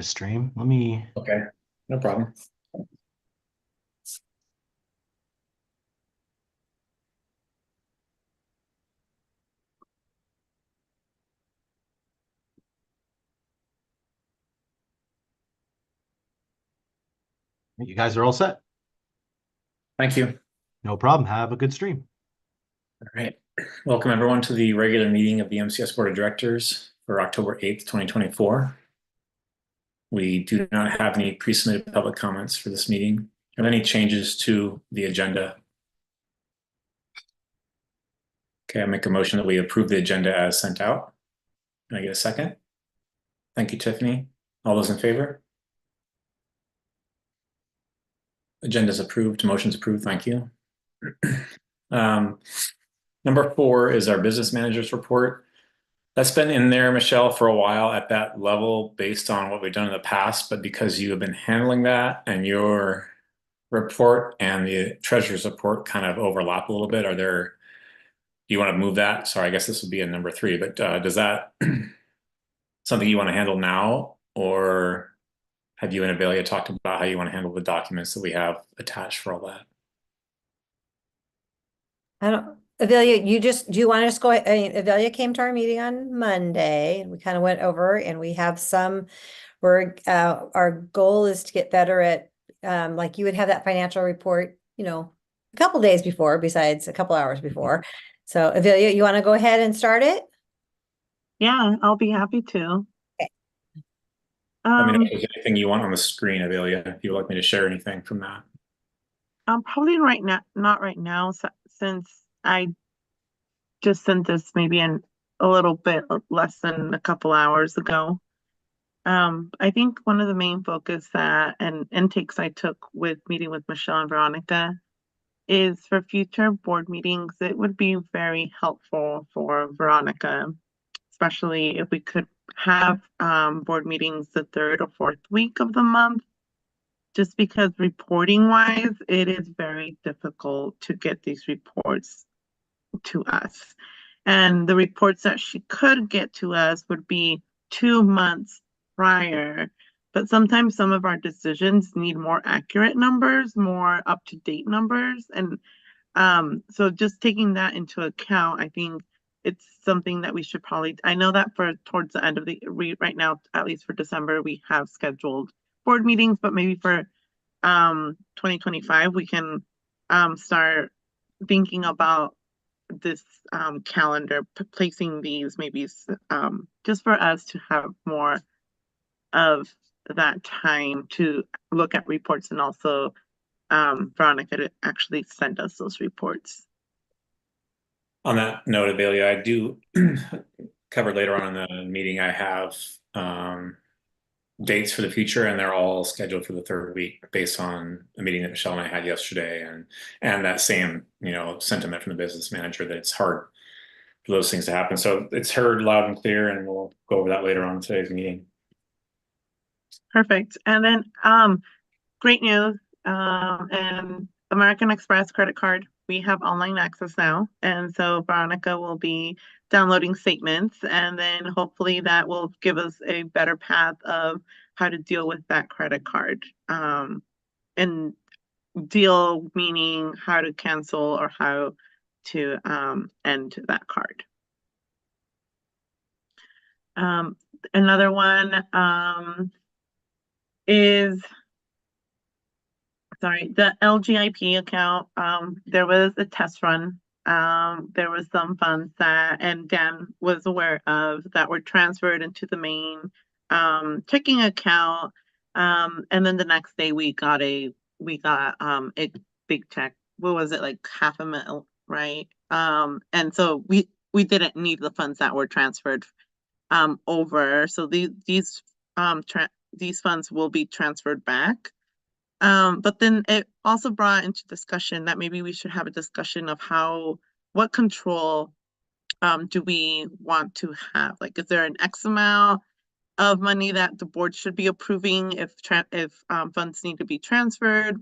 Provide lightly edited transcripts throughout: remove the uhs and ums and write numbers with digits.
stream. Let me. Okay, no problem. You guys are all set. Thank you. No problem. Have a good stream. All right. Welcome everyone to the regular meeting of the MCS Board of Directors for October 8th, 2024. We do not have any pre-submitted public comments for this meeting. Are there any changes to the agenda? Okay, I make a motion that we approve the agenda as sent out. Can I get a second? Thank you, Tiffany. All those in favor? Agenda's approved, motion's approved, thank you. Number 4 is our business manager's report. That's been in there, Michelle, for a while at that level based on what we've done in the past, but because you have been handling that and your report and the treasurer's report kind of overlap a little bit, do you want to move that? Sorry, I guess this would be in number 3, but does that something you want to handle now, or have you and Avelia talked about how you want to handle the documents that we have attached for all that? Avelia, do you want to just go, Avelia came to our meeting on Monday and we kind of went over and we have our goal is to get better at, like you would have that financial report, a couple days before, besides a couple hours before. So Avelia, you want to go ahead and start it? Yeah, I'll be happy to. Okay. Let me know if there's anything you want on the screen, Avelia, if you would like me to share anything from that. Probably not right now, since I just sent this maybe a little bit less than a couple hours ago. I think one of the main focus and intakes I took with meeting with Michelle and Veronica is for future board meetings. It would be very helpful for Veronica, especially if we could have board meetings the 3rd or 4th week of the month, just because reporting wise, it is very difficult to get these reports to us. And the reports that she could get to us would be 2 months prior. But sometimes some of our decisions need more accurate numbers, more up-to-date numbers. And so just taking that into account, I think it's something that we should probably, I know that towards the end of right now, at least for December, we have scheduled board meetings, but maybe for 2025, we can start thinking about this calendar, placing these maybe just for us to have more of that time to look at reports, and also Veronica to actually send us those reports. On that note, Avelia, I do cover later on in the meeting, I have dates for the future, and they're all scheduled for the 3rd week based on a meeting that Michelle and I had yesterday, and that same sentiment from the business manager that it's hard for those things to happen. So it's heard loud and clear, and we'll go over that later on in today's meeting. Perfect. And then great news, and American Express credit card, we have online access now, and so Veronica will be downloading statements, and then hopefully that will give us a better path of how to deal with that credit card. And deal meaning how to cancel or how to end that card. Another one is, sorry, the LGIP account. There was a test run. There was some funds and Dan was aware of, that were transferred into the main checking account. And then the next day we got a big check. What was it, like $500,000, right? And so we didn't need the funds that were transferred over. So these funds will be transferred back. But then it also brought into discussion that maybe we should have a discussion of what control do we want to have? Like, is there an X amount of money that the board should be approving if funds need to be transferred?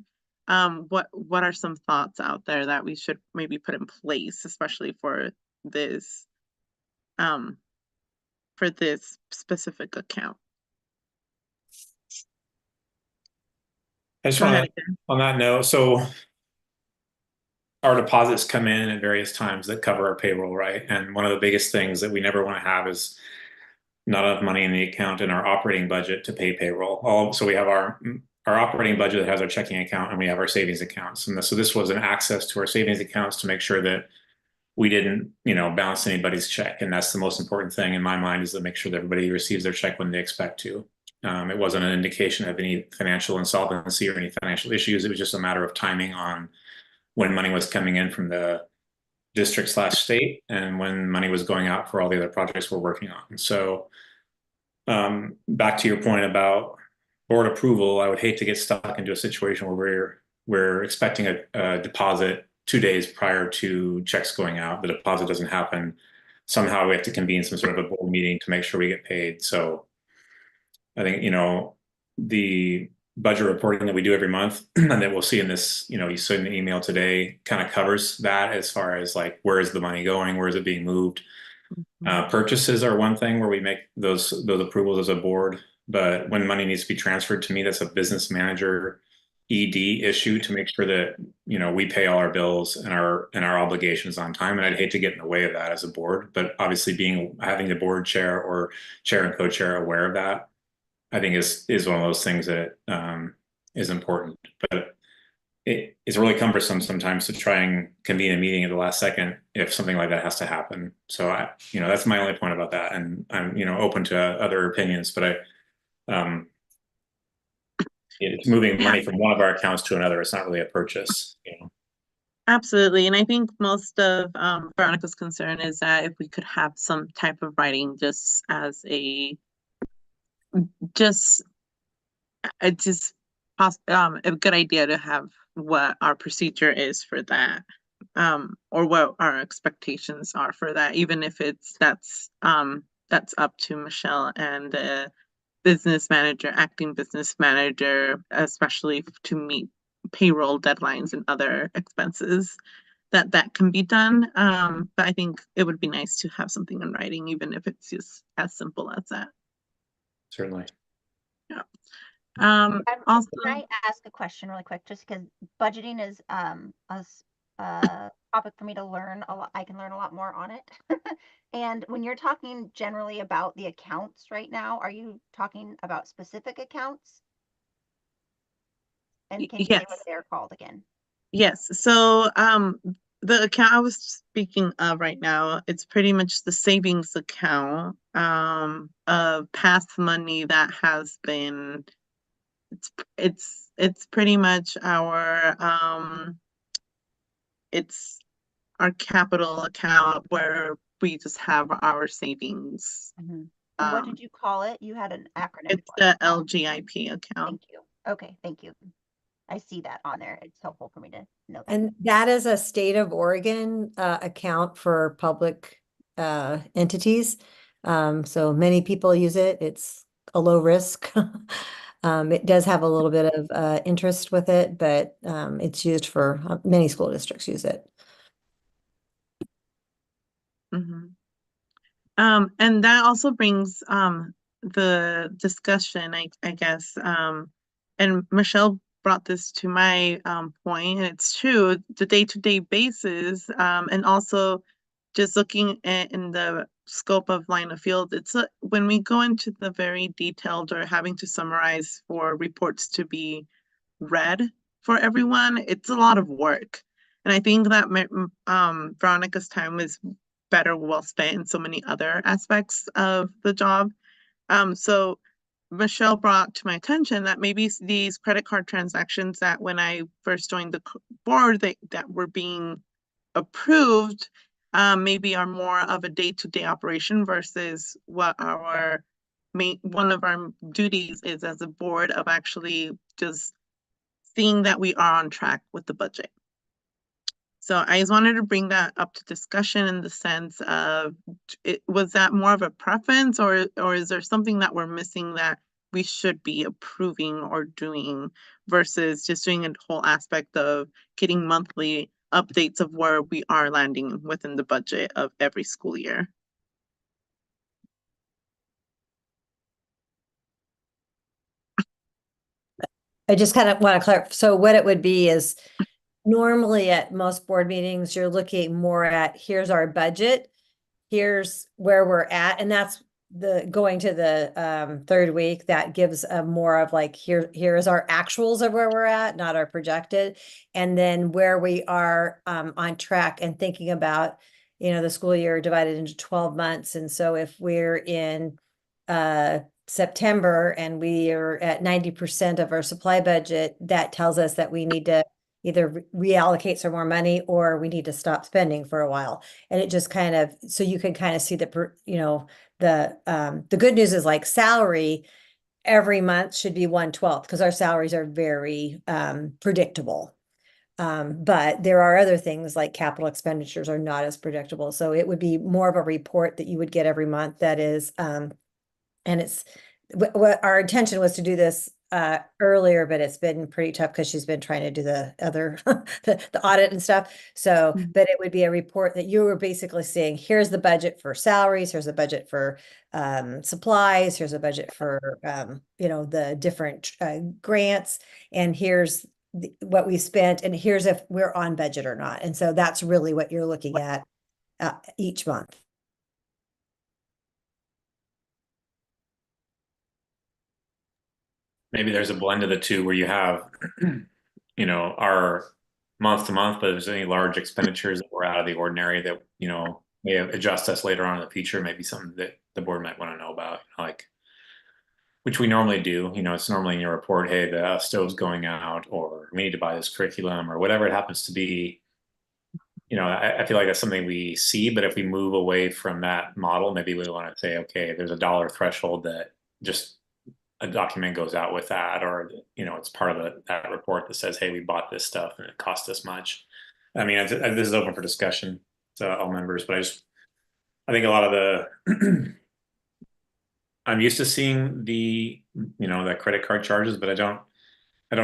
What are some thoughts out there that we should maybe put in place, especially for this specific account? I just Go want ahead to, again. on that note, so our deposits come in at various times that cover our payroll, right? And one of the biggest things that we never want to have is not enough money in the account in our operating budget to pay payroll. So we have our operating budget that has our checking account, and we have our savings accounts. And so this was an access to our savings accounts to make sure that we didn't, bounce anybody's check. And that's the most important thing in my mind, is to make sure that everybody receives their check when they expect to. It wasn't an indication of any financial insolvency or any financial issues. It was just a matter of timing on when money was coming in from the district/state and when money was going out for all the other projects we're working on. So back to your point about board approval, I would hate to get stuck into a situation where we're expecting a deposit 2 days prior to checks going out. The deposit doesn't happen. Somehow we have to convene some sort of a board meeting to make sure we get paid. So I think, the budget reporting that we do every month and that we'll see in this, you send an email today, kind of covers that, as far as like, where is the money going? Where is it being moved? Purchases are one thing where we make those approvals as a board, but when money needs to be transferred to me, that's a business manager ED issue, to make sure that, we pay all our bills and our obligations on time. And I'd hate to get in the way of that as a board, but obviously having the board chair or chair and co-chair aware of that, I think is one of those things that is important. But it's really cumbersome sometimes to try and convene a meeting at the last second if something like that has to happen. So that's my only point about that. And I'm, open to other opinions, but it's moving money from one of our accounts to another. It's not really a purchase, Absolutely. And I think most of Veronica's concern is that if we could have some type of writing just as just it's just a good idea to have what our procedure is for that, or what our expectations are for that, even if that's up to Michelle and the business manager, acting business manager, especially to meet payroll deadlines and other expenses, that can be done. But I think it would be nice to have something in writing, even if it's just as simple as that. Certainly. Yeah. Also, can I ask a question really quick? Just because budgeting is a topic for me to learn a lot. I can learn a lot more on it. And when you're talking generally about the accounts right now, are you talking about specific accounts? And can you say what they're called again? Yes. So the account I was speaking of right now, it's pretty much the savings account of past money that has been it's pretty much it's our capital account where we just have our savings. And what did you call it? You had an acronym. It's the LGIP account. Thank you. Okay, thank you. I see that on there. It's helpful for me to know. And that is a state of Oregon account for public entities. So many people use it. It's a low risk. It does have a little bit of interest with it, but it's used for many school districts use it. And that also brings the discussion, I guess, and Michelle brought this to my point, and it's true, the day-to-day basis, and also just looking in the scope of line of field, it's when we go into the very detailed or having to summarize for reports to be read for everyone, it's a lot of work. And I think that Veronica's time was better well spent in so many other aspects of the job. So Michelle brought to my attention that maybe these credit card transactions that when I first joined the board that were being approved, maybe are more of a day-to-day operation versus what one of our duties is as a board of actually just seeing that we are on track with the budget. So I just wanted to bring that up to discussion in the sense of, was that more of a preference, or is there something that we're missing that we should be approving or doing versus just doing a whole aspect of getting monthly updates of where we are landing within the budget of every school year? I just kind of want to clarify. So what it would be is normally at most board meetings, you're looking more at here's our budget, here's where we're at, and that's the going to the third week that gives a more of like here's our actuals of where we're at, not our projected, and then where we are on track and thinking about the school year divided into 12 months. And so if we're in September and we are at 90% of our supply budget, that tells us that we need to either reallocate some more money or we need to stop spending for a while. And it just kind of, so you can kind of see the good news is like salary every month should be 1/12 because our salaries are very predictable. But there are other things like capital expenditures are not as predictable. So it would be more of a report that you would get every month that is, and it's what our intention was to do this earlier, but it's been pretty tough because she's been trying to do the other the audit and stuff. So, but it would be a report that you were basically saying, here's the budget for salaries, here's the budget for supplies, here's a budget for the different grants, and here's what we spent, and here's if we're on budget or not. And so that's really what you're looking at each month. Maybe there's a blend of the two where you have, our month to month, but if there's any large expenditures that were out of the ordinary that, may adjust us later on in the future, maybe something that the board might want to know about, like, which we normally do. It's normally in your report, hey, the stove's going out, or we need to buy this curriculum, or whatever it happens to be. I feel like that's something we see, but if we move away from that model, maybe we want to say, okay, there's a dollar threshold that just a document goes out with that, or it's part of that report that says, hey, we bought this stuff and it cost this much. I mean, this is open for discussion to all members, but I think a lot of the I'm used to seeing the credit card charges, but I don't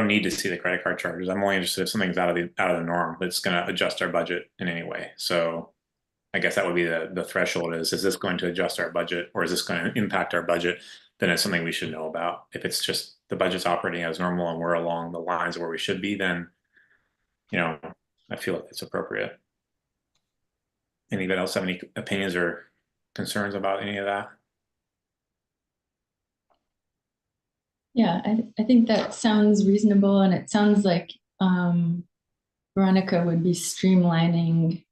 need to see the credit card charges. I'm only interested if something's out of the norm that's going to adjust our budget in any way. So I guess that would be the threshold is this going to adjust our budget, or is this going to impact our budget? Then it's something we should know about. If it's just the budget's operating as normal and we're along the lines where we should be, then, I feel like it's appropriate. Anybody else have any opinions or concerns about any of that? Yeah, I think that sounds reasonable, and it sounds like Veronica would be streamlining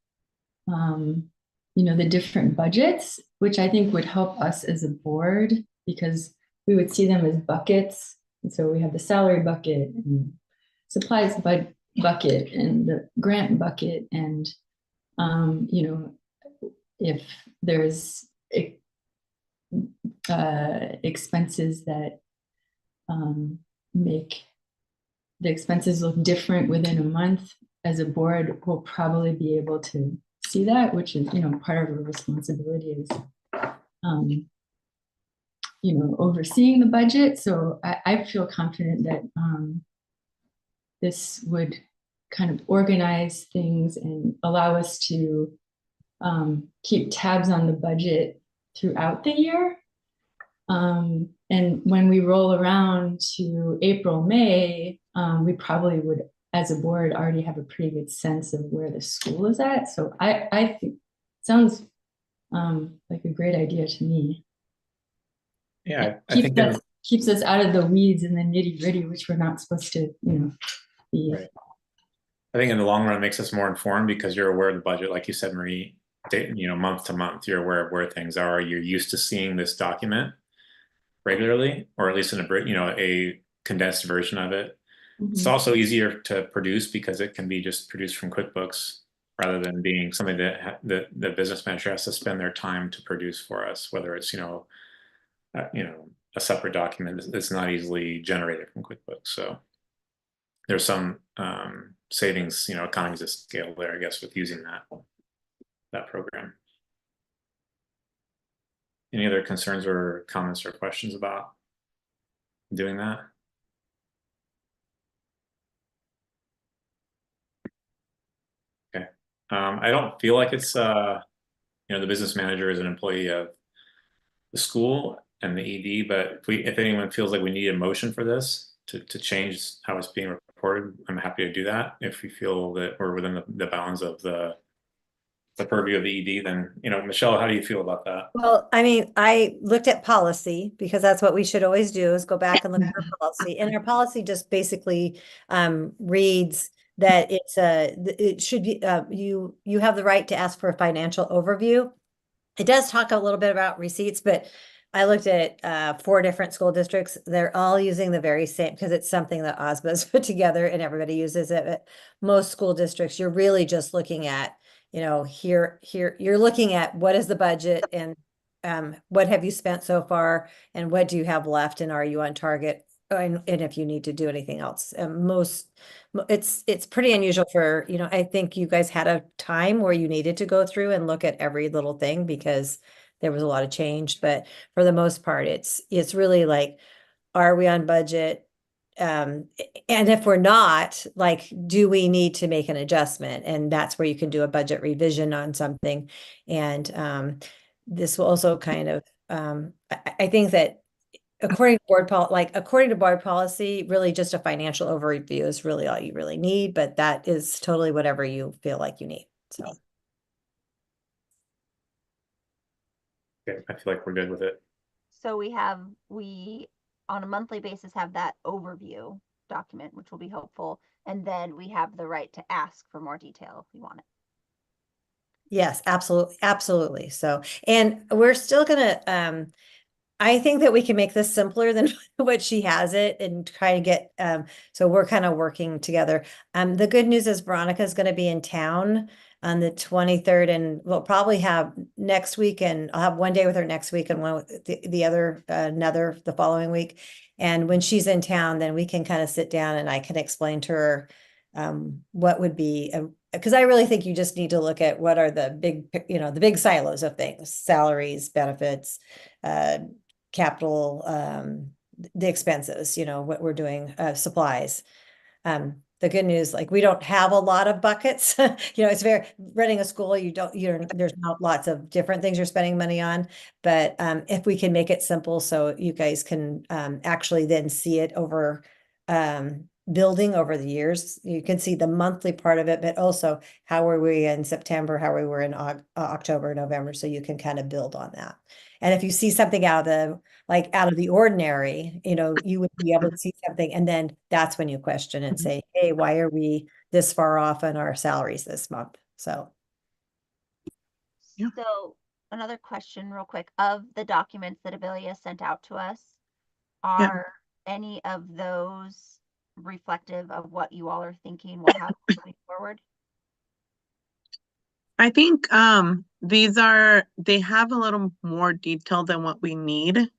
the different budgets, which I think would help us as a board because we would see them as buckets. And so we have the salary bucket and supplies bucket and the grant bucket. And, if there's expenses that make the expenses look different within a month, as a board, we'll probably be able to see that, which is, part of our responsibility is, overseeing the budget. So I feel confident that this would kind of organize things and allow us to keep tabs on the budget throughout the year. And when we roll around to April, May, we probably would, as a board, already have a pretty good sense of where the school is at. So I think sounds like a great idea to me. Yeah, I think that keeps us out of the weeds and the nitty gritty, which we're not supposed to, be. Right. I think in the long run, it makes us more informed because you're aware of the budget, like you said, Marie. Month to month, you're aware of where things are. You're used to seeing this document regularly, or at least in a condensed version of it. Mm-hmm. It's also easier to produce because it can be just produced from QuickBooks rather than being something that the business manager has to spend their time to produce for us, whether it's a separate document that's not easily generated from QuickBooks. So there's some savings, economies of scale there, I guess, with using that program. Any other concerns or comments or questions about doing that? Okay. I don't feel like it's the business manager is an employee of the school and the ED, but if anyone feels like we need a motion for this, to change how it's being reported, I'm happy to do that. If we feel that we're within the bounds of the purview of the ED, then, Michelle, how do you feel about that? Well, I mean, I looked at policy because that's what we should always do is go back and look at our policy. And our policy just basically reads that it should be you have the right to ask for a financial overview. It does talk a little bit about receipts, but I looked at 4 different school districts. They're all using the very same because it's something that OSBA's put together and everybody uses it. But most school districts, you're really just looking at, here, you're looking at what is the budget and what have you spent so far and what do you have left and are you on target? And if you need to do anything else. It's pretty unusual for, I think you guys had a time where you needed to go through and look at every little thing because there was a lot of change, but for the most part, it's really like, are we on budget? And if we're not, like, do we need to make an adjustment? And that's where you can do a budget revision on something. And this will also kind of, I think that according to board policy, really just a financial overview is really all you really need, but that is totally whatever you feel like you need. So Okay, I feel like we're good with it. So we on a monthly basis have that overview document, which will be helpful. And then we have the right to ask for more detail if we want it. yes, absolutely, absolutely. So, and we're still gonna I think that we can make this simpler than what she has it and try to get so we're kind of working together. The good news is Veronica is going to be in town on the 23rd, and we'll probably have next week, and I'll have one day with her next week and one with the other another the following week. And when she's in town, then we can kind of sit down and I can explain to her what would be because I really think you just need to look at what are the big silos of things: salaries, benefits, capital, the expenses, what we're doing, supplies. The good news, like we don't have a lot of buckets. It's running a school, there's not lots of different things you're spending money on. But if we can make it simple so you guys can actually then see it over building over the years, you can see the monthly part of it, but also how were we in September, how we were in October, November, so you can kind of build on that. And if you see something out of the ordinary, you would be able to see something. And then that's when you question and say, hey, why are we this far off on our salaries this month? So. Yeah. So another question real quick, of the documents that Abelia sent out to us, are any of those reflective of what you all are thinking will happen moving forward? I think they have a little more detail than what we need.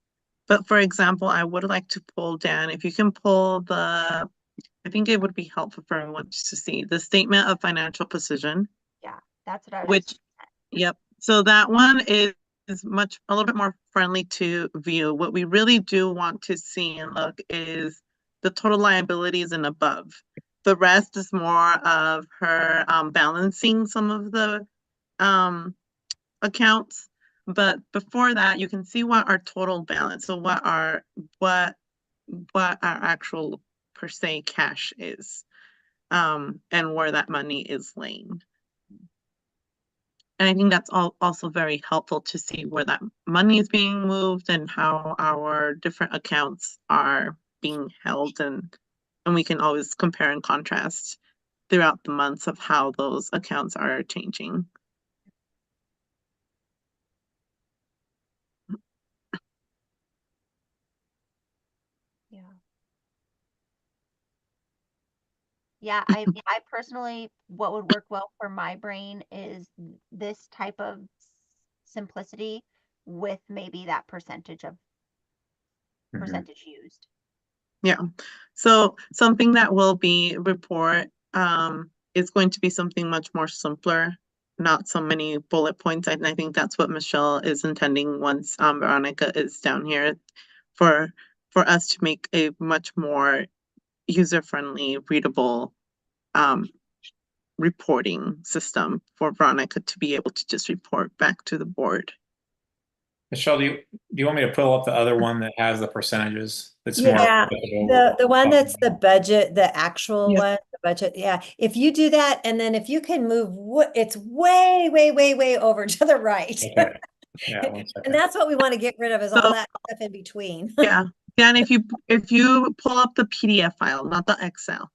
But for example, I would like to pull down, if you can pull I think it would be helpful for everyone to see the statement of financial position. Yeah, that's what I was. Which, yep. So that one is a little bit more friendly to view. What we really do want to see and look is the total liabilities and above. The rest is more of her balancing some of the accounts. But before that, you can see what our total balance, so what our actual per se cash is, and where that money is laying. And I think that's also very helpful to see where that money is being moved and how our different accounts are being held, and we can always compare and contrast throughout the months of how those accounts are changing. Yeah. Yeah, I personally, what would work well for my brain is this type of simplicity with maybe that percentage used. Yeah. So something that will be report is going to be something much more simpler, not so many bullet points. And I think that's what Michelle is intending once Veronica is down here, for us to make a much more user-friendly, readable reporting system for Veronica to be able to just report back to the board. Michelle, do you want me to pull up the other one that has the percentages? That's more Yeah, applicable. the one that's the budget, the actual Yeah. one, the budget, yeah. If you do that, and then if you can move, it's way, way, way, way over to the right. Okay. Yeah, one And second. that's what we want to get rid of, is all that stuff in between. Yeah. Yeah, and if you pull up the PDF file, not the Excel,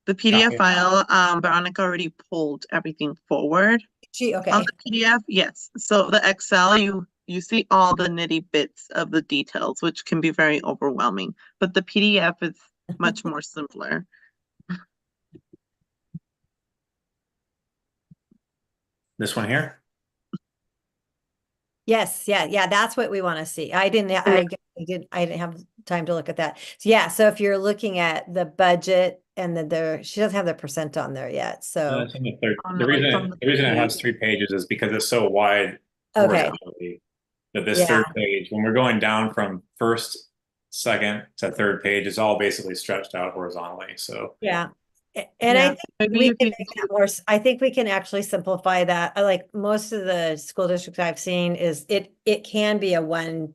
the PDF Okay. file, Veronica already pulled everything forward. On Okay, the PDF, yes. So the Excel, you see all the nitty bits of the details, which can be very overwhelming. But the PDF is much more simpler. This one here? yes, yeah, that's what we want to see. I didn't have time to look at that. So yeah, so if you're looking at the budget and she doesn't have the percent on there yet, so. That's on the third. Oh, The no, it's on reason the the reason it has page. 3 pages is because it's so wide Okay, horizontally. That this Yeah. third page, when we're going down from first, second to third page, is all basically stretched out horizontally. So yeah. And I Yeah, think maybe we if can you make that more, I think we can actually simplify that. I like most of the school districts I've seen is it can be a one,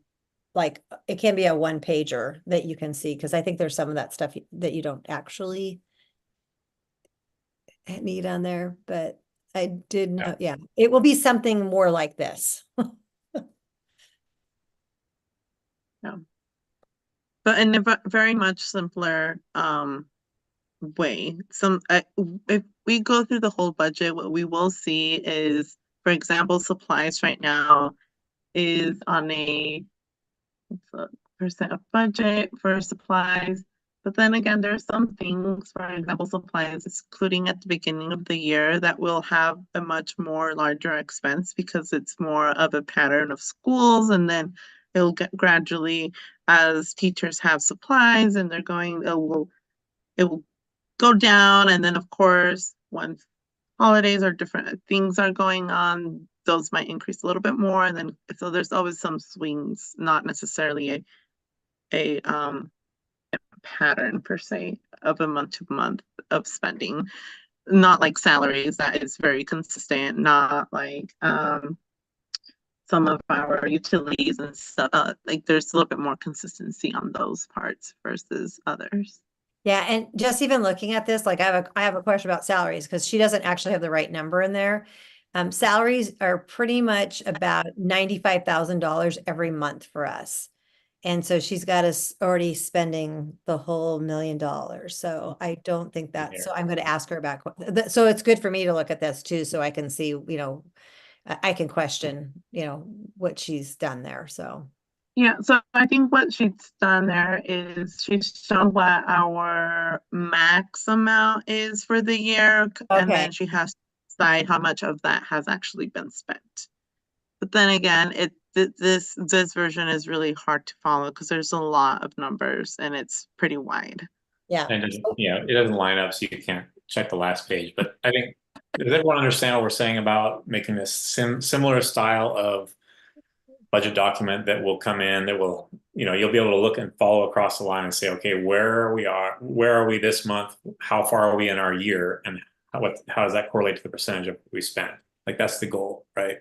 like, it can be a one pager that you can see, because I think there's some of that stuff that you don't actually need on there, but I did know, yeah, it will be something more like this. but in a very much simpler way. If we go through the whole budget, what we will see is, for example, supplies right now is on a percent of budget for supplies. But then again, there are some things, for example, supplies, including at the beginning of the year, that will have a much more larger expense because it's more of a pattern of schools, and then it'll get gradually, as teachers have supplies and it will go down, and then of course, once holidays or different things are going on, those might increase a little bit more, and then so there's always some swings, not necessarily a pattern per se of a month to month of spending, not like salaries that is very consistent, not like some of our utilities and stuff, like there's a little bit more consistency on those parts versus others. Yeah, and just even looking at this, like I have a question about salaries, because she doesn't actually have the right number in there. Salaries are pretty much about $95,000 every month for us. And so she's got us already spending the whole $1 million. So I don't think that, so I'm going to ask her about, so it's good for me to look at this too, so I can see, I can question, what she's done there, so. Yeah, so I think what she's done there is she's shown what our max amount is for the year, and Okay. then she has to decide how much of that has actually been spent. But then again, this version is really hard to follow because there's a lot of numbers and it's pretty wide. Yeah. and it doesn't line up, so you can't check the last page. But I think, does everyone understand what we're saying about making this similar style of budget document that will come in, that will, you'll be able to look and follow across the line and say, okay, where are we this month? How far are we in our year? And how does that correlate to the percentage of we spent? Like, that's the goal, right?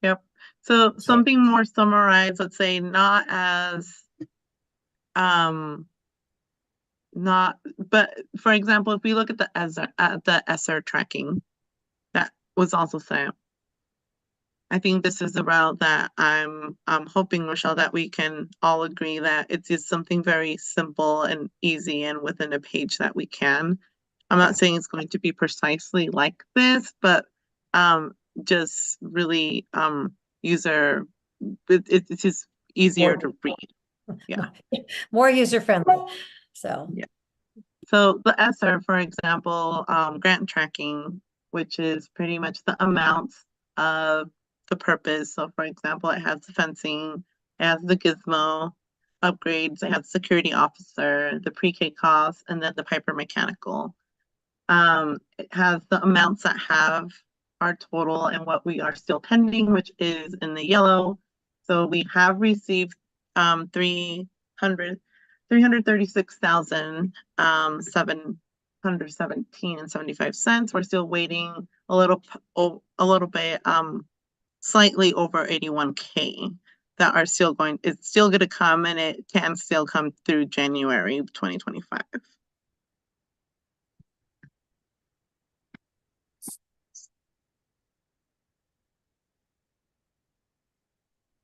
Yep. So something more summarized, let's say, not as but for example, if we look at the ESSER tracking, that was also sent. I think this is the route that I'm hoping, Rochelle, that we can all agree that it's just something very simple and easy and within a page that we can. I'm not saying it's going to be precisely like this, but just really user, it's just easier to read. Yeah. More user-friendly, so. Yeah. So the ESSER, for example, grant tracking, which is pretty much the amounts of the purpose. So for example, it has the fencing, it has the gizmo upgrades, it has security officer, the pre-K costs, and then the Piper mechanical. It has the amounts that have our total and what we are still pending, which is in the yellow. So we have received 336,717.75. We're still waiting a little bit, slightly over 81K that are still it's still going to come, and it can still come through January 2025.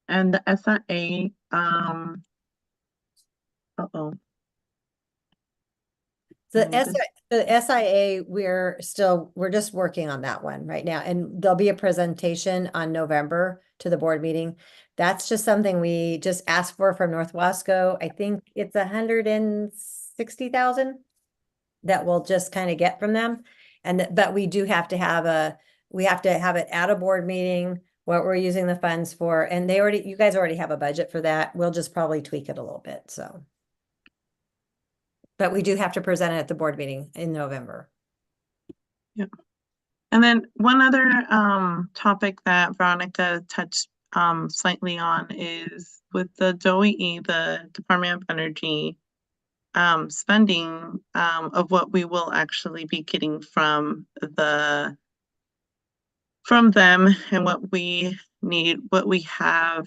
And the SIA, uh-oh. The SIA, we're just working on that one right now. And there'll be a presentation on November to the board meeting. That's just something we just asked for from North Wasco. I think it's 160,000 that we'll just kind of get from them. But we do have to have it at a board meeting, what we're using the funds for. And you guys already have a budget for that. We'll just probably tweak it a little bit, so. But we do have to present it at the board meeting in November. Yep. And then one other topic that Veronica touched slightly on is with the DOE, the Department of Energy spending of what we will actually be getting from them, and what we need, what we have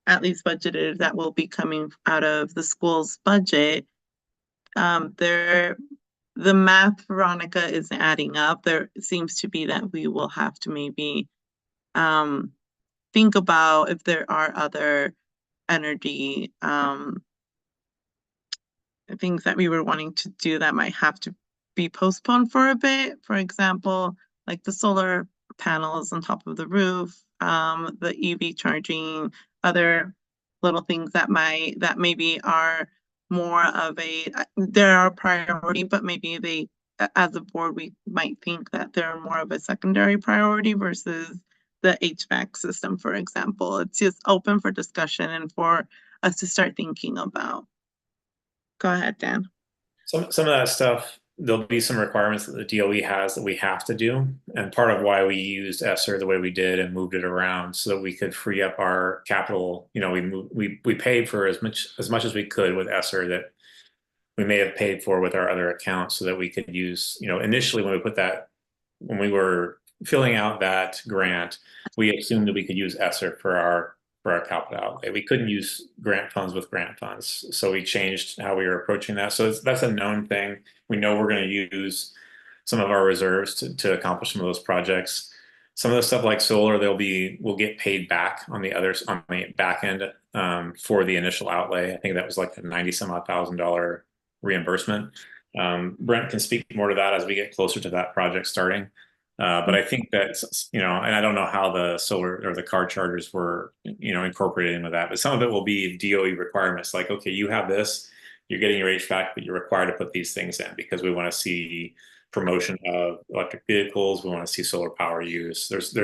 at least budgeted that will be coming out of the school's budget. The math, Veronica, is adding up. There seems to be that we will have to maybe think about if there are other energy things that we were wanting to do that might have to be postponed for a bit. For example, like the solar panels on top of the roof, the EV charging, other little things that maybe are more of they're a priority, but maybe as a board, we might think that they're more of a secondary priority versus the HVAC system, for example. It's just open for discussion and for us to start thinking about. Go ahead, Dan. Some of that stuff, there'll be some requirements that the DOE has that we have to do. And part of why we used ESSER the way we did and moved it around so that we could free up our capital. We paid for as much as we could with ESSER that we may have paid for with our other accounts so that we could use, initially when we were filling out that grant, we assumed that we could use ESSER for our capital outlay. We couldn't use grant funds with grant funds. So we changed how we were approaching that. So that's a known thing. We know we're going to use some of our reserves to accomplish some of those projects. Some of the stuff like solar, we'll get paid back on the back end for the initial outlay. I think that was like a $90,000 reimbursement. Brent can speak more to that as we get closer to that project starting. But I think that, and I don't know how the solar or the car chargers were, incorporated into that, but some of it will be DOE requirements like, okay, you have this, you're getting your HVAC, but you're required to put these things in because we want to see promotion of electric vehicles. We want to see solar power use. There's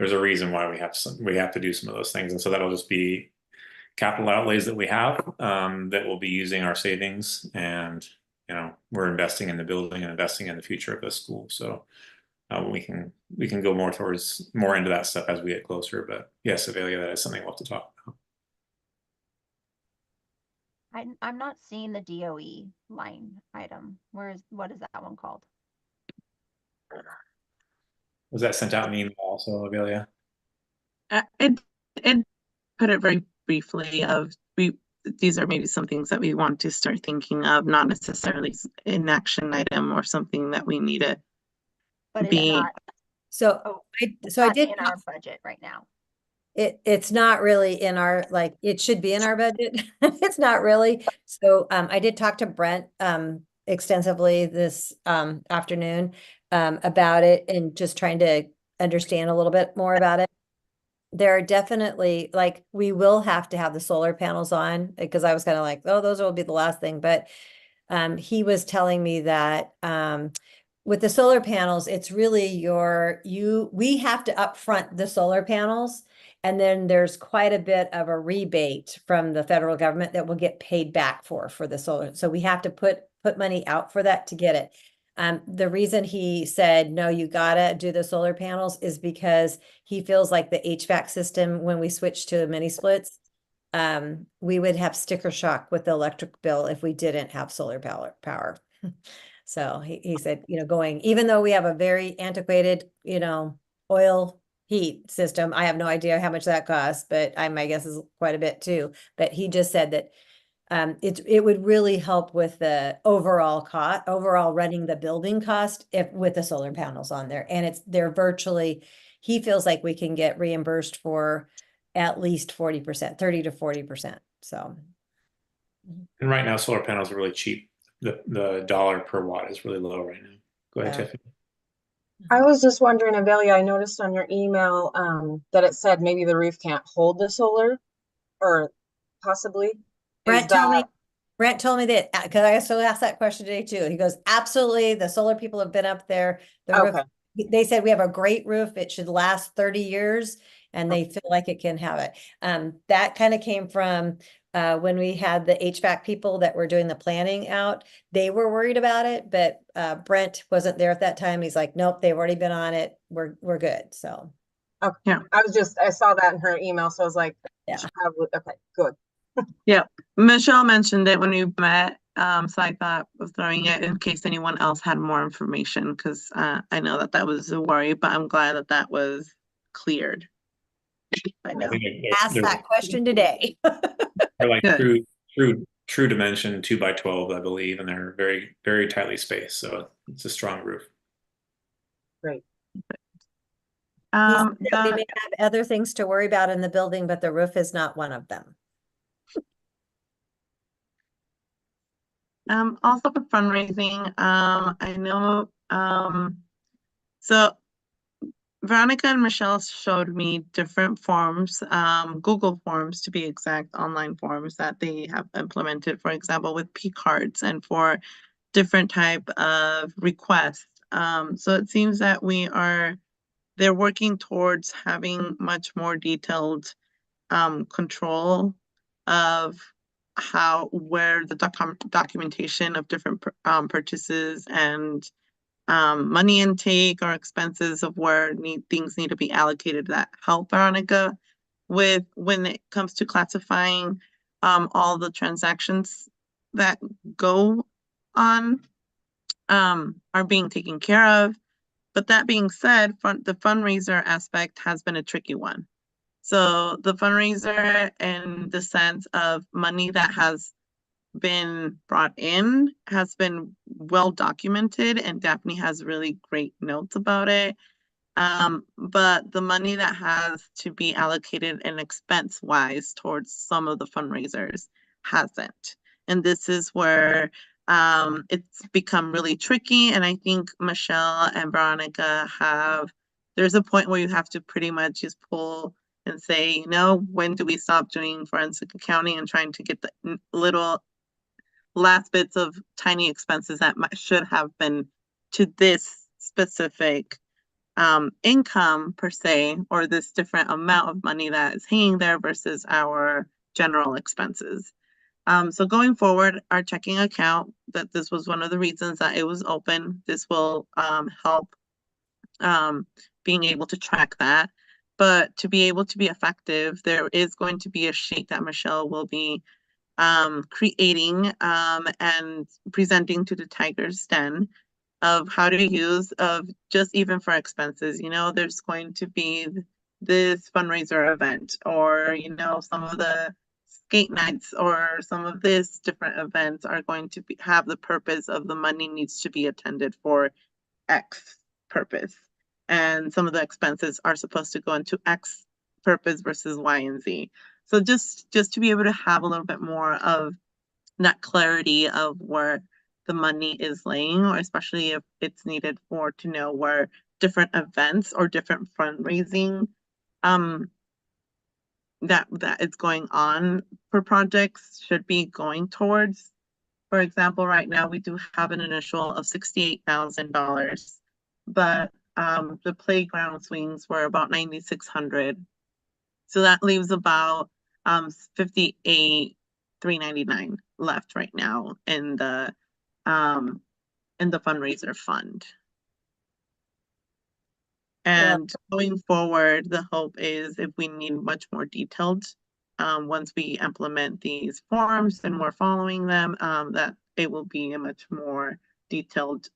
a reason why we have to do some of those things. And so that'll just be capital outlays that we have that will be using our savings, and, we're investing in the building and investing in the future of the school. So we can go more into that stuff as we get closer. But yes, Avelia, that is something we'll have to talk about. I'm not seeing the DOE line item. What is that one called? Was that sent out in email also, Avelia? It put it very briefly these are maybe some things that we want to start thinking of, not necessarily an action item or something that we need to But be. I did in our budget right now. It's not really in our, it should be in our budget. It's not really. So I did talk to Brent extensively this afternoon about it and just trying to understand a little bit more about it. There are definitely, we will have to have the solar panels on, because I was kind of like, oh, those will be the last thing. But he was telling me that with the solar panels, it's really we have to upfront the solar panels. And then there's quite a bit of a rebate from the federal government that will get paid back for the solar. So we have to put money out for that to get it. The reason he said, no, you gotta do the solar panels is because he feels like the HVAC system, when we switch to mini splits, we would have sticker shock with the electric bill if we didn't have solar power. So he said, even though we have a very antiquated, oil heat system. I have no idea how much that costs, but my guess is quite a bit too. But he just said that it would really help with the overall running the building cost with the solar panels on there. And they're virtually, he feels like we can get reimbursed for at least 40%, 30 to 40%. So. And right now, solar panels are really cheap. The dollar per watt is really low right now. Go ahead, Yeah. Tiffany. I was just wondering, Avelia, I noticed on your email that it said maybe the roof can't hold the solar, or possibly. Brent told me that, because I also asked that question today too. He goes, absolutely, the solar people have been up there. The roof, Okay. they said we have a great roof. It should last 30 years and they feel like it can have it. That kind of came from when we had the HVAC people that were doing the planning out. They were worried about it, but Brent wasn't there at that time. He's like, nope, they've already been on it. We're good. So. Okay. Yeah. I saw that in her email, so I was like, Yeah. okay, good. Yeah, Michelle mentioned it when we met, so I thought of throwing it in case anyone else had more information, because I know that was a worry, but I'm glad that was cleared. I know. Ask that question today. They're like Good. true dimension 2x12, I believe, and they're very, very tightly spaced. So it's a strong roof. Great. He said that we may have other things to worry about in the building, but the roof is not one of them. Also for fundraising, I know, so Veronica and Michelle showed me different forms, Google Forms to be exact, online forms that they have implemented, for example, with P cards and for different type of requests. So it seems that they're working towards having much more detailed control of where the documentation of different purchases and money intake or expenses of where things need to be allocated that help Veronica with when it comes to classifying all the transactions that go on are being taken care of. But that being said, the fundraiser aspect has been a tricky one. So the fundraiser in the sense of money that has been brought in has been well documented, and Daphne has really great notes about it. But the money that has to be allocated and expense wise towards some of the fundraisers hasn't. And this is where it's become really tricky. And I think Michelle and Veronica there's a point where you have to pretty much just pull and say, when do we stop doing forensic accounting and trying to get the little last bits of tiny expenses that should have been to this specific income per se, or this different amount of money that is hanging there versus our general expenses. So going forward, our checking account, that this was one of the reasons that it was open. This will help being able to track that. But to be able to be effective, there is going to be a sheet that Michelle will be creating and presenting to the Tiger's Den of how to use of just even for expenses. There's going to be this fundraiser event, or some of the skate nights or some of this different events are going to have the purpose of the money needs to be attended for X purpose, and some of the expenses are supposed to go into X purpose versus Y and Z. So just to be able to have a little bit more of that clarity of where the money is laying, or especially if it's needed to know where different events or different fundraising that is going on for projects should be going towards. For example, right now we do have an initial of $68,000, but the playground swings were about $9,600. So that leaves about $58,399 left right now in the fundraiser fund. And going forward, the hope is if we need much more detailed, once we implement these forms and we're following them, that it will be a much more detailed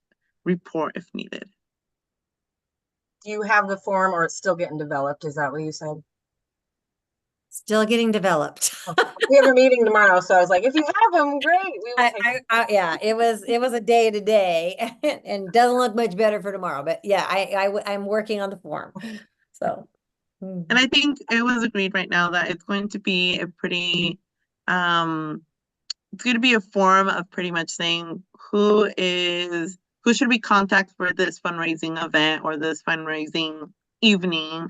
report if needed. Do you have the form or it's still getting developed? Is that what you said? Still getting developed. We have a meeting tomorrow, so I was like, if you have them, great. We will take them. Yeah, it was a day to day and doesn't look much better for tomorrow, but yeah, I'm working on the form. So. And I think it was agreed right now that it's going to be a pretty, it's going to be a form of pretty much saying who should we contact for this fundraising event or this fundraising evening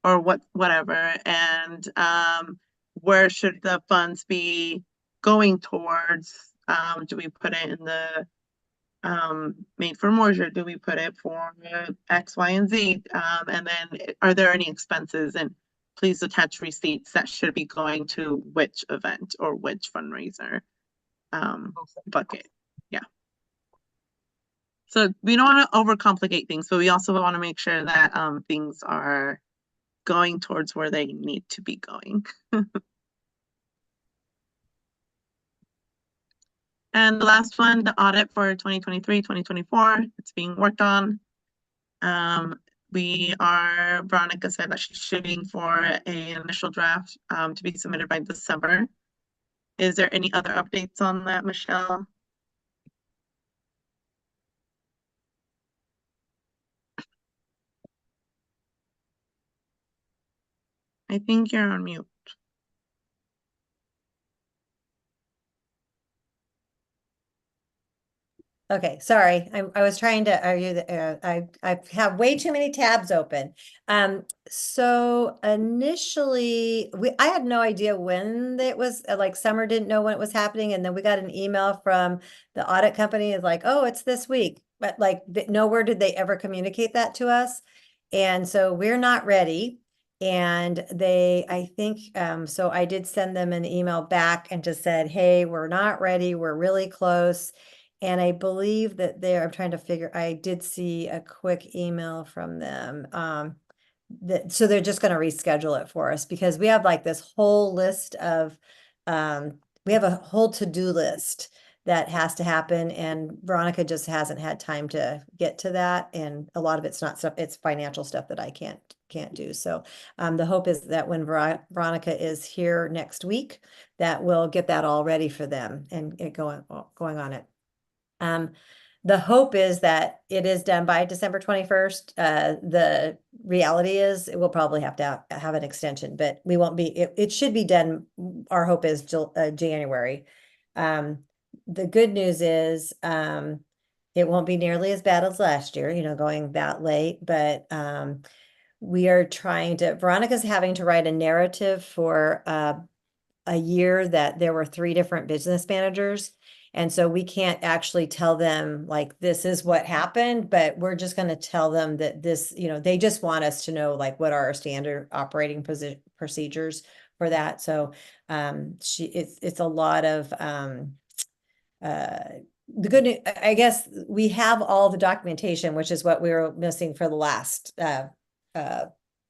or whatever, and where should the funds be going towards? Do we put it in the made for Mosier? Do we put it for X, Y, and Z? And then are there any expenses? And please attach receipts that should be going to which event or which fundraiser bucket. Yeah. So we don't want to overcomplicate things, but we also want to make sure that things are going towards where they need to be going. And the last one, the audit for 2023, 2024, it's being worked on. Veronica said that she's shooting for an initial draft to be submitted by December. Is there any other updates on that, Michelle? I think you're on mute. Okay, sorry. I was trying to argue that I have way too many tabs open. So initially I had no idea when it was like Summer didn't know when it was happening, and then we got an email from the audit company is like, oh, it's this week, but like nowhere did they ever communicate that to us, and so we're not ready. And I think, so I did send them an email back and just said, hey, we're not ready. We're really close. And I believe that I'm trying to figure, I did see a quick email from them. So they're just going to reschedule it for us because we have like this whole list of, we have a whole to-do list that has to happen, and Veronica just hasn't had time to get to that. And a lot of it's not stuff, it's financial stuff that I can't do. So the hope is that when Veronica is here next week, that we'll get that all ready for them and get going on it. The hope is that it is done by December 21st. The reality is it will probably have to have an extension, but we won't be, it should be done. Our hope is January. The good news is, it won't be nearly as bad as last year, going that late, but, we are Veronica's having to write a narrative for, a year that there were 3 different business managers. And so we can't actually tell them like, this is what happened, but we're just going to tell them that this, they just want us to know like what are our standard operating procedures for that. So it's a lot of the good news, I guess we have all the documentation, which is what we were missing for the last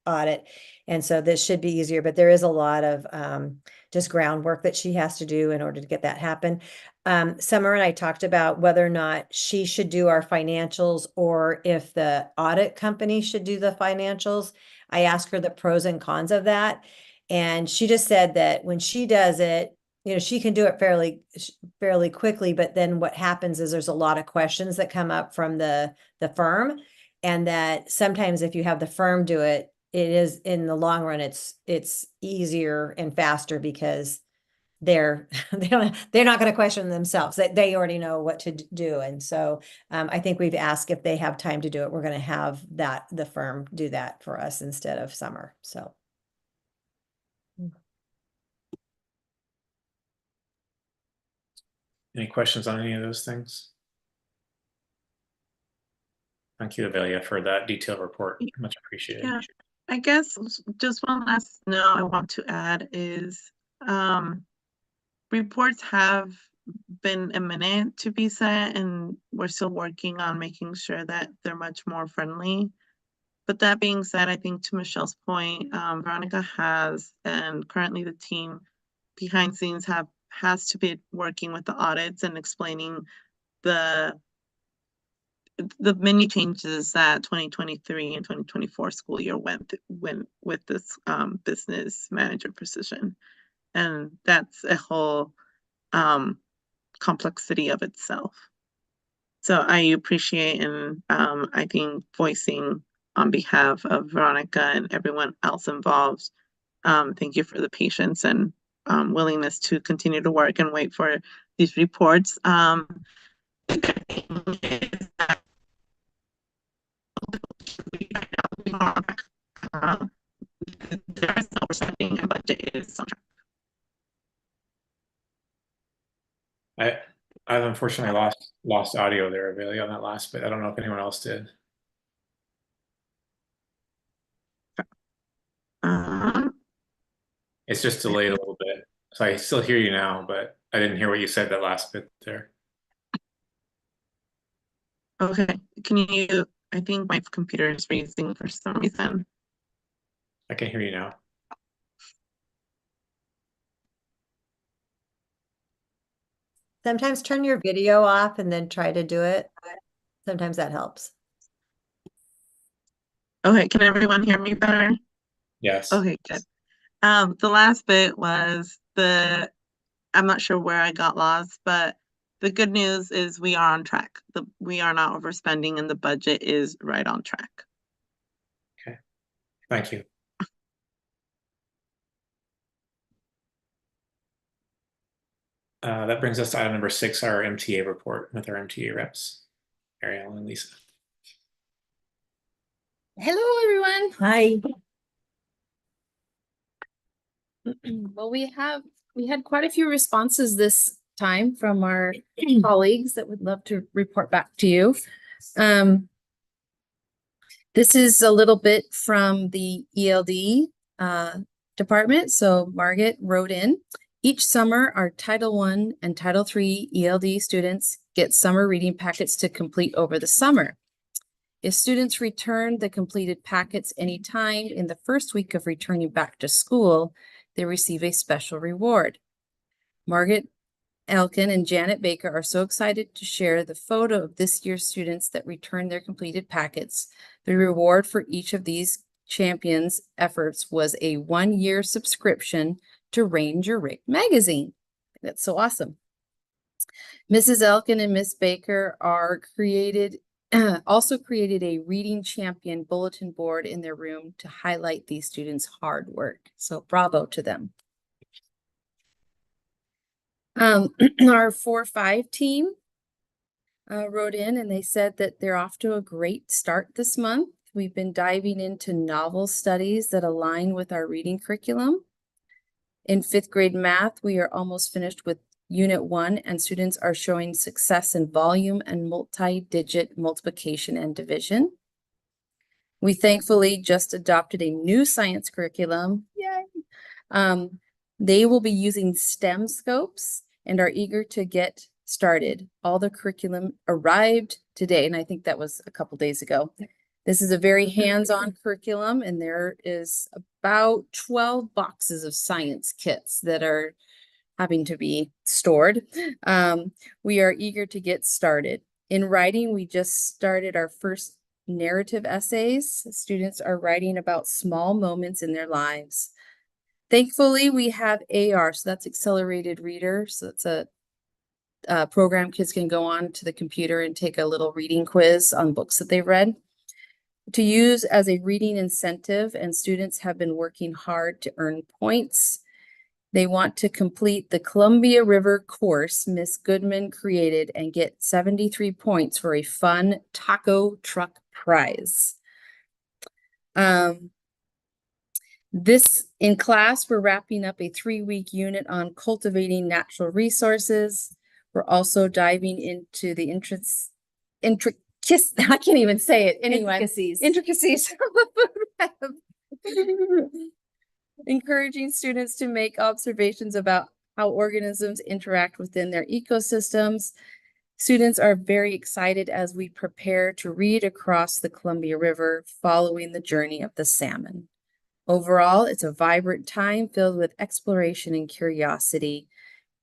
audit. And so this should be easier, but there is a lot of just groundwork that she has to do in order to get that happen. Summer and I talked about whether or not she should do our financials or if the audit company should do the financials. I asked her the pros and cons of that. And she just said that when she does it, she can do it fairly quickly, but then what happens is there's a lot of questions that come up from the firm, and that sometimes if you have the firm do it, it is in the long run, it's easier and faster because they're not going to question themselves. They already know what to do. And so I think we've asked if they have time to do it. We're going to have the firm do that for us instead of Summer. So. Any questions on any of those things? Thank you, Avelia, for that detailed report. Much appreciated. Yeah, I guess just one last note I want to add is reports have been imminent to be sent, and we're still working on making sure that they're much more friendly. But that being said, I think to Michelle's point, Veronica has, and currently the team behind scenes has to be working with the audits and explaining the the many changes that 2023 and 2024 school year went with this business manager position. And that's a whole complexity of itself. So I appreciate and I think voicing on behalf of Veronica and everyone else involved, thank you for the patience and willingness to continue to work and wait for these reports. There is no overspending and budget is on track. I've unfortunately lost audio there, Amelia, on that last bit. I don't know if anyone else did. It's just delayed a little bit. So I still hear you now, but I didn't hear what you said that last bit there. Okay, can you, I think my computer is freezing for some reason. I can hear you now. Sometimes turn your video off and then try to do it. Sometimes that helps. Okay, can everyone hear me better? Yes. Okay, good. The last bit was I'm not sure where I got lost, but the good news is we are on track. We are not overspending and the budget is right on track. Okay, thank you. That brings us to item number 6, our MTA report with our MTA reps, Ariel and Lisa. Hello, everyone. Hi. Well, we had quite a few responses this time from our colleagues that would love to report back to you. This is a little bit from the ELD department. So Margaret wrote in, each summer our Title I and Title III ELD students get summer reading packets to complete over the summer. If students return the completed packets anytime in the first week of returning back to school, they receive a special reward. Margaret Elkin and Janet Baker are so excited to share the photo of this year's students that returned their completed packets. The reward for each of these champions' efforts was a 1-year subscription to Ranger Rick magazine. That's so awesome. Mrs. Elkin and Miss Baker also created a Reading Champion bulletin board in their room to highlight these students' hard work. So bravo to them. Our 4-5 team wrote in and they said that they're off to a great start this month. We've been diving into novel studies that align with our reading curriculum. In 5th grade math, we are almost finished with Unit 1 and students are showing success in volume and multi-digit multiplication and division. We thankfully just adopted a new science curriculum. Yay! They will be using STEM scopes and are eager to get started. All the curriculum arrived today, and I think that was a couple days ago. This is a very hands-on curriculum, and there is about 12 boxes of science kits that are having to be stored. We are eager to get started. In writing, we just started our first narrative essays. Students are writing about small moments in their lives. Thankfully, we have AR, so that's Accelerated Reader. So it's a program kids can go on to the computer and take a little reading quiz on books that they've read to use as a reading incentive, and students have been working hard to earn points. They want to complete the Columbia River course Miss Goodman created and get 73 points for a fun taco truck prize. In class, we're wrapping up a 3-week unit on cultivating natural resources. We're also diving into the I can't even say it anyway. Intricacies of the food web. Encouraging students to make observations about how organisms interact within their ecosystems. Students are very excited as we prepare to read across the Columbia River, following the journey of the salmon. Overall, it's a vibrant time filled with exploration and curiosity.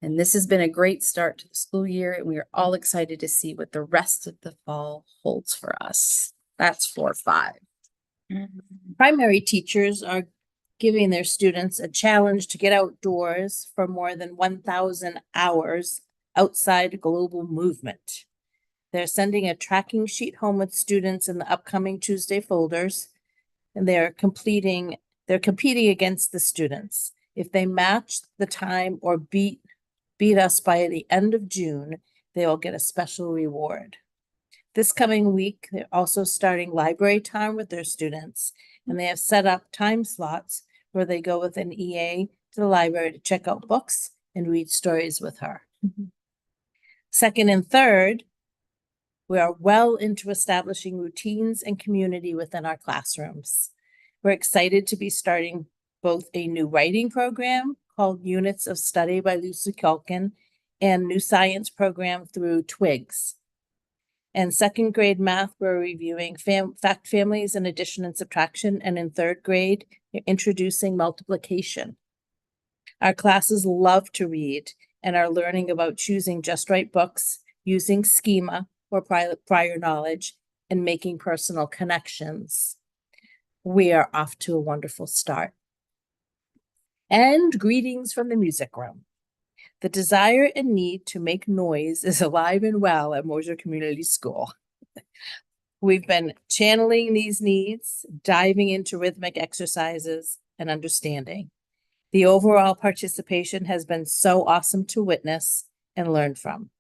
And this has been a great start to the school year, and we are all excited to see what the rest of the fall holds for us. That's 4-5. Primary teachers are giving their students a challenge to get outdoors for more than 1,000 hours outside global movement. They're sending a tracking sheet home with students in the upcoming Tuesday folders, and they're competing against the students. If they match the time or beat us by the end of June, they will get a special reward. This coming week, they're also starting library time with their students, and they have set up time slots where they go with an EA to the library to check out books and read stories with her. Second and third, we are well into establishing routines and community within our classrooms. We're excited to be starting both a new writing program called Units of Study by Lucy Culkin and new science program through Twigs. And second grade math, we're reviewing fact families and addition and subtraction. And in third grade, we're introducing multiplication. Our classes love to read and are learning about choosing just right books, using schema or prior knowledge, and making personal connections. We are off to a wonderful start. And greetings from the music room. The desire and need to make noise is alive and well at Mosier Community School. We've been channeling these needs, diving into rhythmic exercises and understanding. The overall participation has been so awesome to witness and learn from.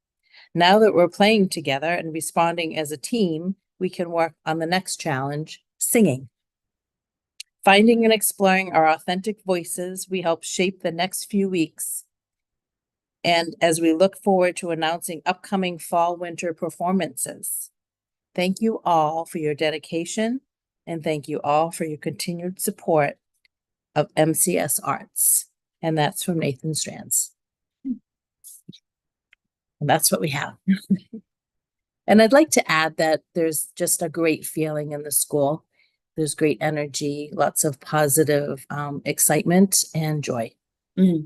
Now that we're playing together and responding as a team, we can work on the next challenge, singing. Finding and exploring our authentic voices, we help shape the next few weeks. And as we look forward to announcing upcoming fall/winter performances. Thank you all for your dedication, and thank you all for your continued support of MCS Arts. And that's from Nathan Strands. And that's what we have. And I'd like to add that there's just a great feeling in the school. There's great energy, lots of positive excitement and joy. Yeah.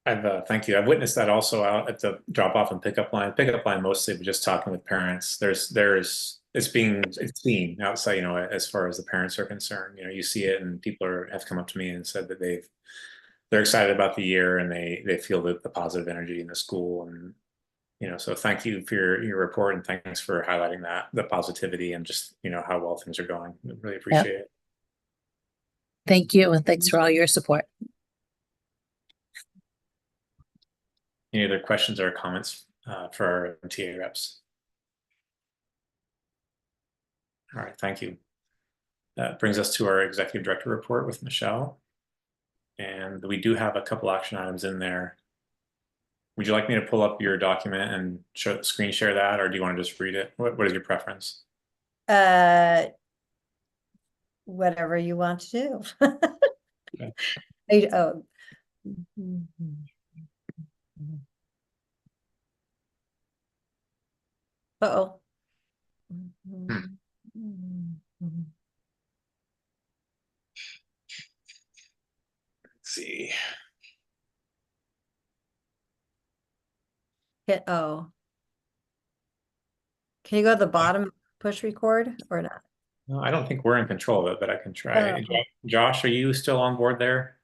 Thank you. I've witnessed that also out at the drop off and pickup line. Pickup line mostly, but just talking with parents. It's seen outside, as far as the parents are concerned. You see it, and people have come up to me and said that they're excited about the year, and they feel the positive energy in the school. And so thank you for your report, and thanks for highlighting the positivity and just how well things are going. I really appreciate it. Thank you, and thanks for all your support. Any other questions or comments for our MTA reps? All right, thank you. That brings us to our executive director report with Michelle. And we do have a couple action items in there. Would you like me to pull up your document and screen share that, or do you want to just read it? What is your preference? Whatever you want to do. Okay. Uh-oh. Let's see. Hit O. Can you go to the bottom, push record or not? No, I don't think we're in control of it, but I can try. Oh. Josh, are you still on board there?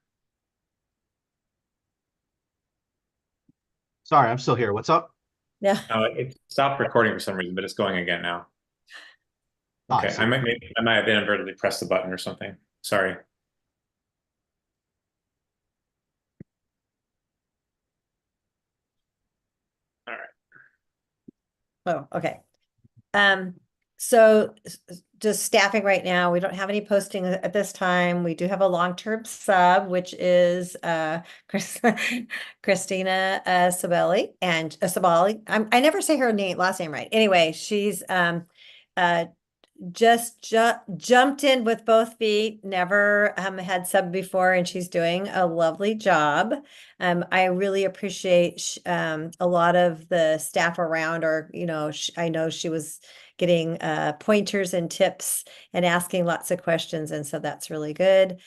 Sorry, I'm still here. What's up? Yeah. No, it stopped recording for some reason, but it's going again now. I Okay, see. I might have inadvertently pressed the button or something. Sorry. All right. Oh, okay. So just staffing right now, we don't have any posting at this time. We do have a long-term sub, which is Christina Sabelli and Sabali. I never say her last name right. Anyway, she's just jumped in with both feet, never had sub before, and she's doing a lovely job. I really appreciate a lot of the staff around her. I know she was getting pointers and tips and asking lots of questions, and so that's really good.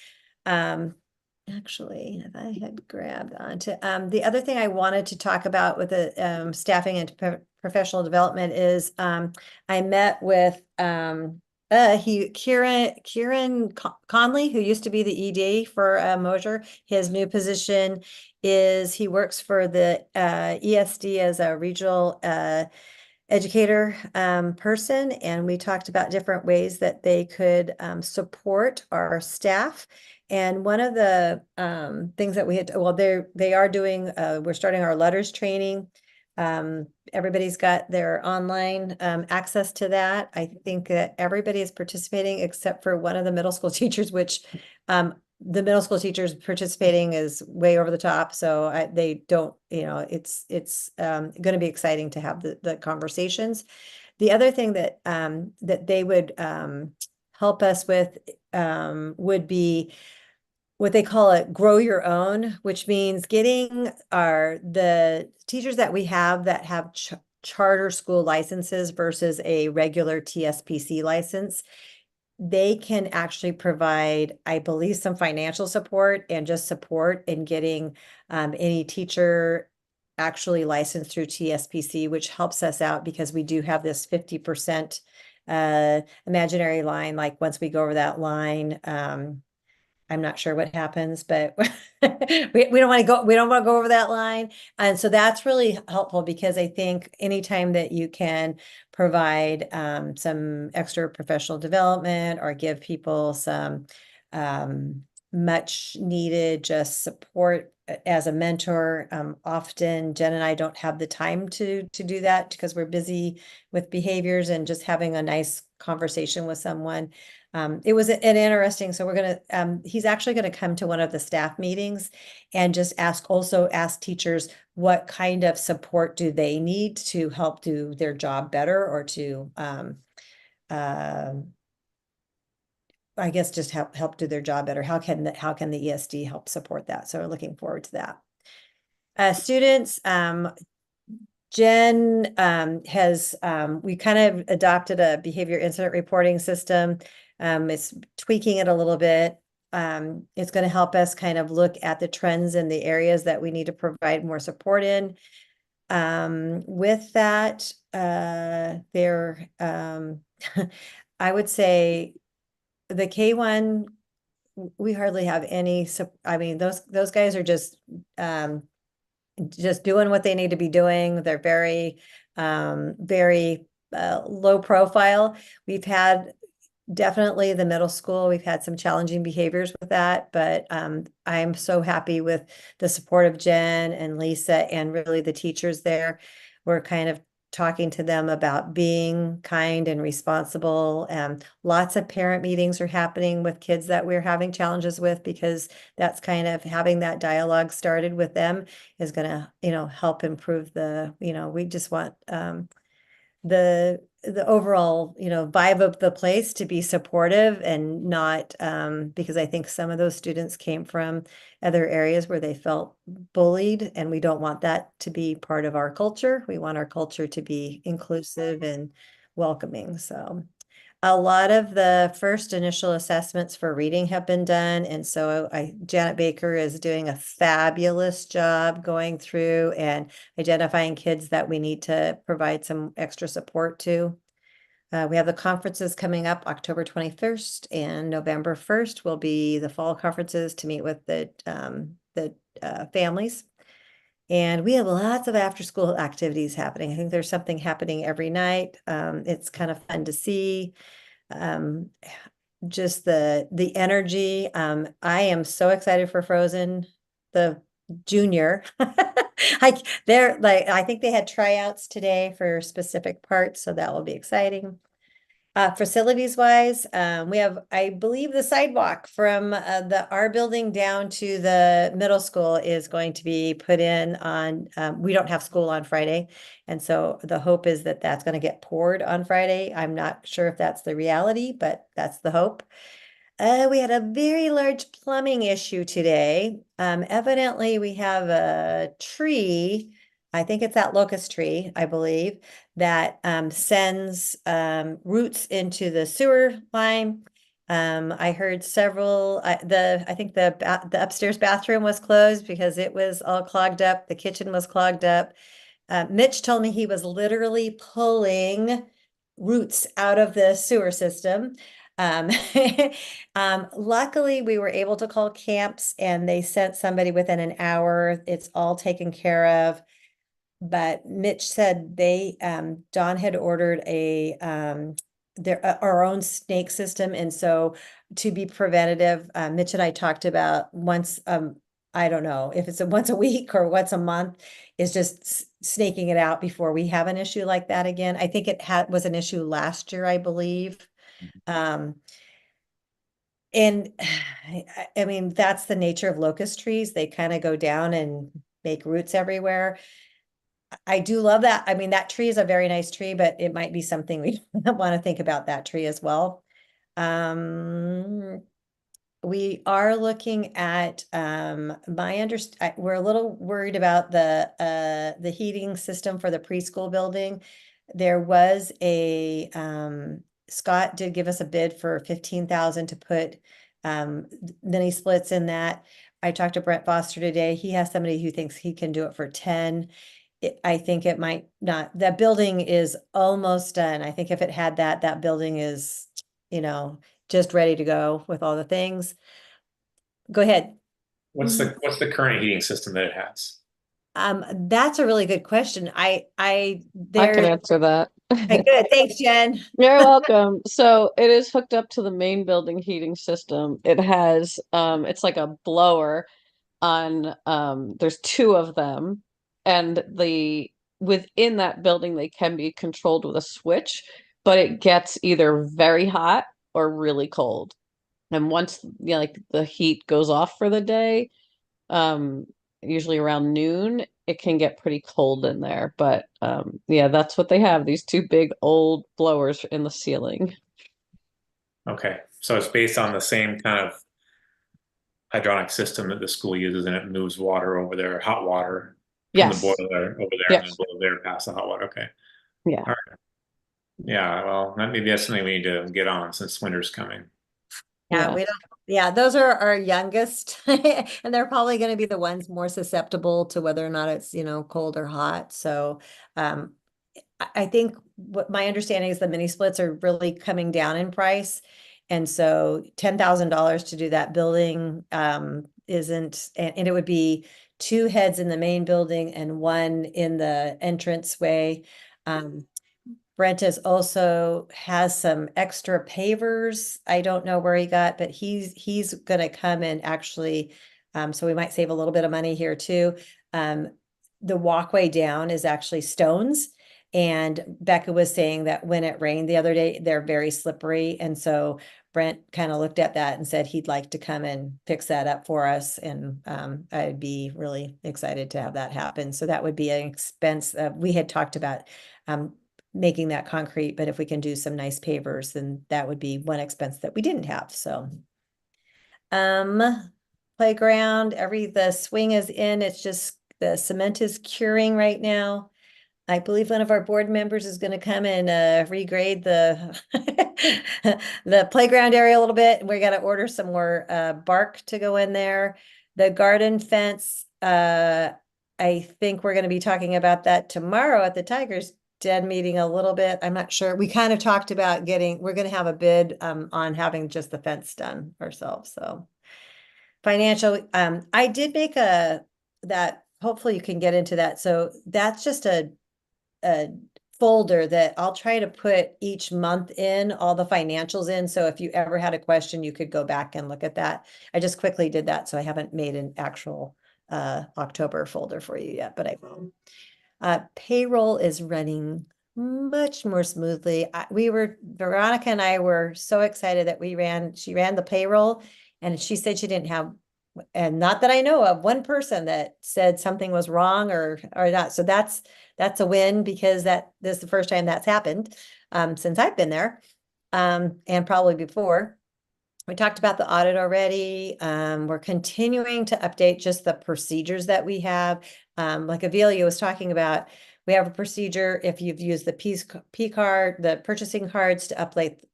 actually, if I had grabbed onto, the other thing I wanted to talk about with the staffing and professional development is I met with Kieran Conley, who used to be the ED for Mosier. His new position is he works for the ESD as a regional educator person, and we talked about different ways that they could support our staff. And one of the things that we had, well, they are doing, we're starting our letters training. Everybody's got their online access to that. I think that everybody is participating except for one of the middle school teachers, which the middle school teachers participating is way over the top. So they don't, it's going to be exciting to have the conversations. The other thing that that they would help us with would be what they call it, grow your own, which means getting the teachers that we have that have charter school licenses versus a regular TSPC license. They can actually provide, I believe, some financial support and just support in getting any teacher actually licensed through TSPC, which helps us out because we do have this 50% imaginary line. Like once we go over that line, I'm not sure what happens, but we don't want to go over that line. And so that's really helpful because I think anytime that you can provide some extra professional development or give people some much needed just support as a mentor. Often Jen and I don't have the time to do that because we're busy with behaviors and just having a nice conversation with someone. It was an interesting, so he's actually gonna come to one of the staff meetings and just ask teachers what kind of support do they need to help do their job better or to, I guess just help do their job better. How can the ESD help support that? So we're looking forward to that. Students, Jen has, we kind of adopted a behavior incident reporting system. It's tweaking it a little bit. It's going to help us kind of look at the trends in the areas that we need to provide more support in. With that, I would say the K1, we hardly have any, I mean, those guys are just doing what they need to be doing. They're very, very low profile. We've had definitely the middle school, we've had some challenging behaviors with that, but I'm so happy with the support of Jen and Lisa and really the teachers there. We're kind of talking to them about being kind and responsible. Lots of parent meetings are happening with kids that we're having challenges with because that's kind of having that dialogue started with them is going to, help improve we just want the overall, vibe of the place to be supportive and not because I think some of those students came from other areas where they felt bullied, and we don't want that to be part of our culture. We want our culture to be inclusive and welcoming. So a lot of the first initial assessments for reading have been done. And so Janet Baker is doing a fabulous job going through and identifying kids that we need to provide some extra support to. We have the conferences coming up October 21st and November 1st will be the fall conferences to meet with the families. And we have lots of after school activities happening. I think there's something happening every night. It's kind of fun to see. Just the energy. I am so excited for Frozen, the junior. I think they had tryouts today for specific parts, so that will be exciting. Facilities wise, we have, I believe, the sidewalk from our building down to the middle school is going to be put in on, we don't have school on Friday. And so the hope is that that's going to get poured on Friday. I'm not sure if that's the reality, but that's the hope. We had a very large plumbing issue today. Evidently we have a tree, I think it's that locust tree, I believe, that sends roots into the sewer line. I heard several, I think the upstairs bathroom was closed because it was all clogged up. The kitchen was clogged up. Mitch told me he was literally pulling roots out of the sewer system. Um, luckily we were able to call camps and they sent somebody within an hour. It's all taken care of. But Mitch said Dawn had ordered our own snake system. And so to be preventative, Mitch and I talked about once, I don't know if it's once a week or once a month, is just snaking it out before we have an issue like that again. I think it was an issue last year, I believe. And I mean, that's the nature of locust trees. They kind of go down and make roots everywhere. I do love that. I mean, that tree is a very nice tree, but it might be something we want to think about that tree as well. We are looking at we're a little worried about the heating system for the preschool building. There was Scott did give us a bid for 15,000 to put mini splits in that. I talked to Brent Foster today. He has somebody who thinks he can do it for 10. I think it might not. That building is almost done. I think if it had that building is, just ready to go with all the things. Go ahead. What's the current heating system that it has? That's a really good question. I can answer that. Okay, good. Thanks, Jen. You're welcome. So it is hooked up to the main building heating system. It has it's like a blower on there's two of them, and within that building they can be controlled with a switch, but it gets either very hot or really cold. And once like the heat goes off for the day, usually around noon, it can get pretty cold in there. But yeah, that's what they have, these two big old blowers in the ceiling. Okay, so it's based on the same kind of hydronic system that the school uses, and it moves water over there, hot water from Yes. the boiler over there, Yes. and then blows there past the hot water. Okay. Yeah. All right. Yeah, well, maybe that's something we need to get on since winter's coming. Yeah, we don't. Yeah, those are our youngest, and they're probably going to be the ones more susceptible to whether or not it's, cold or hot. So, I think what my understanding is the mini splits are really coming down in price. And so $10,000 to do that building isn't, and it would be 2 heads in the main building and 1 in the entranceway. Brent also has some extra pavers. I don't know where he got, but he's gonna come and actually, so we might save a little bit of money here too. The walkway down is actually stones. And Becca was saying that when it rained the other day, they're very slippery. And so Brent kind of looked at that and said he'd like to come and fix that up for us. And I'd be really excited to have that happen. So that would be an expense. We had talked about making that concrete, but if we can do some nice pavers, then that would be one expense that we didn't have. So playground, the swing is in, it's just the cement is curing right now. I believe one of our board members is going to come and regrade the the playground area a little bit. We got to order some more bark to go in there. The garden fence, I think we're going to be talking about that tomorrow at the Tigers Den meeting a little bit. I'm not sure. We kind of talked about we're going to have a bid on having just the fence done ourselves. So financial, I did make that, hopefully you can get into that. So that's just a folder that I'll try to put each month in all the financials in. So if you ever had a question, you could go back and look at that. I just quickly did that. So I haven't made an actual October folder for you yet, but I will. Payroll is running much more smoothly. Veronica and I were so excited that she ran the payroll, and she said she didn't have, and not that I know of, one person that said something was wrong or not. So that's a win, because this is the first time that's happened since I've been there, and probably before. We talked about the audit already. We're continuing to update just the procedures that we have. Like Avelia was talking about, we have a procedure if you've used the P card, the purchasing cards, to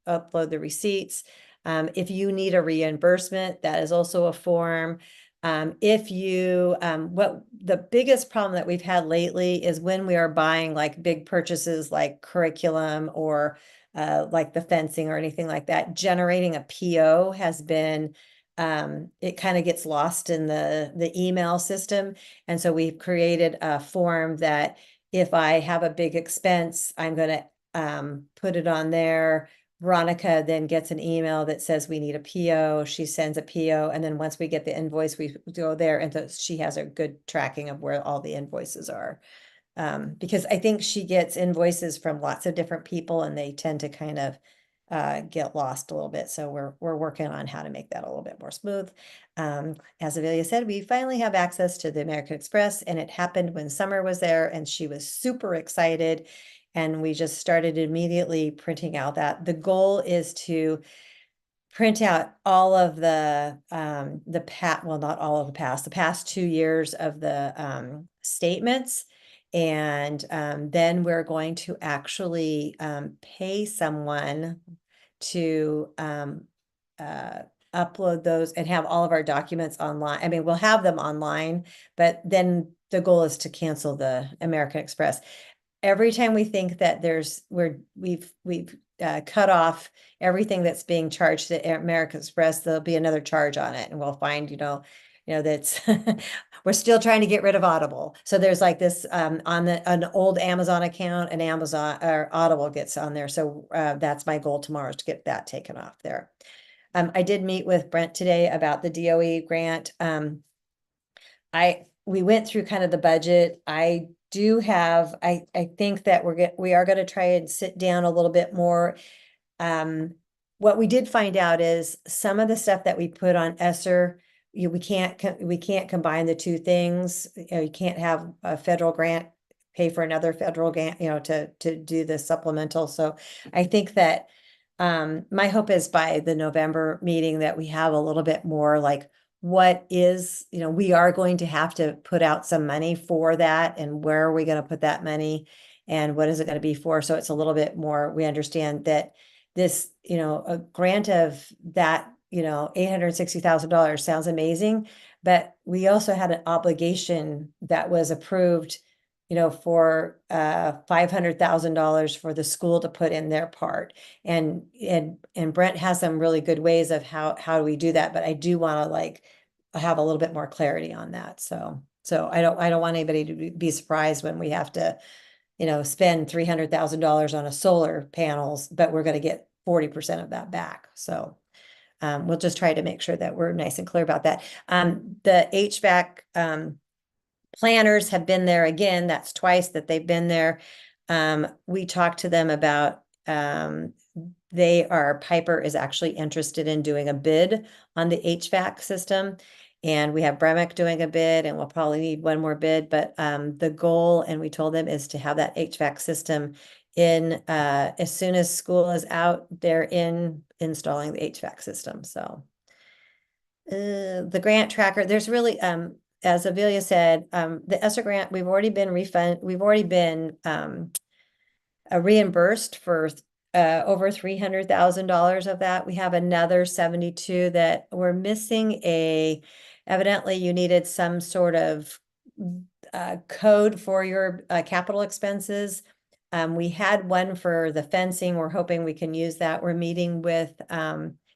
upload the receipts. If you need a reimbursement, that is also a form. If you, what the biggest problem that we've had lately is when we are buying like big purchases like curriculum or like the fencing or anything like that, generating a PO has been, it kind of gets lost in the email system. And so we've created a form that if I have a big expense, I'm going to put it on there. Veronica then gets an email that says we need a PO. She sends a PO. And then once we get the invoice, we go there and she has a good tracking of where all the invoices are. Because I think she gets invoices from lots of different people and they tend to kind of get lost a little bit. So we're working on how to make that a little bit more smooth. As Amelia said, we finally have access to the American Express, and it happened when Summer was there and she was super excited. And we just started immediately printing out that. The goal is to print out all of the well, not all of the past 2 years of the statements. And then we're going to actually pay someone to upload those and have all of our documents online. I mean, we'll have them online, but then the goal is to cancel the American Express. Every time we think that we've cut off everything that's being charged to American Express, there'll be another charge on it, and we'll find, that's we're still trying to get rid of Audible. So there's like this on an old Amazon account, and Amazon or Audible gets on there. So that's my goal tomorrow, is to get that taken off there. I did meet with Brent today about the DOE grant. We went through kind of the budget. I think that we are going to try and sit down a little bit more. What we did find out is some of the stuff that we put on ESSER, we can't combine the two things. You can't have a federal grant pay for another federal grant, to do the supplemental. So I think that my hope is by the November meeting that we have a little bit more like what is, we are going to have to put out some money for that, and where are we going to put that money and what is it going to be for? So it's a little bit more, we understand that this, a grant of that, $860,000 sounds amazing, but we also had an obligation that was approved, for $500,000 for the school to put in their part. And Brent has some really good ways of how do we do that, but I do want to like have a little bit more clarity on that. So I don't want anybody to be surprised when we have to, spend $300,000 on a solar panels, but we're going to get 40% of that back. So we'll just try to make sure that we're nice and clear about that. The HVAC planners have been there again. That's twice that they've been there. We talked to them about Piper is actually interested in doing a bid on the HVAC system. And we have Bremick doing a bid, and we'll probably need one more bid. But the goal, and we told them, is to have that HVAC system in as soon as school is out, they're installing the HVAC system. So the grant tracker, there's really, as Amelia said, the ESSER grant, we've already been reimbursed for over $300,000 of that. We have another 72 that we're missing. Evidently you needed some sort of code for your capital expenses. We had one for the fencing. We're hoping we can use that. We're meeting with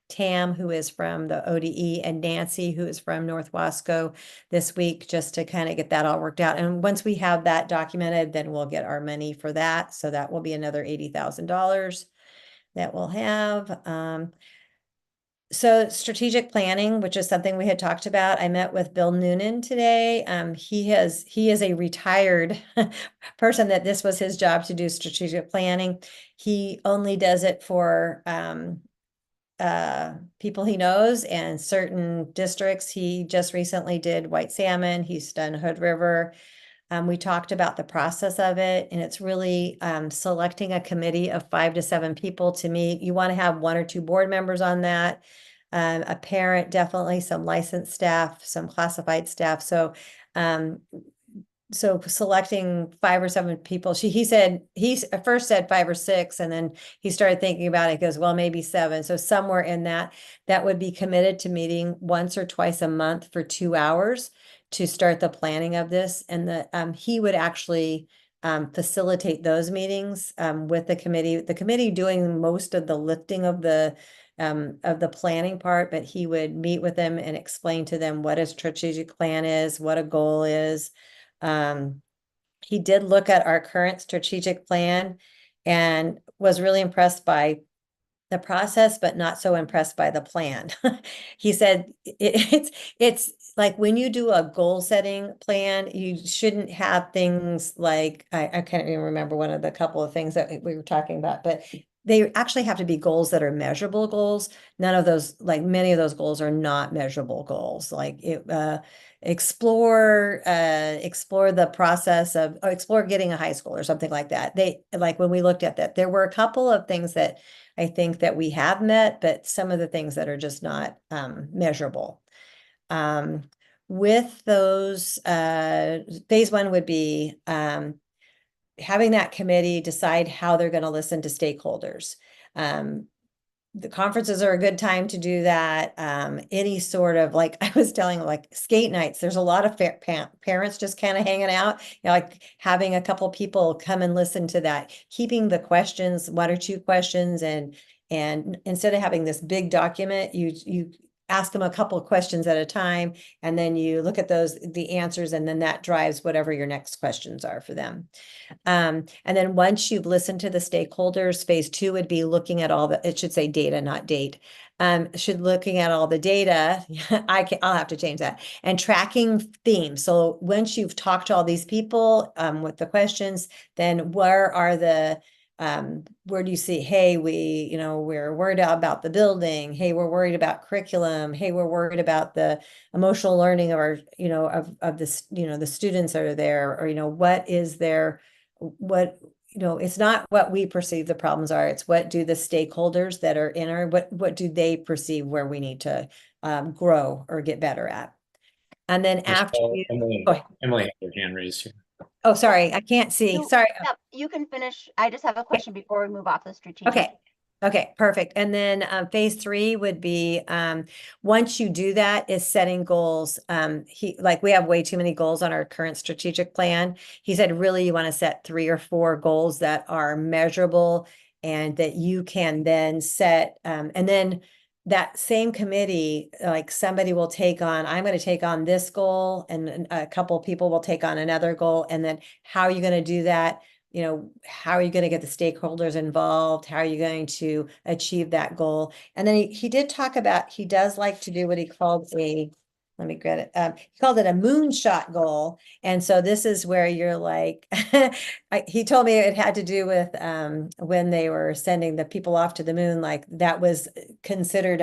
Tam, who is from the ODE, and Nancy, who is from North Wasco, this week, just to kind of get that all worked out. And once we have that documented, then we'll get our money for that. So that will be another $80,000 that we'll have. So strategic planning, which is something we had talked about. I met with Bill Noonan today. He is a retired person that this was his job to do strategic planning. He only does it for people he knows and certain districts. He just recently did White Salmon. He's done Hood River. We talked about the process of it, and it's really selecting a committee of 5 to 7 people to meet. You want to have 1 or 2 board members on that, a parent, definitely some licensed staff, some classified staff. So so selecting 5 or 7 people, he said, at first said 5 or 6, and then he started thinking about it, goes, well, maybe 7. So somewhere in that would be committed to meeting once or twice a month for 2 hours to start the planning of this. And he would actually facilitate those meetings with the committee doing most of the lifting of the planning part, but he would meet with them and explain to them what a strategic plan is, what a goal is. He did look at our current strategic plan and was really impressed by the process, but not so impressed by the plan. He said it's like when you do a goal setting plan, you shouldn't have things like, I can't even remember one of the couple of things that we were talking about, but they actually have to be goals that are measurable goals. None of those, like many of those goals are not measurable goals. Like explore the process of, or explore getting a high school or something like that. They, like when we looked at that, there were a couple of things that I think that we have met, but some of the things that are just not measurable. With those, phase 1 would be having that committee decide how they're going to listen to stakeholders. The conferences are a good time to do that. Any sort of, like I was telling, like skate nights, there's a lot of parents just kind of hanging out, like having a couple people come and listen to that, keeping the questions, 1 or 2 questions. And instead of having this big document, you ask them a couple of questions at a time, and then you look at the answers, and then that drives whatever your next questions are for them. And then once you've listened to the stakeholders, phase 2 would be looking at it should say data, not date. Looking at all the data, I'll have to change that, and tracking themes. So once you've talked to all these people with the questions, then where do you see, hey, we're worried about the building. Hey, we're worried about curriculum. Hey, we're worried about the emotional learning of our, of this, the students that are there, or, what is their, it's not what we perceive the problems are. It's what do the stakeholders that are in what do they perceive where we need to grow or get better at. And then after Emily had her hand raised here. Oh, sorry, I can't see. Sorry. Yep, you can finish. I just have a question before we move off the strategic. Okay, perfect. And then phase 3 would be once you do that, is setting goals. We have way too many goals on our current strategic plan. He said, really, you want to set 3 or 4 goals that are measurable and that you can then set. And then that same committee, like somebody will take on, I'm going to take on this goal, and a couple of people will take on another goal. And then how are you going to do that? How are you going to get the stakeholders involved? How are you going to achieve that goal? And then he did talk about, he does like to do what he called let me get it. He called it a moonshot goal. And so this is where you're like, he told me it had to do with when they were sending the people off to the moon, like that was considered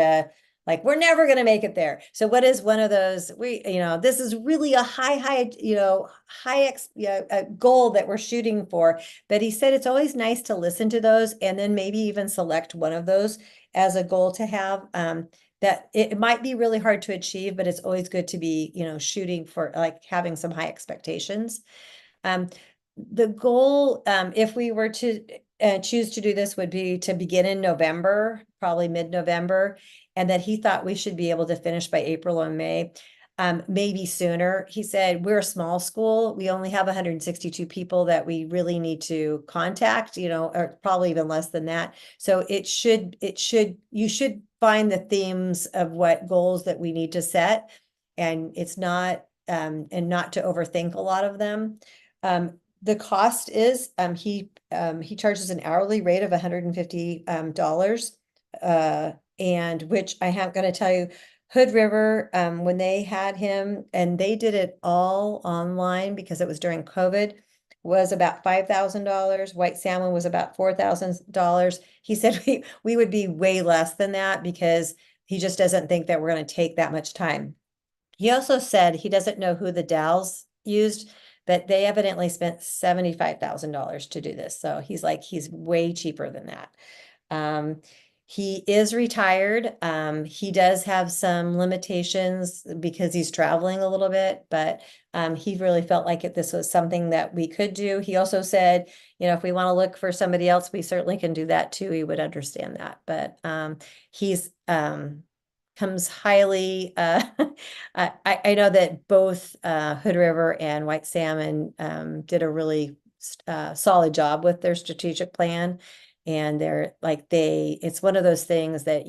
like, we're never going to make it there. So what is one of those, this is really a high, goal that we're shooting for. But he said, it's always nice to listen to those and then maybe even select one of those as a goal to have, that it might be really hard to achieve, but it's always good to be, shooting for, like, having some high expectations. The goal, if we were to choose to do this, would be to begin in November, probably mid-November, and that he thought we should be able to finish by April or May, maybe sooner. He said, we're a small school. We only have 162 people that we really need to contact, or probably even less than that. So you should find the themes of what goals that we need to set, and it's not, and not to overthink a lot of them. The cost is, he charges an hourly rate of $150, and which I am going to tell you, Hood River, when they had him, and they did it all online because it was during COVID, was about $5,000. White Salmon was about $4,000. He said we would be way less than that because he just doesn't think that we're going to take that much time. He also said he doesn't know who the Dow's used, but they evidently spent $75,000 to do this. So he's like, he's way cheaper than that. He is retired. He does have some limitations because he's traveling a little bit, but he really felt like this was something that we could do. He also said, if we want to look for somebody else, we certainly can do that too. He would understand that. But he's comes highly. I know that both Hood River and White Salmon did a really solid job with their strategic plan. And it's one of those things that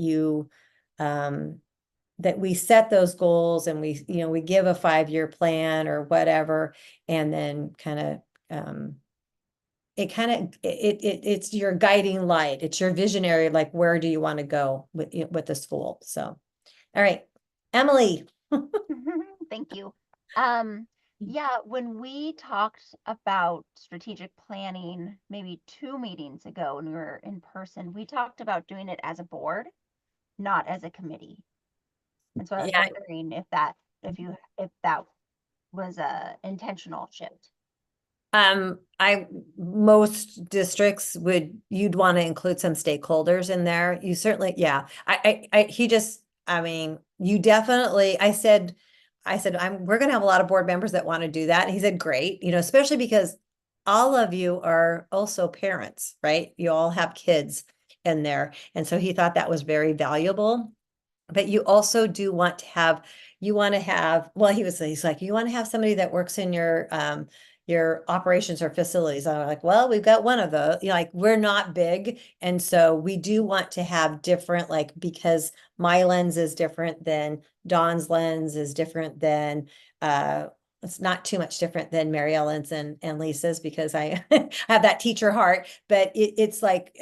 that we set those goals and we give a 5-year plan or whatever, and then it's your guiding light. It's your visionary, like, where do you want to go with the school? So, all right, Emily. Thank you. Yeah, when we talked about strategic planning maybe 2 meetings ago when we were in person, we talked about doing it as a board, not as a committee. And so I was Yeah. wondering if that was a intentional shift. Most districts you'd want to include some stakeholders in there. You certainly, yeah. You definitely, I said, we're going to have a lot of board members that want to do that. And he said, great, especially because all of you are also parents, right? You all have kids in there. And so he thought that was very valuable. But you also do want to have, well, he's like, you want to have somebody that works in your operations or facilities. I'm like, well, we've got one of those, like, we're not big. And so we do want to have different, because my lens is different than Dawn's lens is different than, it's not too much different than Mary Ellen's and Lisa's, because I have that teacher heart, but it's like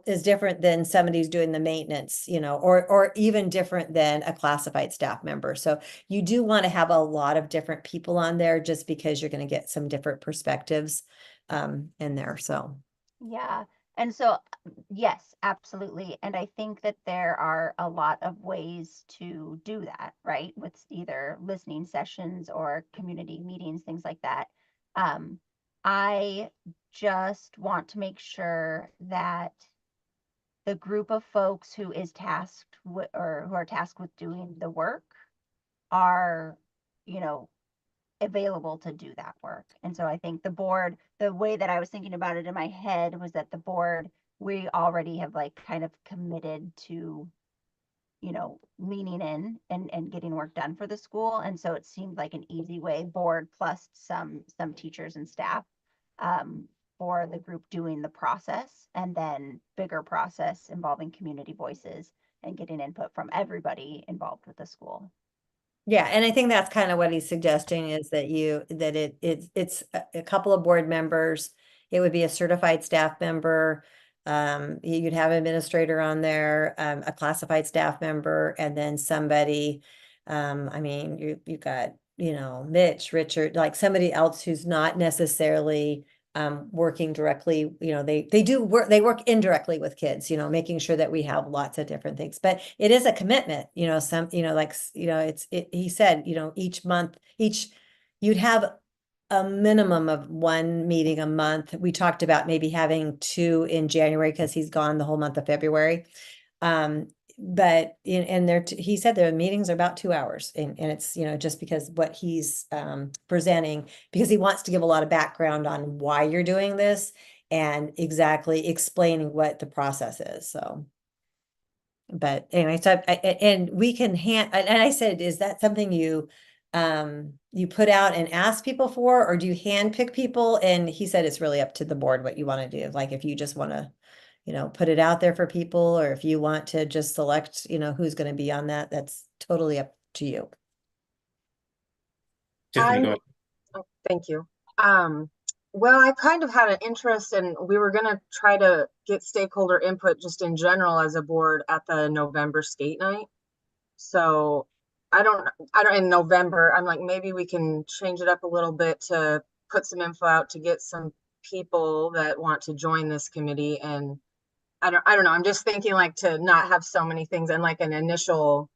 is different than somebody who's doing the maintenance, or even different than a classified staff member. So you do want to have a lot of different people on there, just because you're going to get some different perspectives in there. So yeah. And so, yes, absolutely. And I think that there are a lot of ways to do that, right? With either listening sessions or community meetings, things like that. I just want to make sure that the group of folks who is tasked with, or who are tasked with doing the work are, available to do that work. And so I think the board, the way that I was thinking about it in my head was that the board, we already have kind of committed to, leaning in and getting work done for the school. And so it seemed like an easy way, board plus some teachers and staff, for the group doing the process, and then bigger process involving community voices and getting input from everybody involved with the school. yeah, and I think that's kind of what he's suggesting, is that it's a couple of board members. It would be a certified staff member. You'd have an administrator on there, a classified staff member, and then somebody. You've got, Mitch, Richard, like somebody else who's not necessarily working directly. They work indirectly with kids, making sure that we have lots of different things. But it is a commitment, he said, each month, you'd have a minimum of 1 meeting a month. We talked about maybe having 2 in January because he's gone the whole month of February. But he said the meetings are about 2 hours, and it's, just because what he's presenting, because he wants to give a lot of background on why you're doing this and exactly explaining what the process is. So, but anyway, so and we can and I said, is that something you put out and ask people for, or do you hand pick people? And he said it's really up to the board what you want to do. Like, if you just want to put it out there for people, or if you want to just select, who's going to be on that, that's totally up to you. Tiffany, go ahead. Thank you. Well, I kind of had an interest, and we were going to try to get stakeholder input just in general as a board at the November skate night. So I don't, in November, I'm like, maybe we can change it up a little bit to put some info out to get some people that want to join this committee. And I don't know. I'm just thinking, to not have so many things, and an initial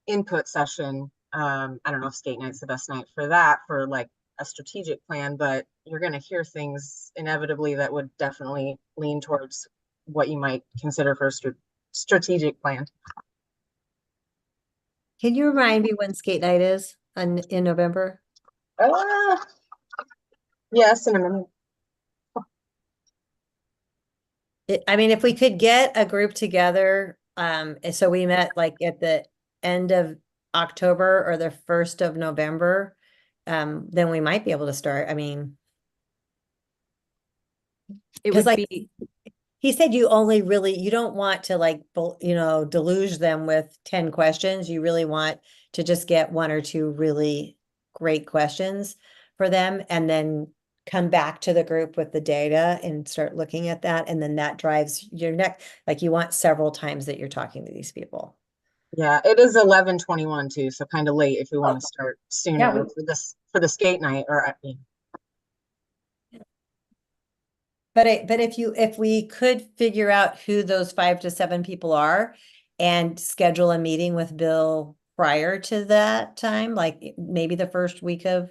input session. I don't know if skate night's the best night for that, for a strategic plan, but you're going to hear things inevitably that would definitely lean towards what you might consider for a strategic plan. Can you remind me when skate night is in November? Yes, in a minute. I mean, if we could get a group together, so we met like at the end of October or the 1st of November, then we might be able to start. I mean, It 'cause would like be, he said, you don't want to like, deluge them with 10 questions. You really want to just get 1 or 2 really great questions for them and then come back to the group with the data and start looking at that. And then that drives your next, like you want several times that you're talking to these people. Yeah, it is 11:21 too, so kind of late if we want to start sooner Yeah, for the skate night or But if we could figure out who those 5 to 7 people are and schedule a meeting with Bill prior to that time, like maybe the first week of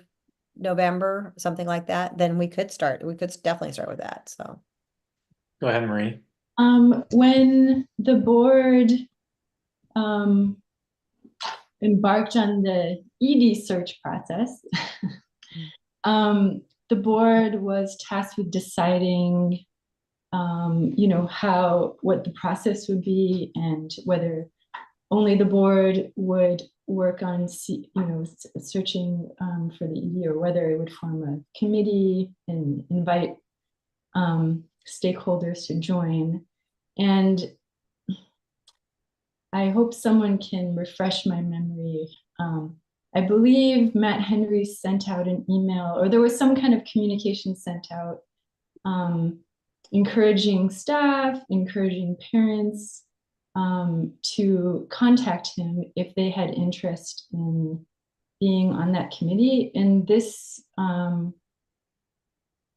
November, something like that, then we could definitely start with that, so. Go ahead, Marie. When the board embarked on the ED search process, the board was tasked with deciding, what the process would be and whether only the board would work on, searching for the ED or whether it would form a committee and invite stakeholders to join. And I hope someone can refresh my memory. I believe Matt Henry sent out an email, or there was some kind of communication sent out, encouraging staff, encouraging parents to contact him if they had interest in being on that committee. And this,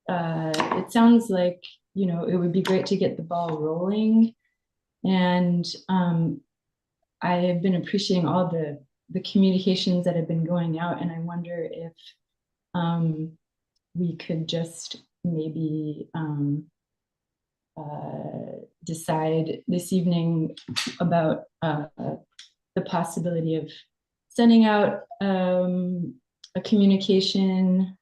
it sounds like, it would be great to get the ball rolling. And I have been appreciating all the communications that have been going out, and I wonder if we could just maybe decide this evening about the possibility of sending out a communication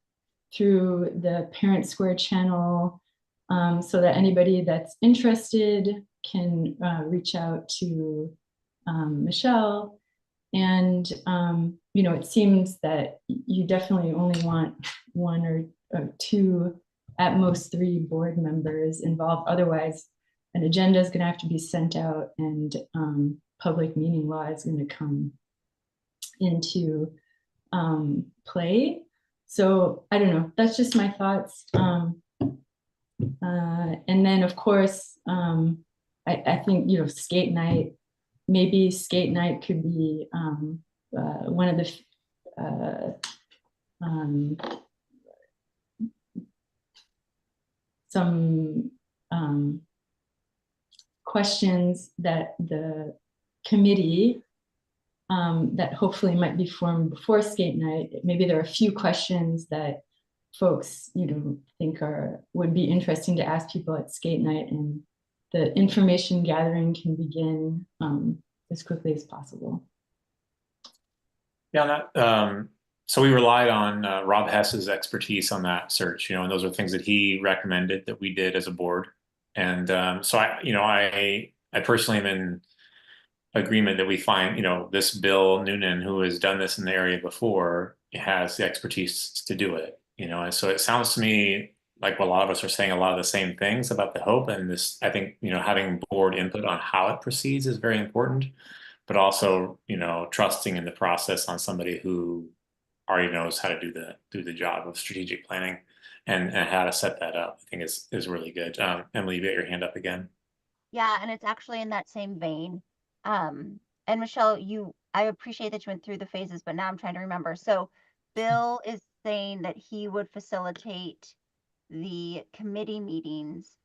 through the Parent Square channel, so that anybody that's interested can reach out to Michelle. And it seems that you definitely only want 1 or 2, at most 3 board members involved. Otherwise, an agenda is going to have to be sent out, and public meeting law is going to come into play. So I don't know. That's just my thoughts. And then, of course, I think skate night. Maybe skate night could be one of the some questions that the committee that hopefully might be formed before skate night. Maybe there are a few questions that folks think would be interesting to ask people at skate night, and the information gathering can begin as quickly as possible. Yeah, so we relied on Rob Hess's expertise on that search, and those are things that he recommended that we did as a board. And so I personally am in agreement that we find, this Bill Noonan, who has done this in the area before, has the expertise to do it, and so it sounds to me like what a lot of us are saying a lot of the same things about the hope. And this, I think, having board input on how it proceeds is very important, but also, trusting in the process on somebody who already knows how to do the job of strategic planning and how to set that up, I think is really good. Emily, you got your hand up again. Yeah, and it's actually in that same vein. And Michelle, I appreciate that you went through the phases, but now I'm trying to remember. So Bill is saying that he would facilitate the committee meetings,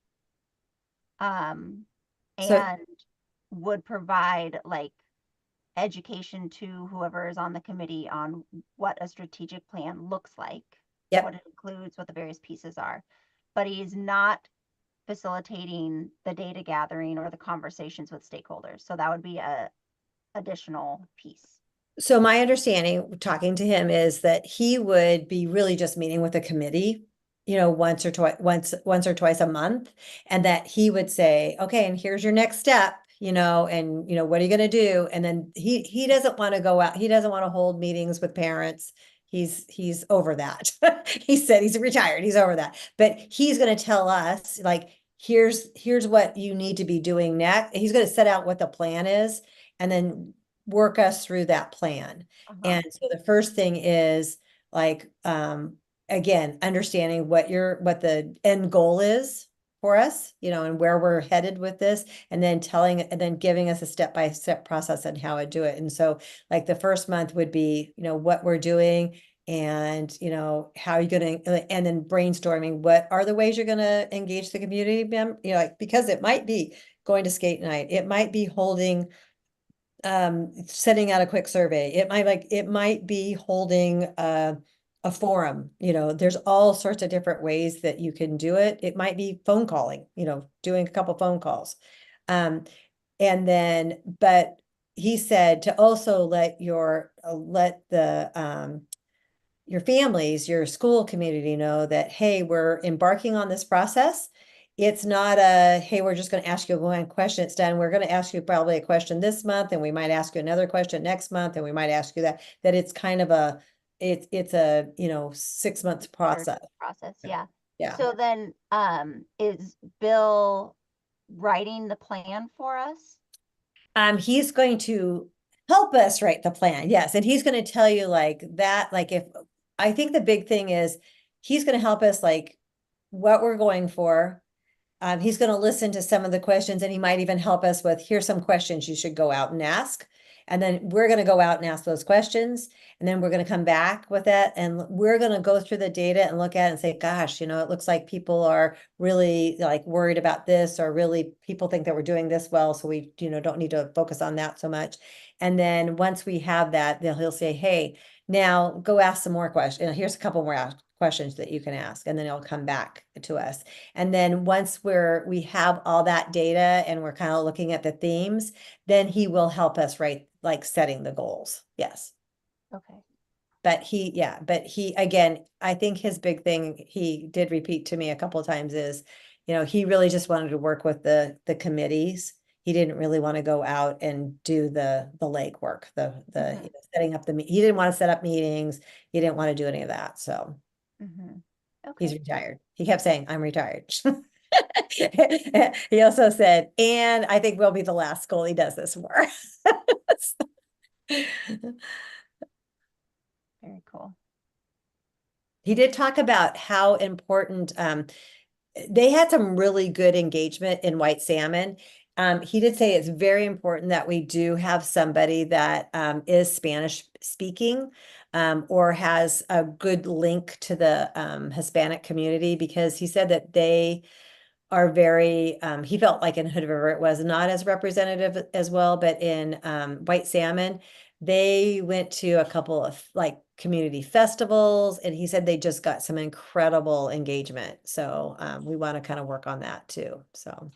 and would provide like education to whoever is on the committee on what a strategic plan looks like, Yep. what it includes, what the various pieces are. But he's not facilitating the data gathering or the conversations with stakeholders. So that would be a additional piece. So my understanding, talking to him, is that he would be really just meeting with a committee, once or twice a month, and that he would say, okay, and here's your next step, and what are you going to do? And then he doesn't want to go out. He doesn't want to hold meetings with parents. He's over that. He said he's retired. He's over that. But he's going to tell us, like, here's what you need to be doing next. He's going to set out what the plan is, and then work us through that plan. And so the first thing is, like, again, understanding what the end goal is for us, and where we're headed with this, and then giving us a step-by-step process on how to do it. And so, like, the first month would be, what we're doing, and how you're going to, and then brainstorming what are the ways you're going to engage the community, like, because it might be going to skate night, it might be holding, sending out a quick survey. It might be holding a forum. There's all sorts of different ways that you can do it. It might be phone calling, doing a couple phone calls. And then, but he said to also let your families, your school community know that, hey, we're embarking on this process. It's not hey, we're just going to ask you one question, it's done. We're going to ask you probably a question this month, and we might ask you another question next month, and we might ask you that it's kind of it's a 6 month process. Yeah. Yeah. So then, is Bill writing the plan for us? He's going to help us write the plan. Yes. And he's going to tell you, like, that, like, if I think the big thing is he's going to help us, like, what we're going for. He's going to listen to some of the questions, and he might even help us with, here's some questions you should go out and ask. And then we're going to go out and ask those questions. And then we're going to come back with it. And we're going to go through the data and look at it and say, gosh, it looks like people are really, like, worried about this, or really people think that we're doing this well. So we, don't need to focus on that so much. And then once we have that, then he'll say, hey, now go ask some more questions. Here's a couple more questions that you can ask. And then it'll come back to us. And then once we have all that data and we're kind of looking at the themes, then he will help us write, like, setting the goals. Yes. Okay. But he, again, I think his big thing, he did repeat to me a couple of times, is, he really just wanted to work with the committees. He didn't really want to go out and do the legwork, the setting up he didn't want to set up meetings. He didn't want to do any of that. So he's retired. He kept saying, I'm retired. He also said, and I think we'll be the last school he does this for. Very cool. He did talk about how important, they had some really good engagement in White Salmon. He did say it's very important that we do have somebody that is Spanish speaking, or has a good link to the Hispanic community, because he said that they are very, he felt like in Hood River it was not as representative as well, but in White Salmon, they went to a couple of, like, community festivals, and he said they just got some incredible engagement. So we want to kind of work on that too. So.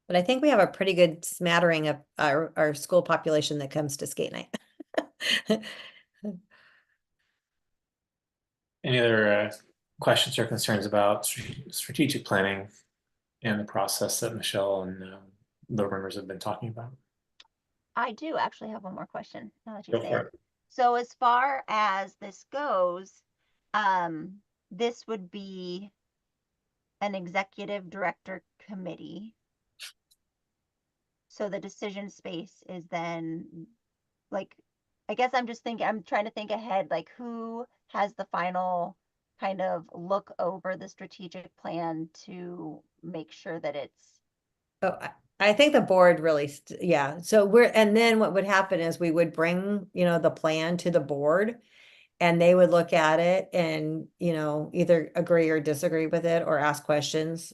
But I think we have a pretty good smattering of our school population that comes to skate night. Any other questions or concerns about strategic planning and the process that Michelle and the members have been talking about? I do actually have one more question now that you Go say for it. it. So as far as this goes, this would be an executive director committee. So the decision space is then, like, I guess I'm trying to think ahead, like, who has the final kind of look over the strategic plan to make sure that it's. Oh, I think the board really, yeah. So and then what would happen is we would bring, the plan to the board, and they would look at it and, either agree or disagree with it, or ask questions,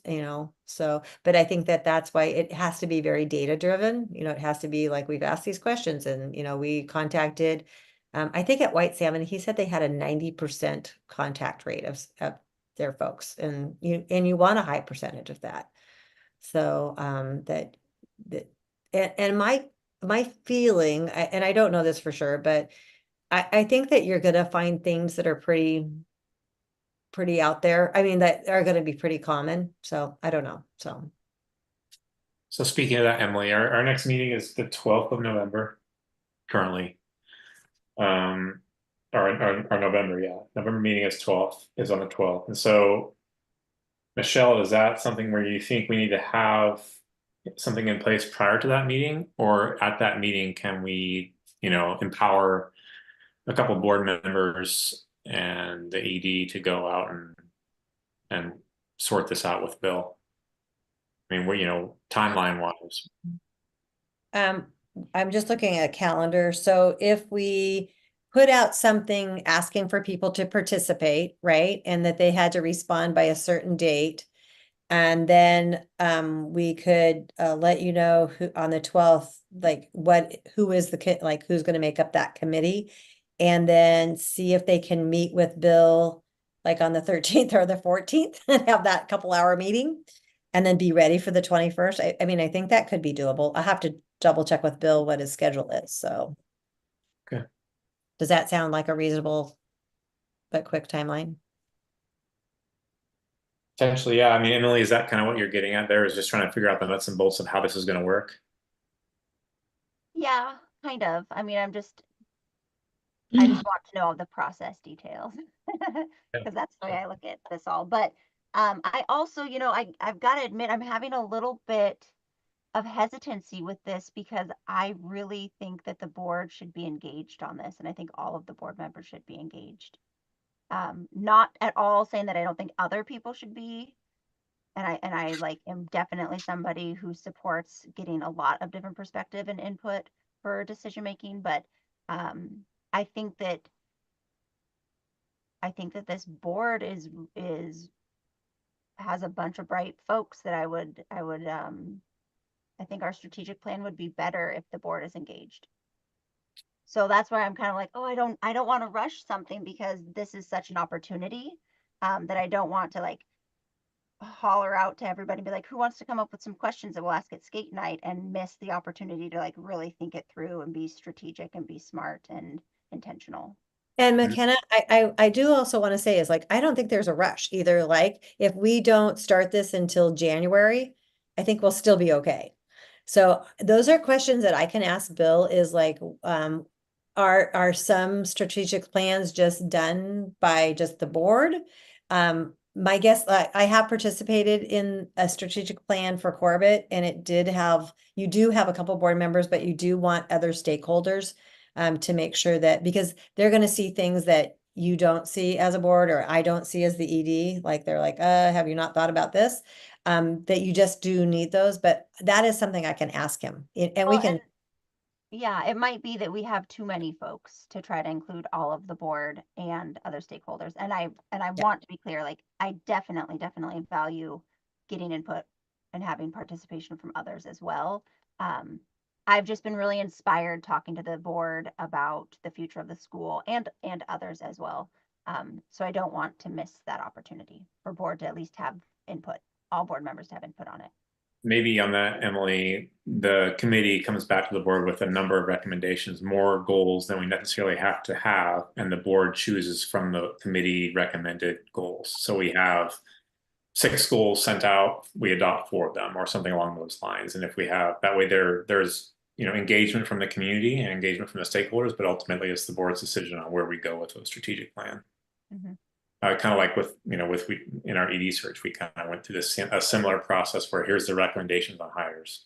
so, but I think that's why it has to be very data driven. It has to be like, we've asked these questions, and, we contacted I think at White Salmon, he said they had a 90% contact rate of their folks, and you want a high percentage of that. So that and my feeling, and I don't know this for sure, but I think that you're gonna find things that are pretty out there. I mean, that are gonna be pretty common. So I don't know. So speaking of that, Emily, our next meeting is the 12th of November currently. Our November, yeah. November meeting is on the 12th. And so, Michelle, is that something where you think we need to have something in place prior to that meeting? Or at that meeting, can we, empower a couple board members and the ED to go out and sort this out with Bill? I mean, timeline wise. I'm just looking at a calendar. So if we put out something asking for people to participate, right? And that they had to respond by a certain date. And then we could let you know who on the 12th, like who is who's going to make up that committee, and then see if they can meet with Bill like on the 13th or the 14th and have that couple-hour meeting and then be ready for the 21st. I mean, I think that could be doable. I have to double check with Bill what his schedule is. So okay. Does that sound like a reasonable but quick timeline? Potentially, yeah. I mean, Emily, is that kind of what you're getting at there? Is just trying to figure out the nuts and bolts of how this is going to work? Yeah, kind of. I mean, I just want to know the process details because that's the way I look at this all. But I also, I've got to admit, I'm having a little bit of hesitancy with this because I really think that the board should be engaged on this, and I think all of the board members should be engaged. Not at all saying that I don't think other people should be, and I like am definitely somebody who supports getting a lot of different perspective and input for decision making, but I think that this board has a bunch of bright folks that I think our strategic plan would be better if the board is engaged. So that's why I'm kind of like, oh, I don't want to rush something because this is such an opportunity that I don't want to like holler out to everybody and be like, who wants to come up with some questions that we'll ask at skate night, and miss the opportunity to like really think it through and be strategic and be smart and intentional. And McKenna, I do also want to say is like, I don't think there's a rush either. Like if we don't start this until January, I think we'll still be okay. So those are questions that I can ask Bill is like, are some strategic plans just done by just the board? My guess, I have participated in a strategic plan for Corbett, and you do have a couple board members, but you do want other stakeholders to make sure that, because they're going to see things that you don't see as a board or I don't see as the ED, like they're like, have you not thought about this? That you just do need those, but that is something I can ask him and we can. Yeah, it might be that we have too many folks to try to include all of the board and other stakeholders. And I want to be clear, like I definitely value getting input and having participation from others as well. I've just been really inspired talking to the board about the future of the school and others as well. So I don't want to miss that opportunity for board to at least have input, all board members to have input on it. Maybe on that, Emily, the committee comes back to the board with a number of recommendations, more goals than we necessarily have to have, and the board chooses from the committee recommended goals. So we have 6 goals sent out, we adopt 4 of them or something along those lines. And if we have that way, there's engagement from the community and engagement from the stakeholders, but ultimately it's the board's decision on where we go with a strategic plan. Mm-hmm. Kind of like with in our ED search, we kind of went through a similar process where here's the recommendations on hires,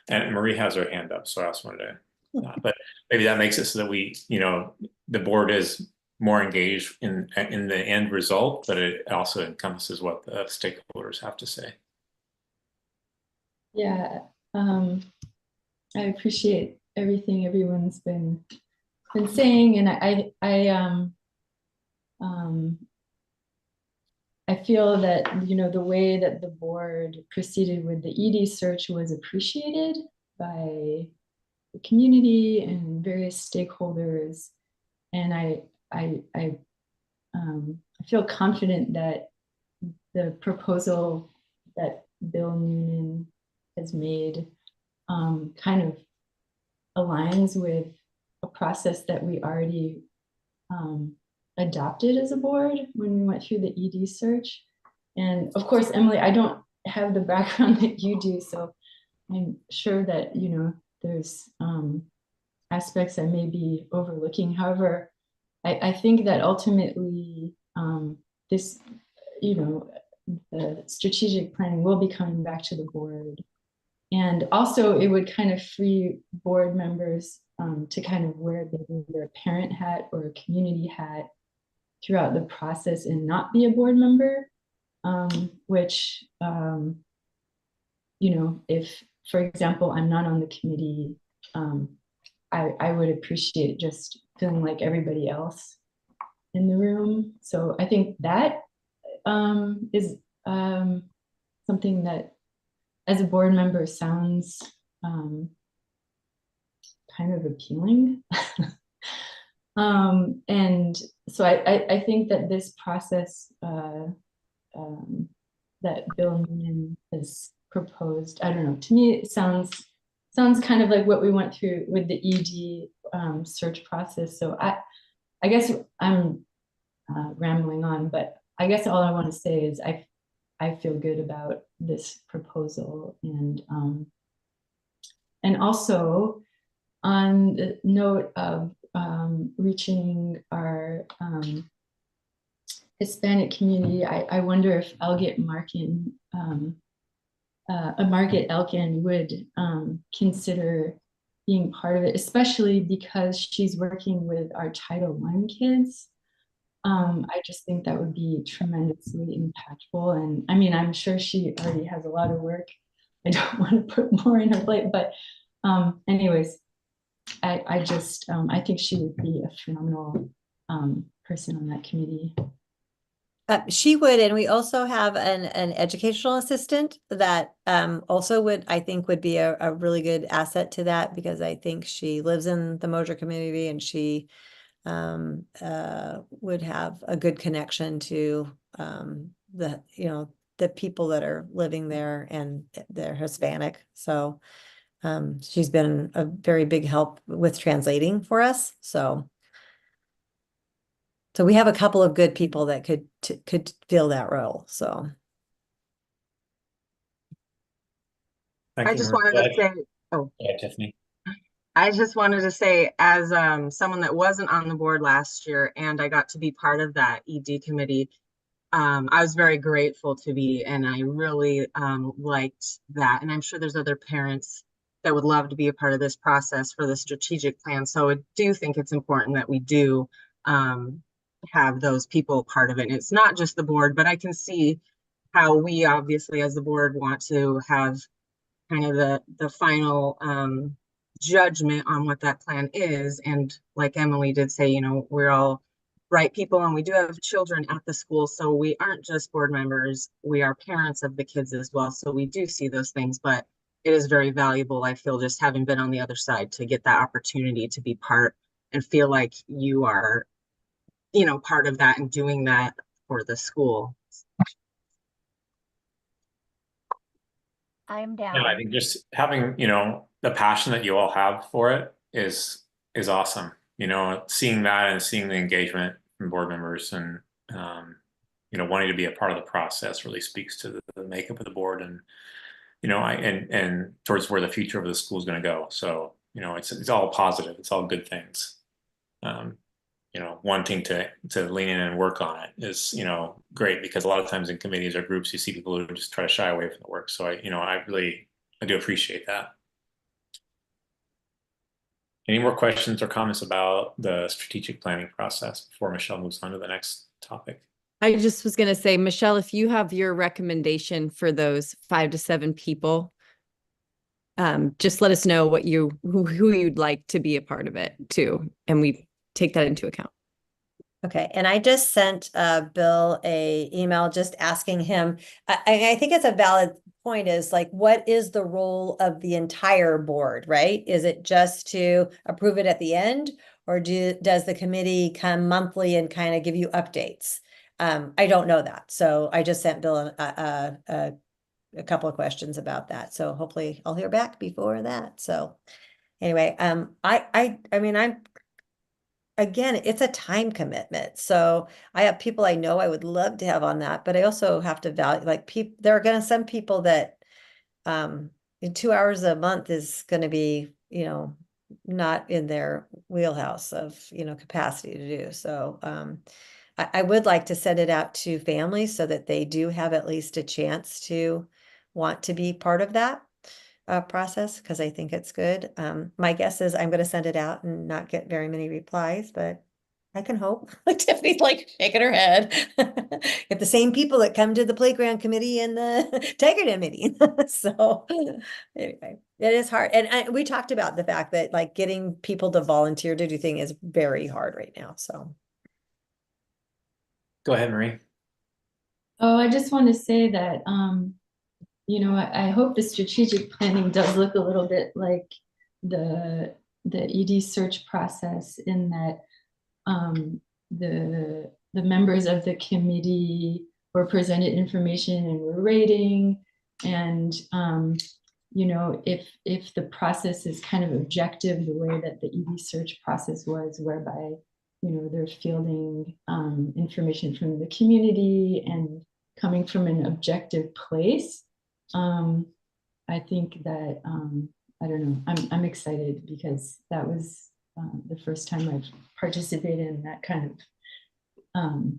and Marie has her hand up, so I also wanted to, but maybe that makes it so that we, the board is more engaged in the end result, but it also encompasses what the stakeholders have to say. Yeah, I appreciate everything everyone's been saying, and I feel that, the way that the board proceeded with the ED search was appreciated by the community and various stakeholders. And I feel confident that the proposal that Bill Noonan has made kind of aligns with a process that we already adopted as a board when we went through the ED search. And of course, Emily, I don't have the background that you do, so I'm sure that, you know, there's aspects I may be overlooking. However, I think that ultimately this, you know, the strategic planning will be coming back to the board. And also it would kind of free board members to kind of wear their parent hat or a community hat throughout the process and not be a board member, which, you know, if, for example, I'm not on the committee, I would appreciate just feeling like everybody else in the room. So I think that is something that as a board member sounds kind of appealing. And so I think that this process that Bill Noonan has proposed, I don't know, to me it sounds kind of like what we went through with the ED search process. So I guess I'm rambling on, but I guess all I want to say is I feel good about this proposal. And also on the note of reaching our Hispanic community, I wonder if Margaret Elkin would consider being part of it, especially because she's working with our Title I kids. I just think that would be tremendously impactful. And I mean, I'm sure she already has a lot of work. I don't want to put more in her plate, but anyways, I just, I think she would be a phenomenal person on that committee. She would, and we also have an educational assistant that also would, I think, would be a really good asset to that, because I think she lives in the Mosier community and she would have a good connection to the, you know, the people that are living there, and they're Hispanic. So she's been a very big help with translating for us. So we have a couple of good people that could fill that role. So Thank I you, just Maria. wanted to say, oh, Yeah, Tiffany. I just wanted to say, as someone that wasn't on the board last year and I got to be part of that ED committee, I was very grateful to be, and I really liked that. And I'm sure there's other parents that would love to be a part of this process for the strategic plan. So I do think it's important that we do have those people part of it. And it's not just the board, but I can see how we obviously as the board want to have kind of the final judgment on what that plan is. And like Emily did say, you know, we're all bright people and we do have children at the school. So we aren't just board members, we are parents of the kids as well. So we do see those things, but it is very valuable, I feel, just having been on the other side, to get that opportunity to be part and feel like you are, you know, part of that and doing that for the school. I'm down. Yeah, I think just having, you know, the passion that you all have for it is awesome. You know, seeing that and seeing the engagement from board members and you know, wanting to be a part of the process really speaks to the makeup of the board, and you know, and towards where the future of the school is going to go. So, you know, it's all positive. It's all good things. You know, wanting to lean in and work on it is, you know, great, because a lot of times in committees or groups, you see people who just try to shy away from the work. So I do appreciate that. Any more questions or comments about the strategic planning process before Michelle moves on to the next topic? I just was going to say, Michelle, if you have your recommendation for those 5 to 7 people, just let us know what who you'd like to be a part of it too, and we take that into account. okay, and I just sent Bill a email just asking him. I think it's a valid point, is like, what is the role of the entire board, right? Is it just to approve it at the end, or does the committee come monthly and kind of give you updates? I don't know that. So I just sent Bill a couple of questions about that. So hopefully I'll hear back before that. So anyway, I mean, again, it's a time commitment. So I have people I know I would love to have on that, but I also have to value, like, there are gonna some people that in 2 hours a month is gonna be, not in their wheelhouse of, capacity to do. So I would like to send it out to families so that they do have at least a chance to want to be part of that process, because I think it's good. My guess is I'm going to send it out and not get very many replies, but I can hope. Like Tiffany's like shaking her head. If the same people that come to the playground committee and the Tiger Den meeting. So anyway, it is hard. And we talked about the fact that like getting people to volunteer to do things is very hard right now. So. Go ahead, Marie. Oh, I just want to say that, I hope the strategic planning does look a little bit like the ED search process, in that the members of the committee were presented information and were rating, and if the process is kind of objective, the way that the ED search process was, whereby they're fielding information from the community and coming from an objective place. I think that I don't know, I'm excited because that was the first time I've participated in that kind of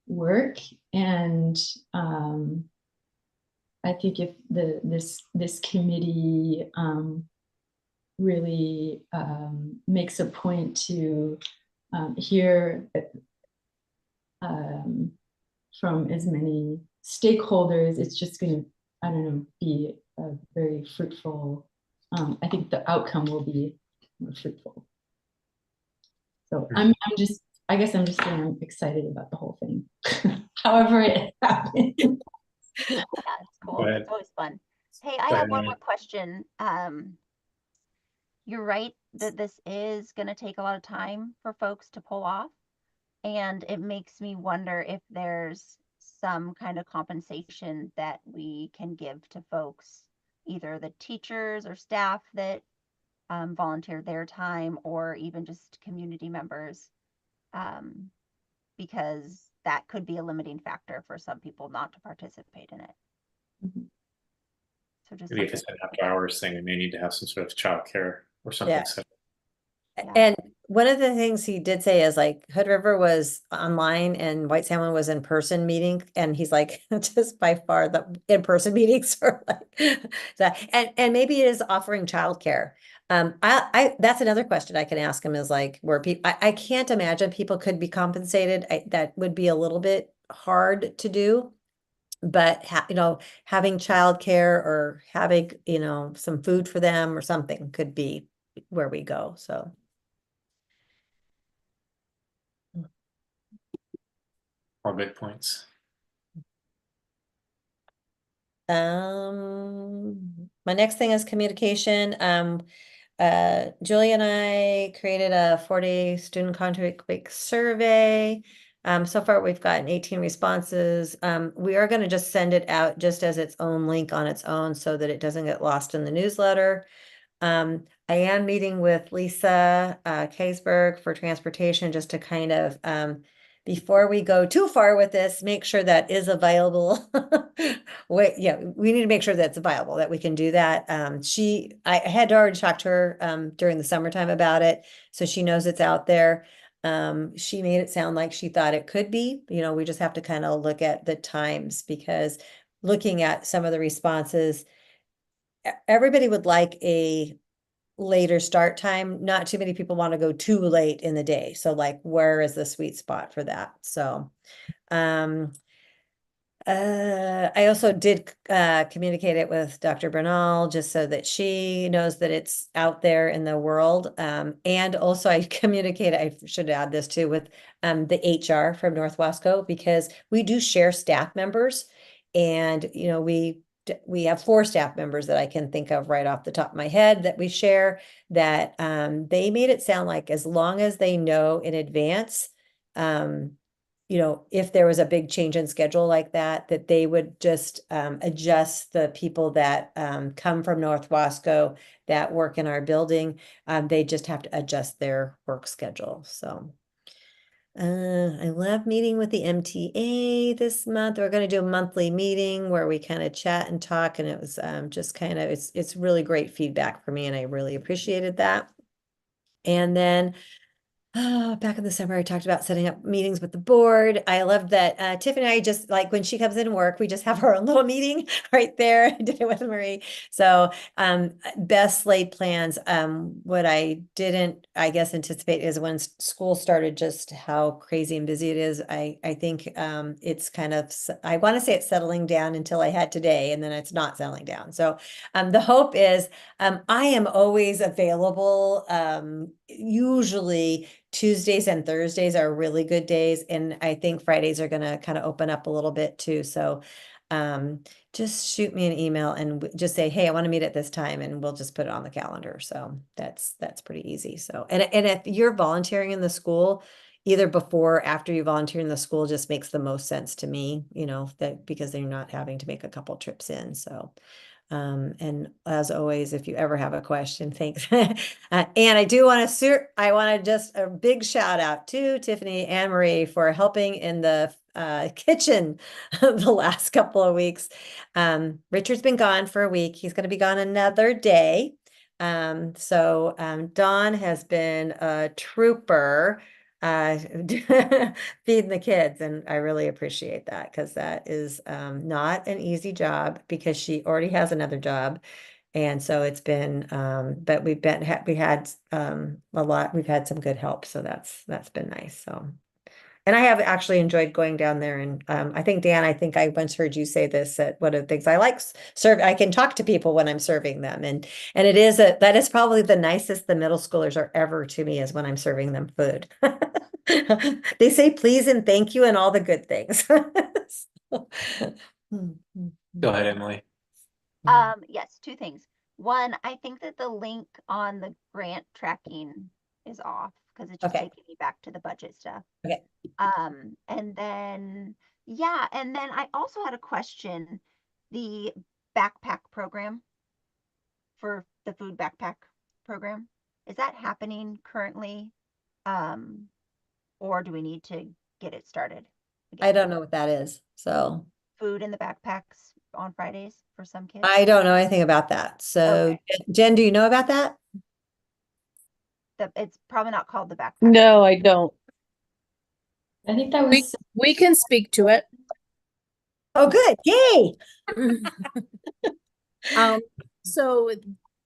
work. And I think if this committee really makes a point to hear from as many stakeholders, it's just going to, I don't know, be a very fruitful, I think the outcome will be more fruitful. So I guess I'm just saying I'm excited about the whole thing. However it happened. Yeah, it's cool. Go ahead. It's always fun. Hey, Go I have ahead, one Anna. more question. You're right that this is going to take a lot of time for folks to pull off. And it makes me wonder if there's some kind of compensation that we can give to folks, either the teachers or staff that volunteer their time, or even just community members, because that could be a limiting factor for some people not to participate in it. Mhm. So just Maybe if it's an after hours thing, we may need to have some sort of childcare or something. Yeah. So Yeah. And one of the things he did say is like Hood River was online and White Salmon was in person meeting. And he's like, just by far the in-person meetings are like that. And maybe it is offering childcare. That's another question I can ask him is like, where people, I can't imagine people could be compensated. That would be a little bit hard to do. But having childcare or having, some food for them or something could be where we go. So. all good points. My next thing is communication. Julie and I created a 4-day student contact week survey. So far we've gotten 18 responses. We are going to just send it out just as its own link on its own so that it doesn't get lost in the newsletter. I am meeting with Lisa Kaysberg for transportation just to kind of before we go too far with this, make sure that is available. Wait, yeah, we need to make sure that's available, that we can do that. I had already talked to her during the summertime about it, so she knows it's out there. She made it sound like she thought it could be, we just have to kind of look at the times, because looking at some of the responses, everybody would like a later start time. Not too many people want to go too late in the day. So like, where is the sweet spot for that? So, I also did communicate it with Dr. Bernal just so that she knows that it's out there in the world. And also I communicated, I should add this too, with the HR from North Wasco, because we do share staff members, and we we have 4 staff members that I can think of right off the top of my head that we share, that they made it sound like as long as they know in advance, you know, if there was a big change in schedule like that, that they would just adjust the people that come from North Wasco that work in our building. They just have to adjust their work schedule. So I love meeting with the MTA this month. We're going to do a monthly meeting where we kind of chat and talk, and it was just kind of, it's really great feedback for me, and I really appreciated that. And then back in the summer, I talked about setting up meetings with the board. I loved that Tiffany and I just, like, when she comes in work, we just have our own little meeting right there. I did it with Marie. So best laid plans. What I didn't, I guess, anticipate is when school started, just how crazy and busy it is. I think it's kind of, I want to say it's settling down until I had today, and then it's not settling down. So the hope is I am always available. Usually Tuesdays and Thursdays are really good days, and I think Fridays are going to kind of open up a little bit too. So just shoot me an email and just say, hey, I want to meet at this time, and we'll just put it on the calendar. So that's pretty easy. So and if you're volunteering in the school, either before or after you volunteer in the school, just makes the most sense to me, you know, that because they're not having to make a couple trips in. So and as always, if you ever have a question, thanks. And I do want to, I want to just a big shout out to Tiffany and Marie for helping in the kitchen the last couple of weeks. Richard's been gone for a week. He's going to be gone another day. So Dawn has been a trooper feeding the kids, and I really appreciate that, because that is not an easy job, because she already has another job, and so it's been but we've had a lot, we've had some good help, so that's been nice. So, and I have actually enjoyed going down there, and I think, Dan, I think I once heard you say this, that one of the things I like I can talk to people when I'm serving them, and it is that is probably the nicest the middle schoolers are ever to me, is when I'm serving them food. They say please and thank you and all the good things. Go ahead, Emily. Yes, 2 things. One, I think that the link on the grant tracking is off, because it's just Okay. taking me back to the budget stuff. Okay. And then, yeah, and then I also had a question. The backpack program, for the food backpack program, is that happening currently? Or do we need to get it started I again? don't know what that is, so Food in the backpacks on Fridays for some kids? I don't know anything about that. So Okay. Jen, do you know about that? It's probably not called the backpack. No, I don't. I think that We, was we can speak to it. Oh, good. Yay. So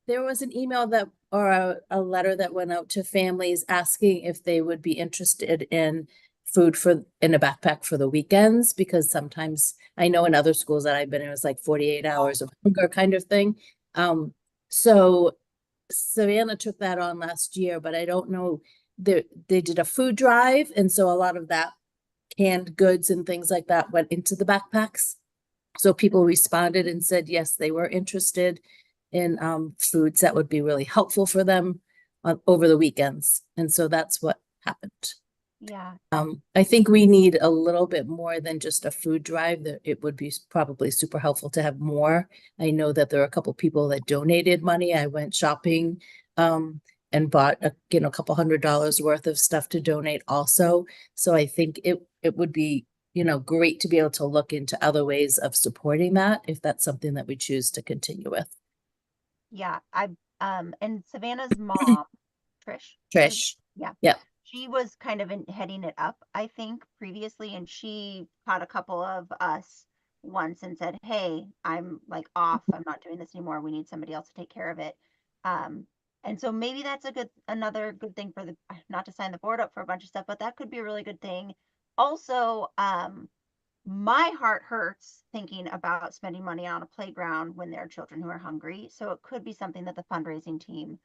there was an email that, or a letter that went out to families asking if they would be interested in food in a backpack for the weekends, because sometimes I know in other schools that I've been in, it was like 48 hours of hunger kind of thing. So Savannah took that on last year, but I don't know, they did a food drive, and so a lot of that canned goods and things like that went into the backpacks. So people responded and said, yes, they were interested in foods that would be really helpful for them over the weekends. And so that's what happened. Yeah. I think we need a little bit more than just a food drive. That it would be probably super helpful to have more. I know that there are a couple people that donated money. I went shopping and bought a couple $100 worth of stuff to donate also. So I think it would be, great to be able to look into other ways of supporting that, if that's something that we choose to continue with. Yeah, and Savannah's mom, Trish. Yeah. Yeah. She was kind of heading it up, I think, previously, and she caught a couple of us once and said, hey, I'm like off. I'm not doing this anymore. We need somebody else to take care of it. And so maybe that's another good thing for not to sign the board up for a bunch of stuff, but that could be a really good thing. Also, my heart hurts thinking about spending money on a playground when there are children who are hungry. So it could be something that the fundraising team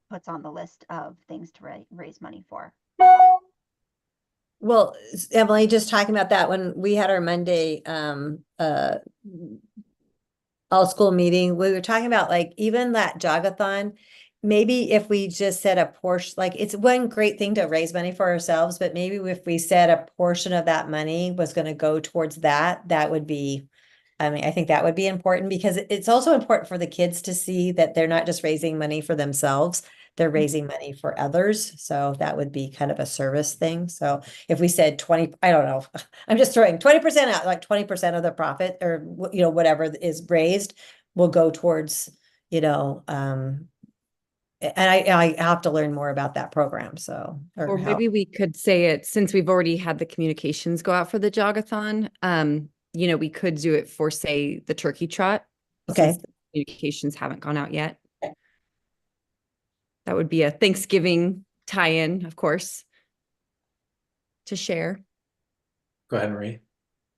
puts on the list of things to raise money for. Well, Emily, just talking about that, when we had our Monday all school meeting, we were talking about like even that jogathon. Maybe if we just set a portion, like it's one great thing to raise money for ourselves, but maybe if we said a portion of that money was going to go towards that, that would be, I mean, I think that would be important because it's also important for the kids to see that they're not just raising money for themselves, they're raising money for others. So that would be kind of a service thing. So if we said 20, I don't know, I'm just throwing 20% out, like 20% of the profit or, you know, whatever is raised will go towards, you know, and I have to learn more about that program. So, Or how, maybe we could say it, since we've already had the communications go out for the jogathon, you know, we could do it for, say, the turkey trot. Okay. Since the communications haven't gone out yet. Okay. That would be a Thanksgiving tie-in, of course, to share. Go ahead, Marie.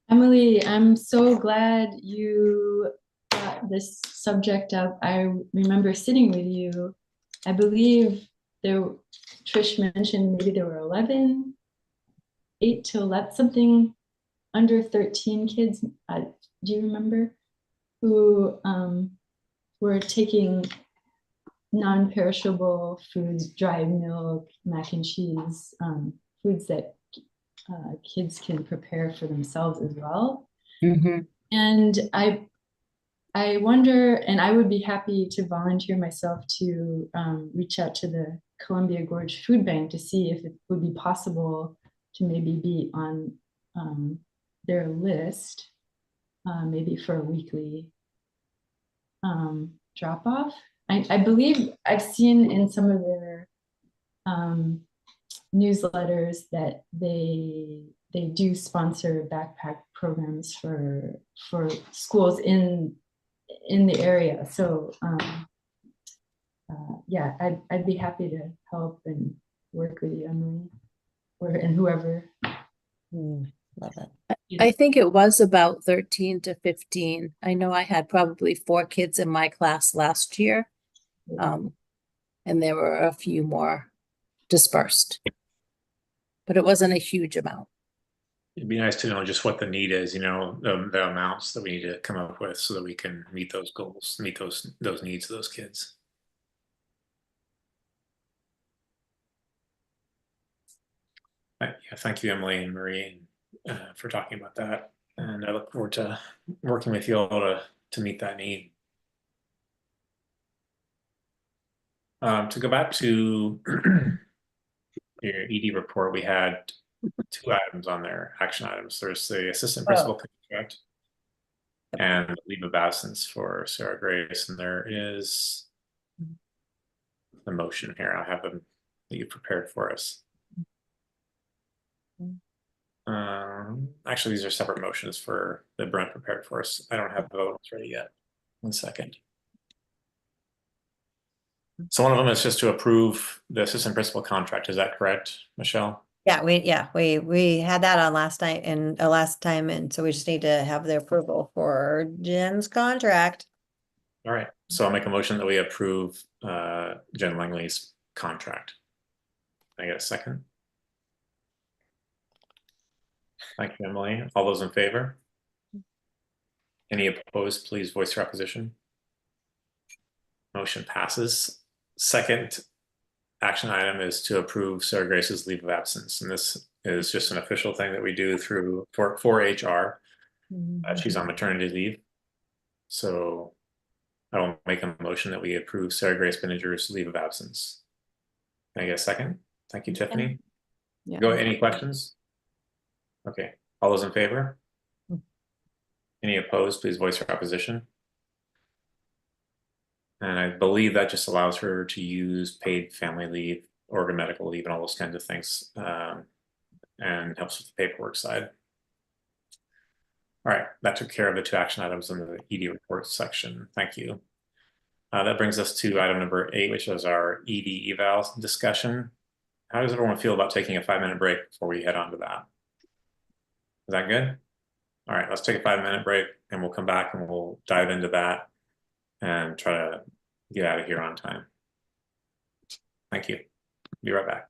Emily, I'm so glad you brought this subject up. I remember sitting with you. I believe Trish mentioned maybe there were 8 to 11, something under 13 kids. Do you remember? Who were taking non-perishable foods, dried milk, mac and cheese, foods that kids can prepare for themselves as well. Mm-hmm. And I wonder, and I would be happy to volunteer myself to reach out to the Columbia Gorge Food Bank to see if it would be possible to maybe be on their list, maybe for a weekly drop off. I believe I've seen in some of their newsletters that they do sponsor backpack programs for schools in the area. So yeah, I'd be happy to help and work with you, Emily, and whoever. Love it. I think it was about 13 to 15. I know I had probably 4 kids in my class last year. And there were a few more dispersed, but it wasn't a huge amount. It'd be nice to know just what the need is, you know, the amounts that we need to come up with so that we can meet those goals, meet those needs of those kids. Yeah, thank you, Emily and Marie, for talking about that. And I look forward to working with you all to meet that need. To go back to your ED report, we had 2 items on there, action items. There's the assistant principal contract and leave of absence for Sarah Grace, and there is the motion here. I have them that you prepared for us. Actually, these are separate motions for that Brent prepared for us. I don't have the votes ready yet. 1 second. So one of them is just to approve the assistant principal contract. Is that correct, Michelle? Yeah, we had that on last night and last time, and so we just need to have the approval for Jen's contract. All right. So I'll make a motion that we approve Jen Langley's contract. Can I get a second? Thank you, Emily. All those in favor? Any opposed, please voice your opposition. Motion passes. Second action item is to approve Sarah Grace's leave of absence. And this is just an official thing that we do through for HR. She's on maternity leave. So I will make a motion that we approve Sarah Grace Binninger's leave of absence. Can I get a second? Thank you, Tiffany. Yeah. Go. Any questions? Okay. All those in favor? Any opposed, please voice your opposition. And I believe that just allows her to use paid family leave or medical leave and all those kinds of things, and helps with the paperwork side. All right, that took care of the 2 action items in the ED report section. Thank you. That brings us to item number 8, which is our ED eval discussion. How does everyone feel about taking a 5-minute break before we head on to that? Is that good? All right, let's take a 5-minute break and we'll come back and we'll dive into that and try to get out of here on time. Thank you. Be right back.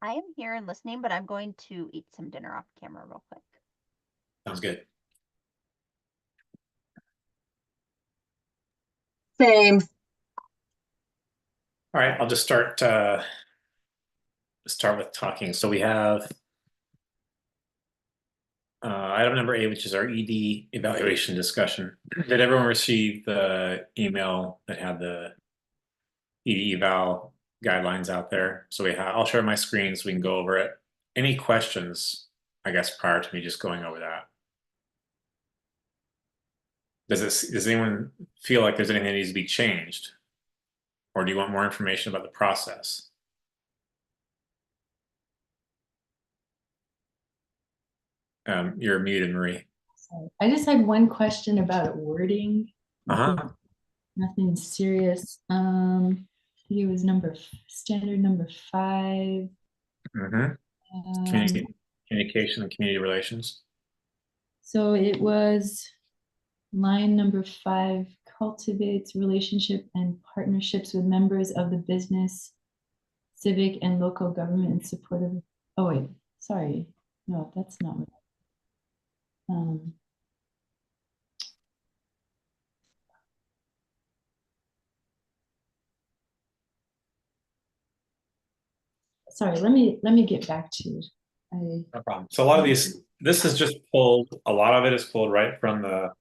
I am here and listening, but I'm going to eat some dinner off camera real quick. Sounds good. Same. All right, I'll just start with talking. So we have item number 8, which is our ED evaluation discussion. Did everyone receive the email that had the ED eval guidelines out there? So I'll share my screen so we can go over it. Any questions, I guess, prior to me just going over that? Does anyone feel like there's anything that needs to be changed? Or do you want more information about the process? You're muted, Marie. Sorry. I just had one question about wording. Uh-huh. Nothing serious. I think it was standard number 5. Communication and community relations. So it was line number 5, cultivates relationship and partnerships with members of the business, civic, and local government in support of. Oh wait, sorry, no, that's not what. Sorry, let me get back to it. No problem. So a lot of this is just pulled. A lot of it is pulled right from the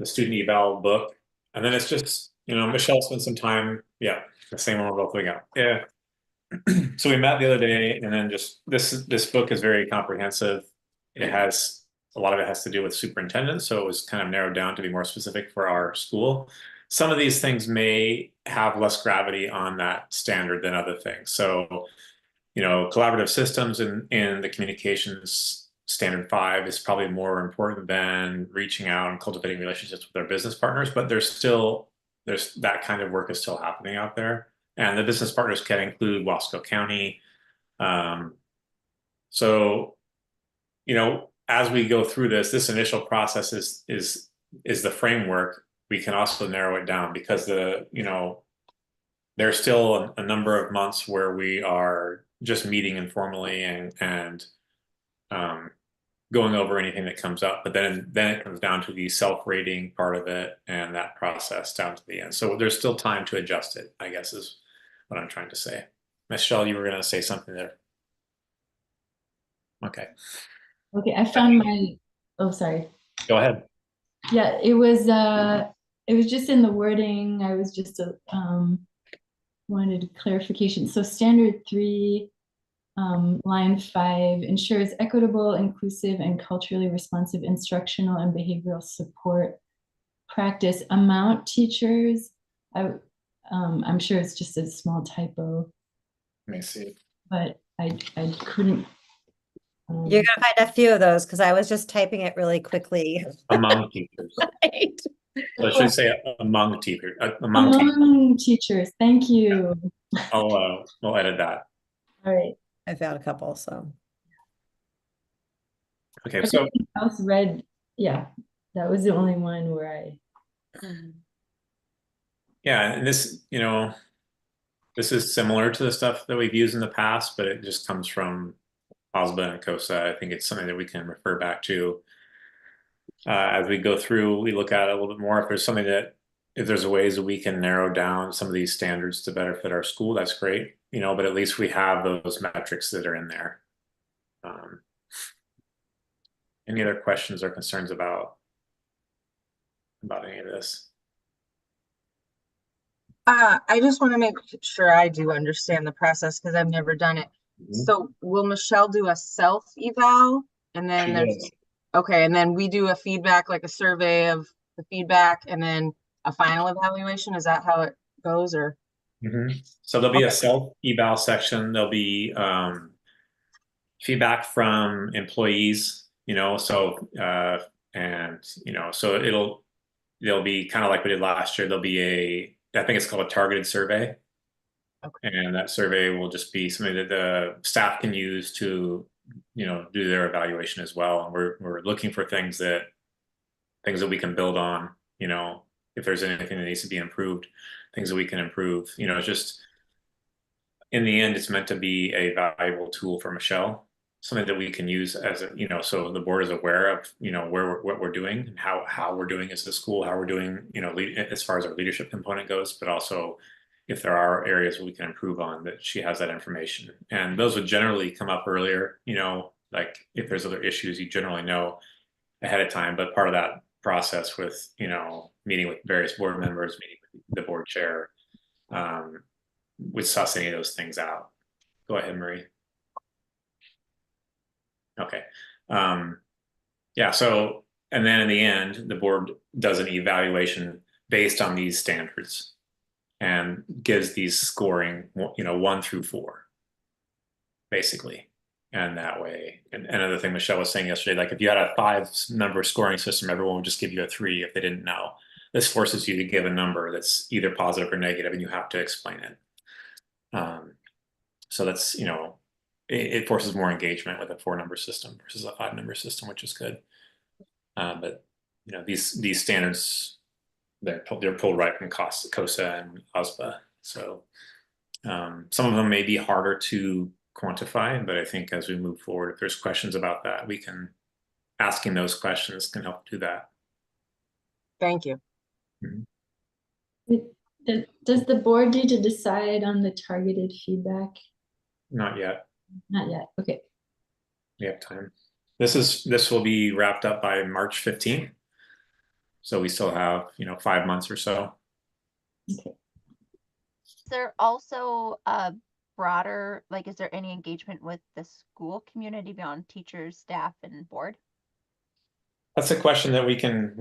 student eval book, and then it's just Michelle spent some time. Yeah, the same one we're both looking at. Yeah. So we met the other day, and then just this book is very comprehensive. It has a lot of it has to do with superintendents, so it was kind of narrowed down to be more specific for our school. Some of these things may have less gravity on that standard than other things. So, collaborative systems in the communications standard 5 is probably more important than reaching out and cultivating relationships with our business partners, but there's that kind of work is still happening out there. And the business partners can include Wasco County. So, as we go through this initial process is the framework. We can also narrow it down because there's still a number of months where we are just meeting informally and going over anything that comes up. But then it comes down to the self-rating part of it and that process down to the end. So there's still time to adjust it, I guess, is what I'm trying to say. Michelle, you were going to say something there. Okay. Okay, I found oh, sorry. Go ahead. Yeah, it was just in the wording. I was just wanted clarification. So standard 3, line 5 ensures equitable, inclusive, and culturally responsive instructional and behavioral support practice. Amount teachers, I'm sure it's just a small typo. Let me see. But I couldn't. You're gonna find a few of those because I was just typing it really quickly. Among teachers. Right. So I should say among teachers. Among teachers. Thank you. We'll edit that. All right. I found a couple, so. Okay, so everything else read, yeah, that was the only one where I. Yeah, and this is similar to the stuff that we've used in the past, but it just comes from OSBA and COSA. I think it's something that we can refer back to as we go through. We look at it a little bit more. If there's ways that we can narrow down some of these standards to better fit our school, that's great. But at least we have those metrics that are in there. Any other questions or concerns about any of this? I just want to make sure I do understand the process because I've never done it. So will Michelle do a self eval and then and then we do a feedback, like a survey of the feedback and then a final evaluation? Is that how it goes or? So there'll be a self eval section. There'll be feedback from employees, so there'll be kind of like we did last year. There'll be I think it's called a targeted survey. Okay. And that survey will just be something that the staff can use to, do their evaluation as well. And we're looking for things that we can build on, if there's anything that needs to be improved, things that we can improve. It's just in the end, it's meant to be a valuable tool for Michelle, something that we can use as a, so the board is aware of, what we're doing and how we're doing as a school, how we're doing, as far as our leadership component goes, but also if there are areas where we can improve on, that she has that information. And those would generally come up earlier, like if there's other issues, you generally know ahead of time. But part of that process with, meeting with various board members, meeting with the board chair, would suss any of those things out. Go ahead, Marie. Okay. Yeah, so, and then in the end, the board does an evaluation based on these standards and gives these scoring, 1 through 4, basically. And that way, and another thing Michelle was saying yesterday, like if you had a 5-number scoring system, everyone would just give you a 3 if they didn't know. This forces you to give a number that's either positive or negative, and you have to explain it. So that's, it forces more engagement with a 4-number system versus a 5-number system, which is good. But these standards, they're pulled right from COSA and OSBA. So some of them may be harder to quantify, but I think as we move forward, if there's questions about that, asking those questions can help do that. Thank you. Does the board need to decide on the targeted feedback? Not yet. Not yet. Okay. We have time. This will be wrapped up by March 15th. So we still have, 5 months or so. Okay. Is there also a broader, is there any engagement with the school community beyond teachers, staff, and board? That's a question that we can,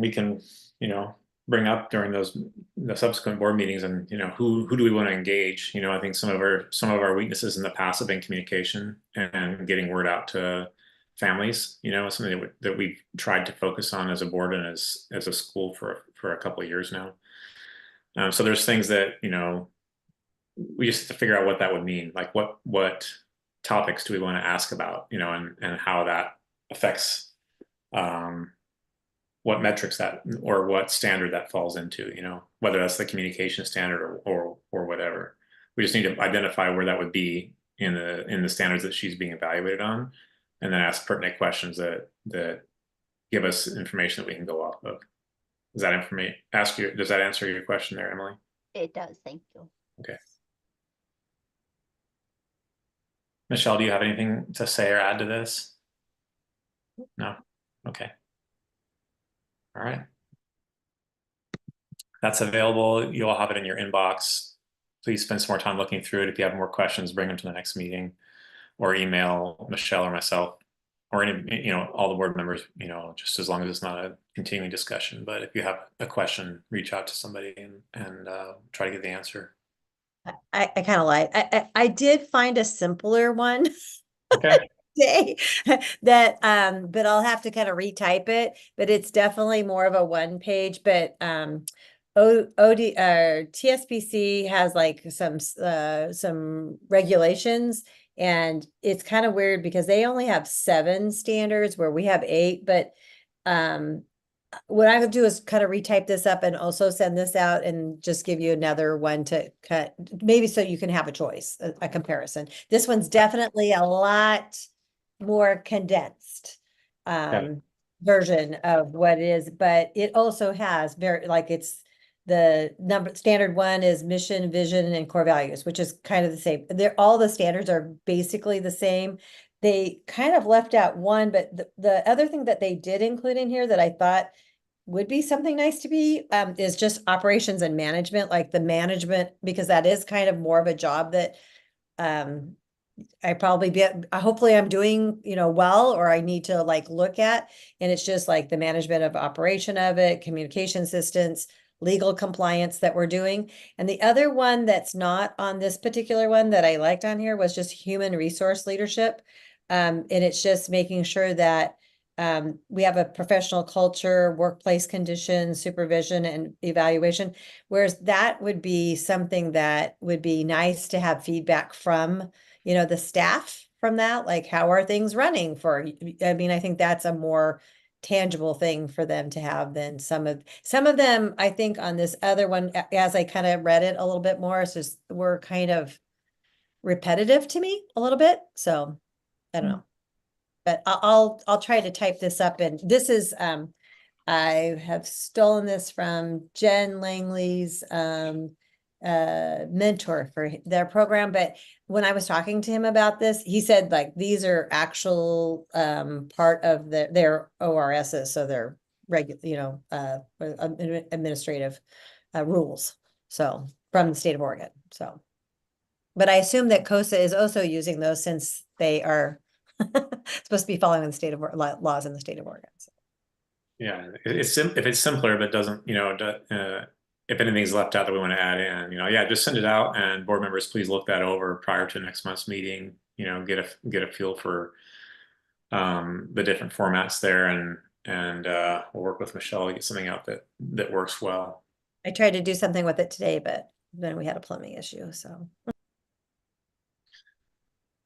bring up during the subsequent board meetings, and who do we want to engage? I think some of our weaknesses in the past have been communication and getting word out to families. Something that we've tried to focus on as a board and as a school for a couple of years now. So there's things that we just have to figure out what that would mean. Like what topics do we want to ask about? And how that affects what metrics or what standard that falls into, whether that's the communication standard or whatever. We just need to identify where that would be in the standards that she's being evaluated on, and then ask pertinent questions that give us information that we can go off of. Does that answer your question there, Emily? It does, thank you. Okay. Michelle, do you have anything to say or add to this? No? Okay. All right. That's available. You'll have it in your inbox. Please spend some more time looking through it. If you have more questions, bring them to the next meeting, or email Michelle or myself, or any, all the board members, just as long as it's not a continuing discussion. But if you have a question, reach out to somebody and try to get the answer. I kind of lied. I did find a simpler one. Okay. Day that but I'll have to kind of retype it, but it's definitely more of a 1-page. But TSPC has like some regulations, and it's kind of weird because they only have 7 standards where we have 8. But what I would do is kind of retype this up and also send this out and just give you another one to cut, maybe so you can have a choice, a comparison. This one's definitely a lot more condensed version of what it is, but it also has it's the standard 1 is mission, vision, and core values, which is kind of the same. All the standards are basically the same. They kind of left out one, but the other thing that they did include in here that I thought would be something nice to be is just operations and management, like the management, because that is kind of more of a job that hopefully I'm doing, well, or I need to look at, and it's just like the management of operation of it, communication assistance, legal compliance that we're doing. And the other one that's not on this particular one that I liked on here was just human resource leadership. And it's just making sure that we have a professional culture, workplace conditions, supervision, and evaluation, whereas that would be something that would be nice to have feedback from, the staff from that, like how are things running I think that's a more tangible thing for them to have than some of them. I think on this other one, as I kind of read it a little bit more, it's just we're kind of repetitive to me a little bit, so I don't know. But I'll try to type this up, and this is I have stolen this from Jen Langley's mentor for their program, but when I was talking to him about this, he said like these are actual part of their ORSs, so they're regular, administrative rules. So from the state of Oregon. So, but I assume that COSA is also using those since they are supposed to be following the state of laws in the state of Oregon. So. Yeah, if it's simpler, but doesn't, if anything's left out that we want to add in, yeah, just send it out, and board members, please look that over prior to next month's meeting. Get a feel for the different formats there, and we'll work with Michelle to get something out that works well. I tried to do something with it today, but then we had a plumbing issue. So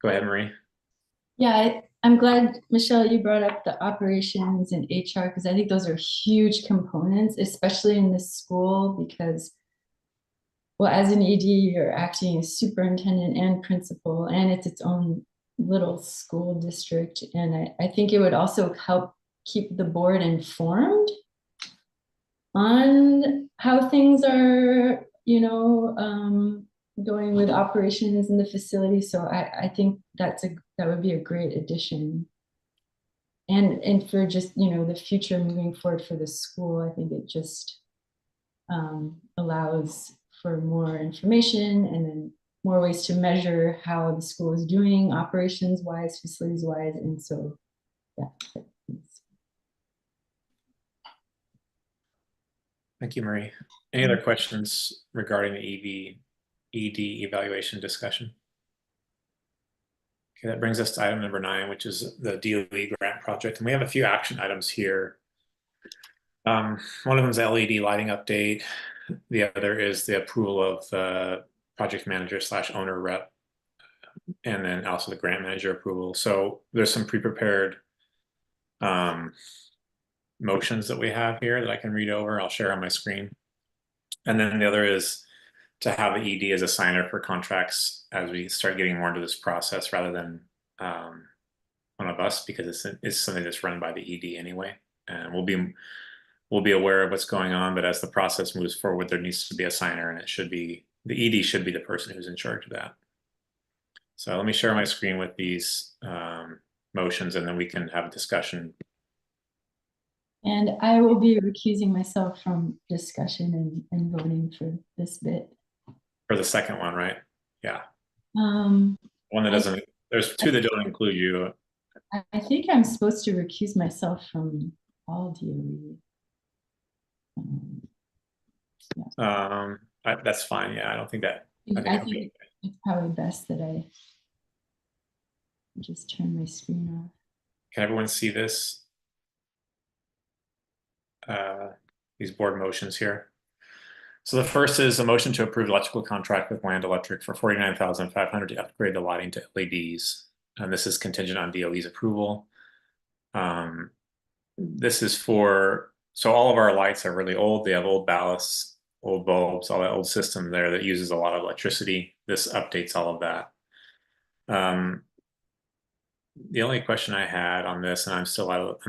go ahead, Marie. Yeah, I'm glad, Michelle, you brought up the operations and HR, because I think those are huge components, especially in this school, because, well, as an ED, you're acting as superintendent and principal, and it's its own little school district. And I think it would also help keep the board informed on how things are, going with operations in the facility. So I think that would be a great addition. And for just, the future moving forward for the school, I think it just allows for more information and then more ways to measure how the school is doing operations wise, facilities wise. And so, yeah. Thank you, Marie. Any other questions regarding the ED evaluation discussion? Okay, that brings us to item number 9, which is the DOE grant project. And we have a few action items here. One of them is LED lighting update. The other is the approval of the project manager / owner rep, and then also the grant manager approval. So there's some pre-prepared motions that we have here that I can read over. I'll share on my screen. And then the other is to have the ED as a signer for contracts as we start getting more into this process, rather than one of us, because it's something that's run by the ED anyway. And we'll be aware of what's going on, but as the process moves forward, there needs to be a signer, and the ED should be the person who's in charge of that. So let me share my screen with these motions, and then we can have a discussion. And I will be recusing myself from discussion and voting for this bit. For the second one, right? Yeah. One that doesn't, there's 2 that don't include you. I think I'm supposed to recuse myself from all DOE. That's fine. Yeah, I don't think that. I think it's probably best that I just turn my screen off. Can everyone see this? These board motions here. So the first is a motion to approve electrical contract with Land Electric for $49,500 to upgrade the lighting to LEDs. And this is contingent on DOE's approval. This is so all of our lights are really old. They have old ballasts, old bulbs, all that old system there that uses a lot of electricity. This updates all of that. The only question I had on this, and I'm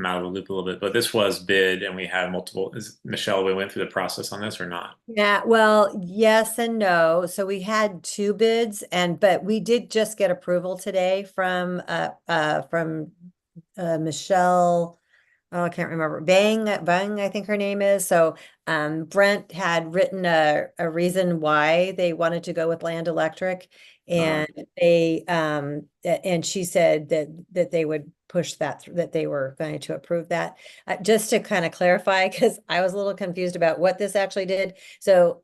out of the loop a little bit, but this was bid and we had multiple. Michelle, we went through the process on this or not? Yeah, well, yes and no. So we had 2 bids, but we did just get approval today from Michelle. Oh, I can't remember. Bang, I think her name is. So Brent had written a reason why they wanted to go with Land Electric, and and she said that they would push that through, that they were going to approve that. Just to kind of clarify, because I was a little confused about what this actually did. So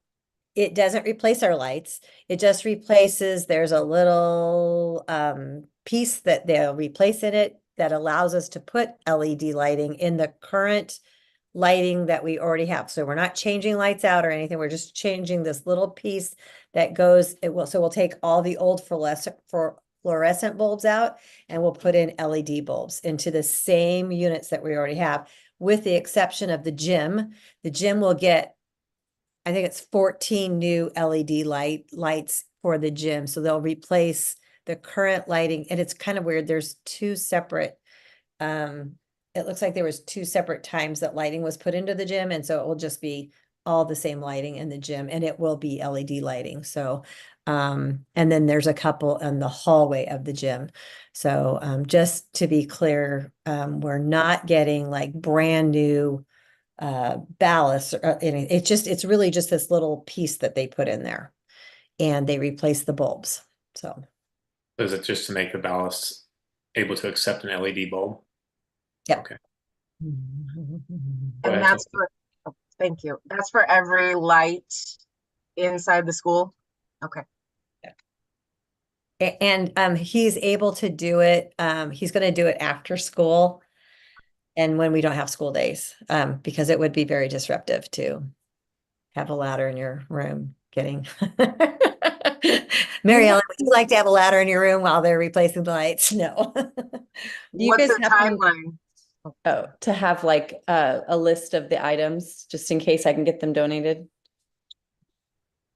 it doesn't replace our lights. It just replaces, there's a little piece that they'll replace in it that allows us to put LED lighting in the current lighting that we already have. So we're not changing lights out or anything. We're just changing this little piece that goes, so we'll take all the old fluorescent bulbs out, and we'll put in LED bulbs into the same units that we already have, with the exception of the gym. The gym will get I think it's 14 new LED lights for the gym. So they'll replace the current lighting, and it's kind of weird. There's two separate, it looks like there was two separate times that lighting was put into the gym, and so it will just be all the same lighting in the gym, and it will be LED lighting. So, and then there's a couple in the hallway of the gym. So, just to be clear, we're not getting like brand new ballast or anything. It's really just this little piece that they put in there, and they replace the bulbs. So Is it just to make the ballast able to accept an LED bulb? Yep. Okay. And Go ahead, that's Tiffany. for, oh, thank you. That's for every light inside the school? Okay. And he's able to do it. He's going to do it after school and when we don't have school days, because it would be very disruptive to have a ladder in your room getting. Mary Ellen, would you like to have a ladder in your room while they're replacing the lights? No. Do you What's guys the happen timeline? to have like a list of the items just in case I can get them donated?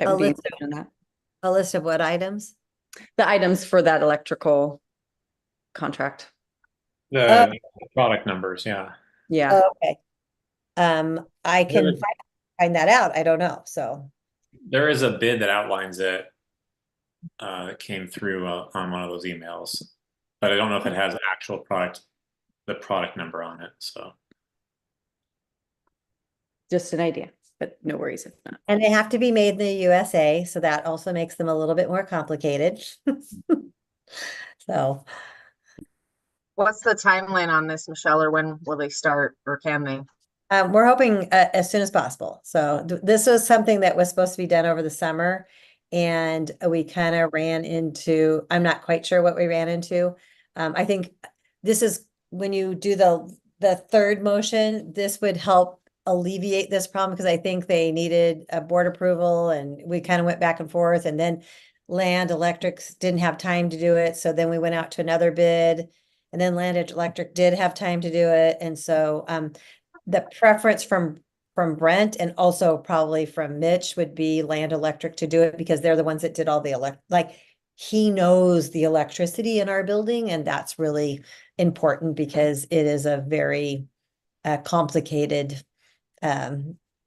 I A would be list- interested in that. A list of what items? The items for that electrical contract. The product numbers, yeah. Yeah. Okay. I can There- find that out. I don't know. So There is a bid that outlines it that came through on one of those emails, but I don't know if it has actual the product number on it. So Just an idea, but no worries if not. and they have to be made in the USA, so that also makes them a little bit more complicated. So What's the timeline on this, Michelle, or when will they start, or can they? we're hoping as soon as possible. So this was something that was supposed to be done over the summer, and we kind of ran into, I'm not quite sure what we ran into. I think this is when you do the third motion, this would help alleviate this problem because I think they needed a board approval, and we kind of went back and forth, and then Land Electrics didn't have time to do it. So then we went out to another bid, and then Land Electric did have time to do it. And so the preference from Brent and also probably from Mitch would be Land Electric to do it because they're the ones that did all the like he knows the electricity in our building, and that's really important because it is a very complicated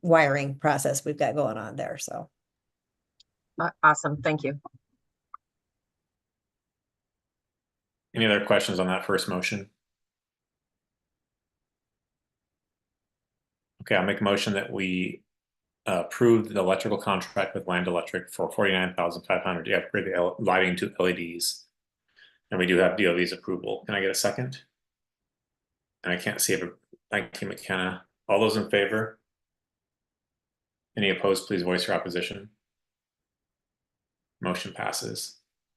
wiring process we've got going on there. So Awesome, thank you. any other questions on that first motion? Okay, I'll make a motion that we approve the electrical contract with Land Electric for $49,500 to upgrade the lighting to LEDs. And we do have DOV's approval. Can I get a second? And I can't see it. Thank you, McKenna. All those in favor? Any opposed, please voice your opposition. Motion passes.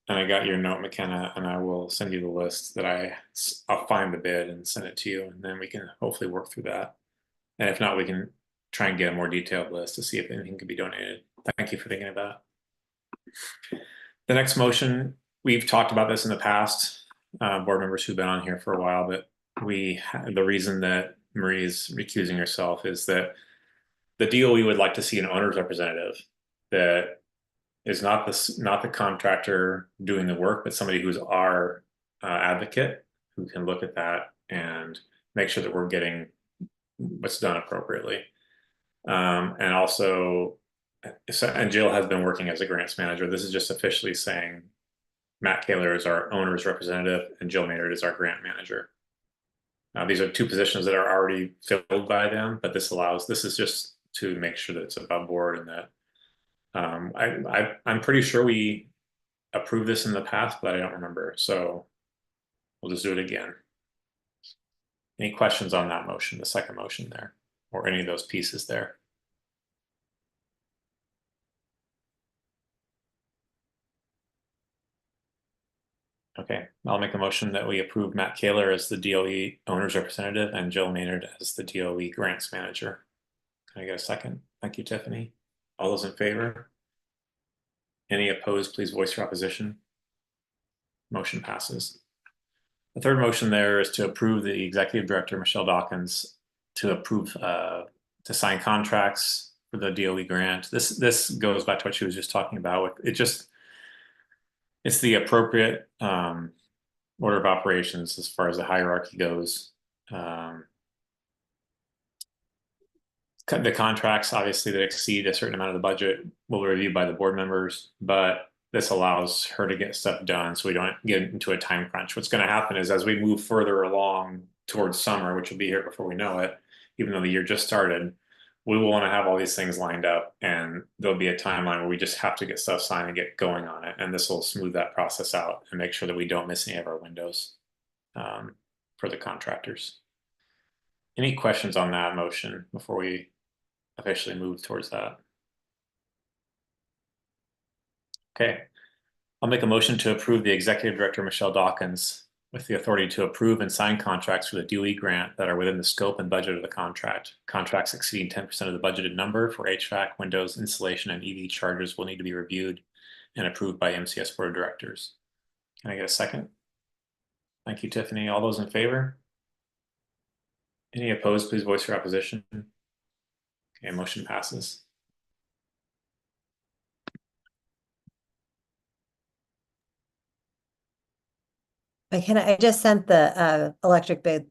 And I got your note, McKenna, and I will send you the list that I'll find the bid and send it to you, and then we can hopefully work through that. And if not, we can try and get a more detailed list to see if anything can be donated. Thank you for thinking of that. The next motion, we've talked about this in the past, board members who've been on here for a while, but the reason that Marie is recusing herself is that the DOE would like to see an owner's representative that is not the contractor doing the work, but somebody who's our advocate who can look at that and make sure that we're getting what's done appropriately. And also, and Jill has been working as a grants manager. This is just officially saying Matt Kaler is our owner's representative and Jill Maynard is our grant manager. These are two positions that are already filled by them, but this is just to make sure that it's above board and that I'm pretty sure we approved this in the past, but I don't remember. So we'll just do it again. Any questions on that motion, the second motion there, or any of those pieces there? Okay, I'll make a motion that we approve Matt Kaler as the DOE owner's representative and Jill Maynard as the DOE grants manager. Can I get a second? Thank you, Tiffany. All those in favor? Any opposed, please voice your opposition. Motion passes. The third motion there is to approve the executive director, Michelle Dawkins, to approve to sign contracts for the DOE grant. This goes back to what she was just talking about. It's the appropriate order of operations as far as the hierarchy goes. The contracts, obviously, that exceed a certain amount of the budget will be reviewed by the board members, but this allows her to get stuff done so we don't get into a time crunch. What's going to happen is as we move further along towards summer, which will be here before we know it, even though the year just started, we will want to have all these things lined up, and there'll be a timeline where we just have to get stuff signed and get going on it. And this will smooth that process out and make sure that we don't miss any of our windows for the contractors. Any questions on that motion before we officially move towards that? Okay, I'll make a motion to approve the Executive Director, Michelle Dawkins, with the authority to approve and sign contracts for the DOE grant that are within the scope and budget of the contract. Contracts exceeding 10% of the budgeted number for HVAC, windows, installation, and EV chargers will need to be reviewed and approved by MCS Board of Directors. Can I get a second? Thank you, Tiffany. All those in favor? Any opposed, please voice your opposition. Okay, motion passes. I just sent the electric bid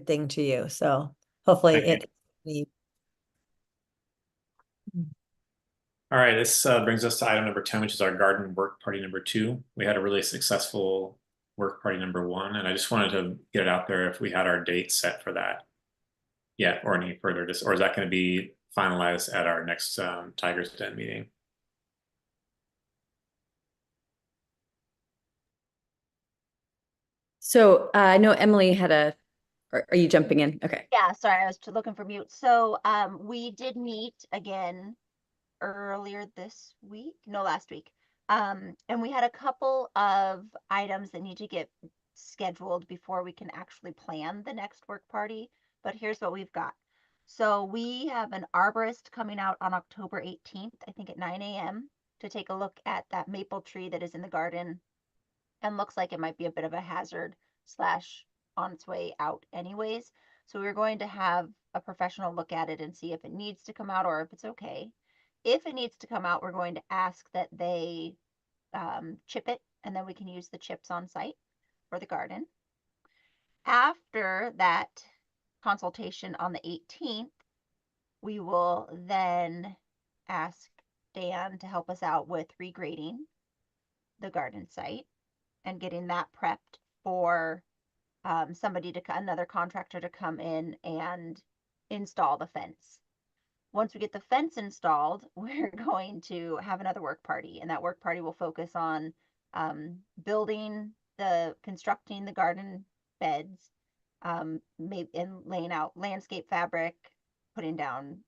thing to you, so hopefully Thank it. All right, this brings us to item number 10, which is our garden work party number 2. We had a really successful work party number 1, and I just wanted to get it out there if we had our date set for that yet, or any further, or is that going to be finalized at our next Tiger's Den meeting? So I know Emily had are you jumping in? Okay. Yeah, sorry, I was looking for mute. So we did meet again earlier this week, no, last week. And we had a couple of items that need to get scheduled before we can actually plan the next work party. But here's what we've got. So we have an arborist coming out on October 18th, I think at 9 a.m. to take a look at that maple tree that is in the garden and looks like it might be a bit of a hazard / on its way out anyways. So we're going to have a professional look at it and see if it needs to come out or if it's okay. If it needs to come out, we're going to ask that they chip it, and then we can use the chips on site for the garden. After that consultation on the 18th, we will then ask Dan to help us out with regrading the garden site and getting that prepped for another contractor to come in and install the fence. Once we get the fence installed, we're going to have another work party, and that work party will focus on constructing the garden beds, and laying out landscape fabric, putting down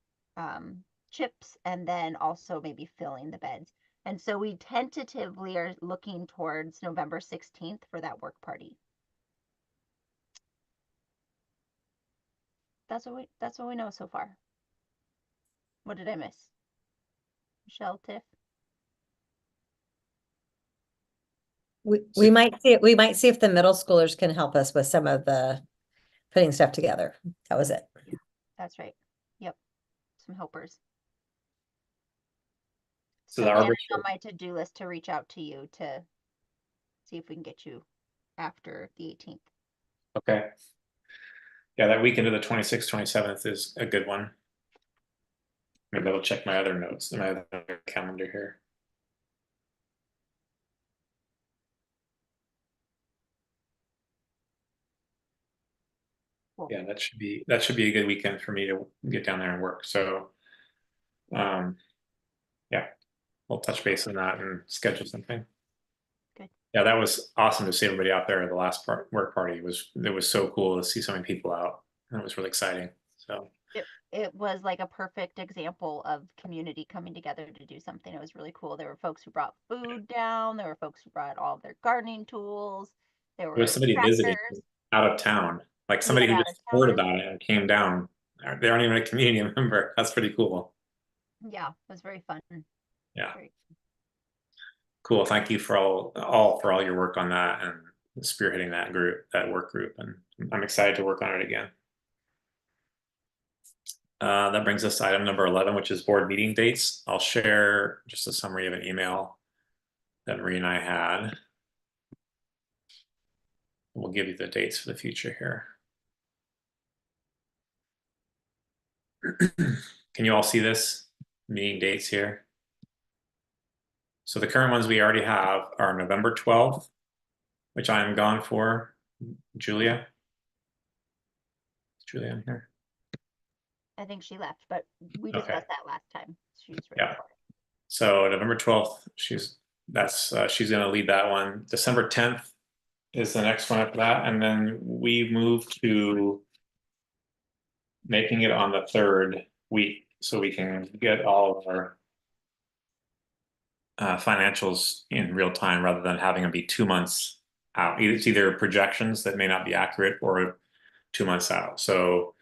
chips, and then also maybe filling the beds. And so we tentatively are looking towards November 16th for that work party. That's what we know so far. What did I miss? Michelle, Tiff? We might see if the middle schoolers can help us with some of the putting stuff together. That was it. That's right. Yep. Some helpers. So So the Dan is arborist- on my to-do list to reach out to you to see if we can get you after the 18th. Okay. Yeah, that weekend of the 26th, 27th is a good one. Maybe I'll check my other notes, my other calendar here. Cool. Yeah, that should be a good weekend for me to get down there and work. So, yeah, we'll touch base on that and schedule something. Good. Yeah, that was awesome to see everybody out there at the last work party. It was so cool to see so many people out. And it was really exciting. So It was like a perfect example of community coming together to do something. It was really cool. There were folks who brought food down. There were folks who brought all of their gardening tools. There was somebody visiting out of town, like somebody who just heard about it and came down. They aren't even a community member. That's pretty cool. Yeah, it was very fun. Yeah. Very Cool. Thank you for all your work on that and spearheading that work group. And I'm excited to work on it again. That brings us to item number 11, which is board meeting dates. I'll share just a summary of an email that Marie and I had. We'll give you the dates for the future here. Can you all see this? Meeting dates here. So the current ones we already have are November 12th, which I am gone for. Julia? Is Julia in here? I think she left, but we Okay. discussed that last time. She's ready Yeah. for it. So November 12th, she's going to lead that one. December 10th is the next one after that, and then we move to making it on the third week so we can get all of our financials in real time rather than having them be 2 months out. It's either projections that may not be accurate or 2 months out. So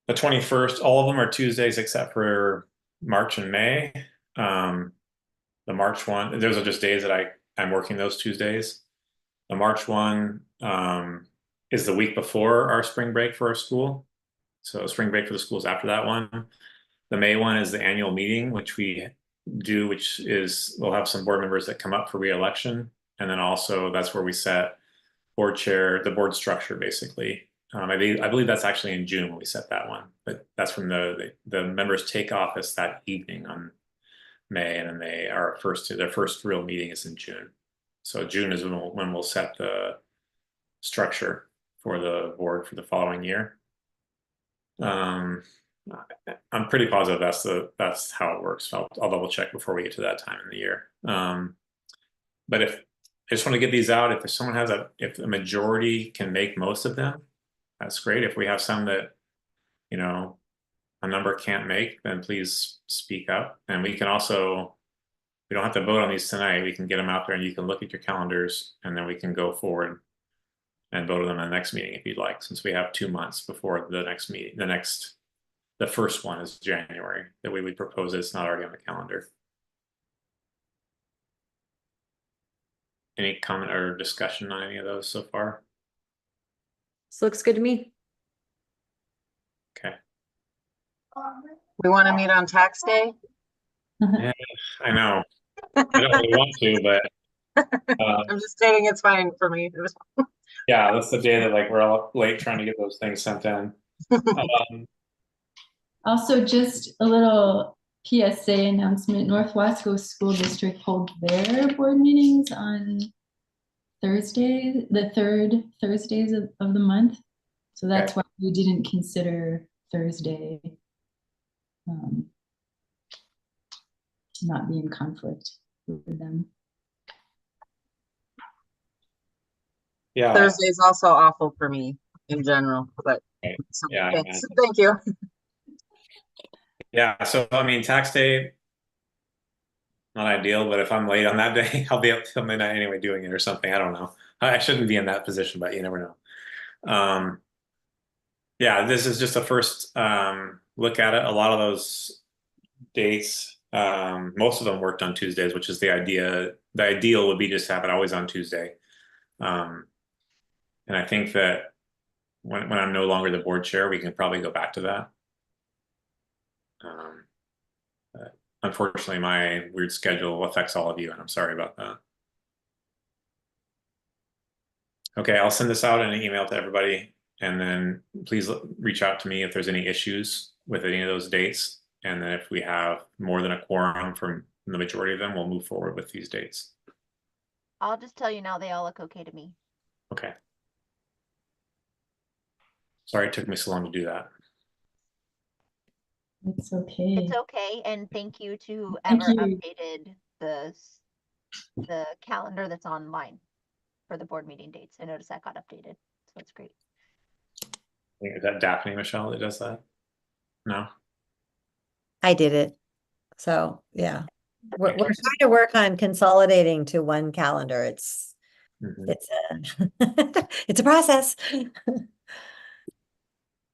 the 21st, all of them are Tuesdays except for March and May. The March one, those are just days that I'm working those Tuesdays. The March one is the week before our spring break for our school. So spring break for the schools after that one. The May one is the annual meeting, which we do, which is we'll have some board members that come up for re-election. And then also that's where we set board chair, the board structure basically. I believe that's actually in June when we set that one, but that's when the members take office that evening on May, and then their first real meeting is in June. So June is when we'll set the structure for the board for the following year. I'm pretty positive that's how it works. I'll double check before we get to that time in the year. But I just want to get these out. If someone has if a majority can make most of them, that's great. If we have some that, a number can't make, then please speak up. And we don't have to vote on these tonight. We can get them out there and you can look at your calendars and then we can go forward and vote on them in the next meeting if you'd like, since we have 2 months before the next meeting. The first one is January that we would propose. It's not already on the calendar. Any comment or discussion on any of those so far? This looks good to me. Okay. We want to meet on tax day? Yeah, I know. I don't really want to, but I'm just stating it's fine for me. yeah, that's the day that we're all late trying to get those things sent in. Also, just a little PSA announcement. North Wasco School District holds their board meetings on Thursday, the third Thursdays of the month. So that's why we didn't consider Thursday to not be in conflict with them. Yeah. Thursday is also awful for me in general, but yeah, thanks. Thank you. Yeah, so I mean, tax day, not ideal, but if I'm late on that day, I'll be up till midnight anyway doing it or something. I don't know. I shouldn't be in that position, but you never know. Yeah, this is just a first look at it. A lot of those dates, most of them worked on Tuesdays, which is the idea. The ideal would be just have it always on Tuesday. And I think that when I'm no longer the board chair, we can probably go back to that. Unfortunately, my weird schedule affects all of you, and I'm sorry about that. Okay, I'll send this out in an email to everybody, and then please reach out to me if there's any issues with any of those dates. And then if we have more than a quorum from the majority of them, we'll move forward with these dates. I'll just tell you now, they all look okay to me. Okay. Sorry it took me so long to do that. It's okay. It's okay, and thank you to Thank whoever you. updated the calendar that's online for the board meeting dates. I noticed that got updated, so it's great. Is that Daphne, Michelle, that does that? No? I did it. So yeah, we're trying to work on consolidating to one calendar. It's it's a process.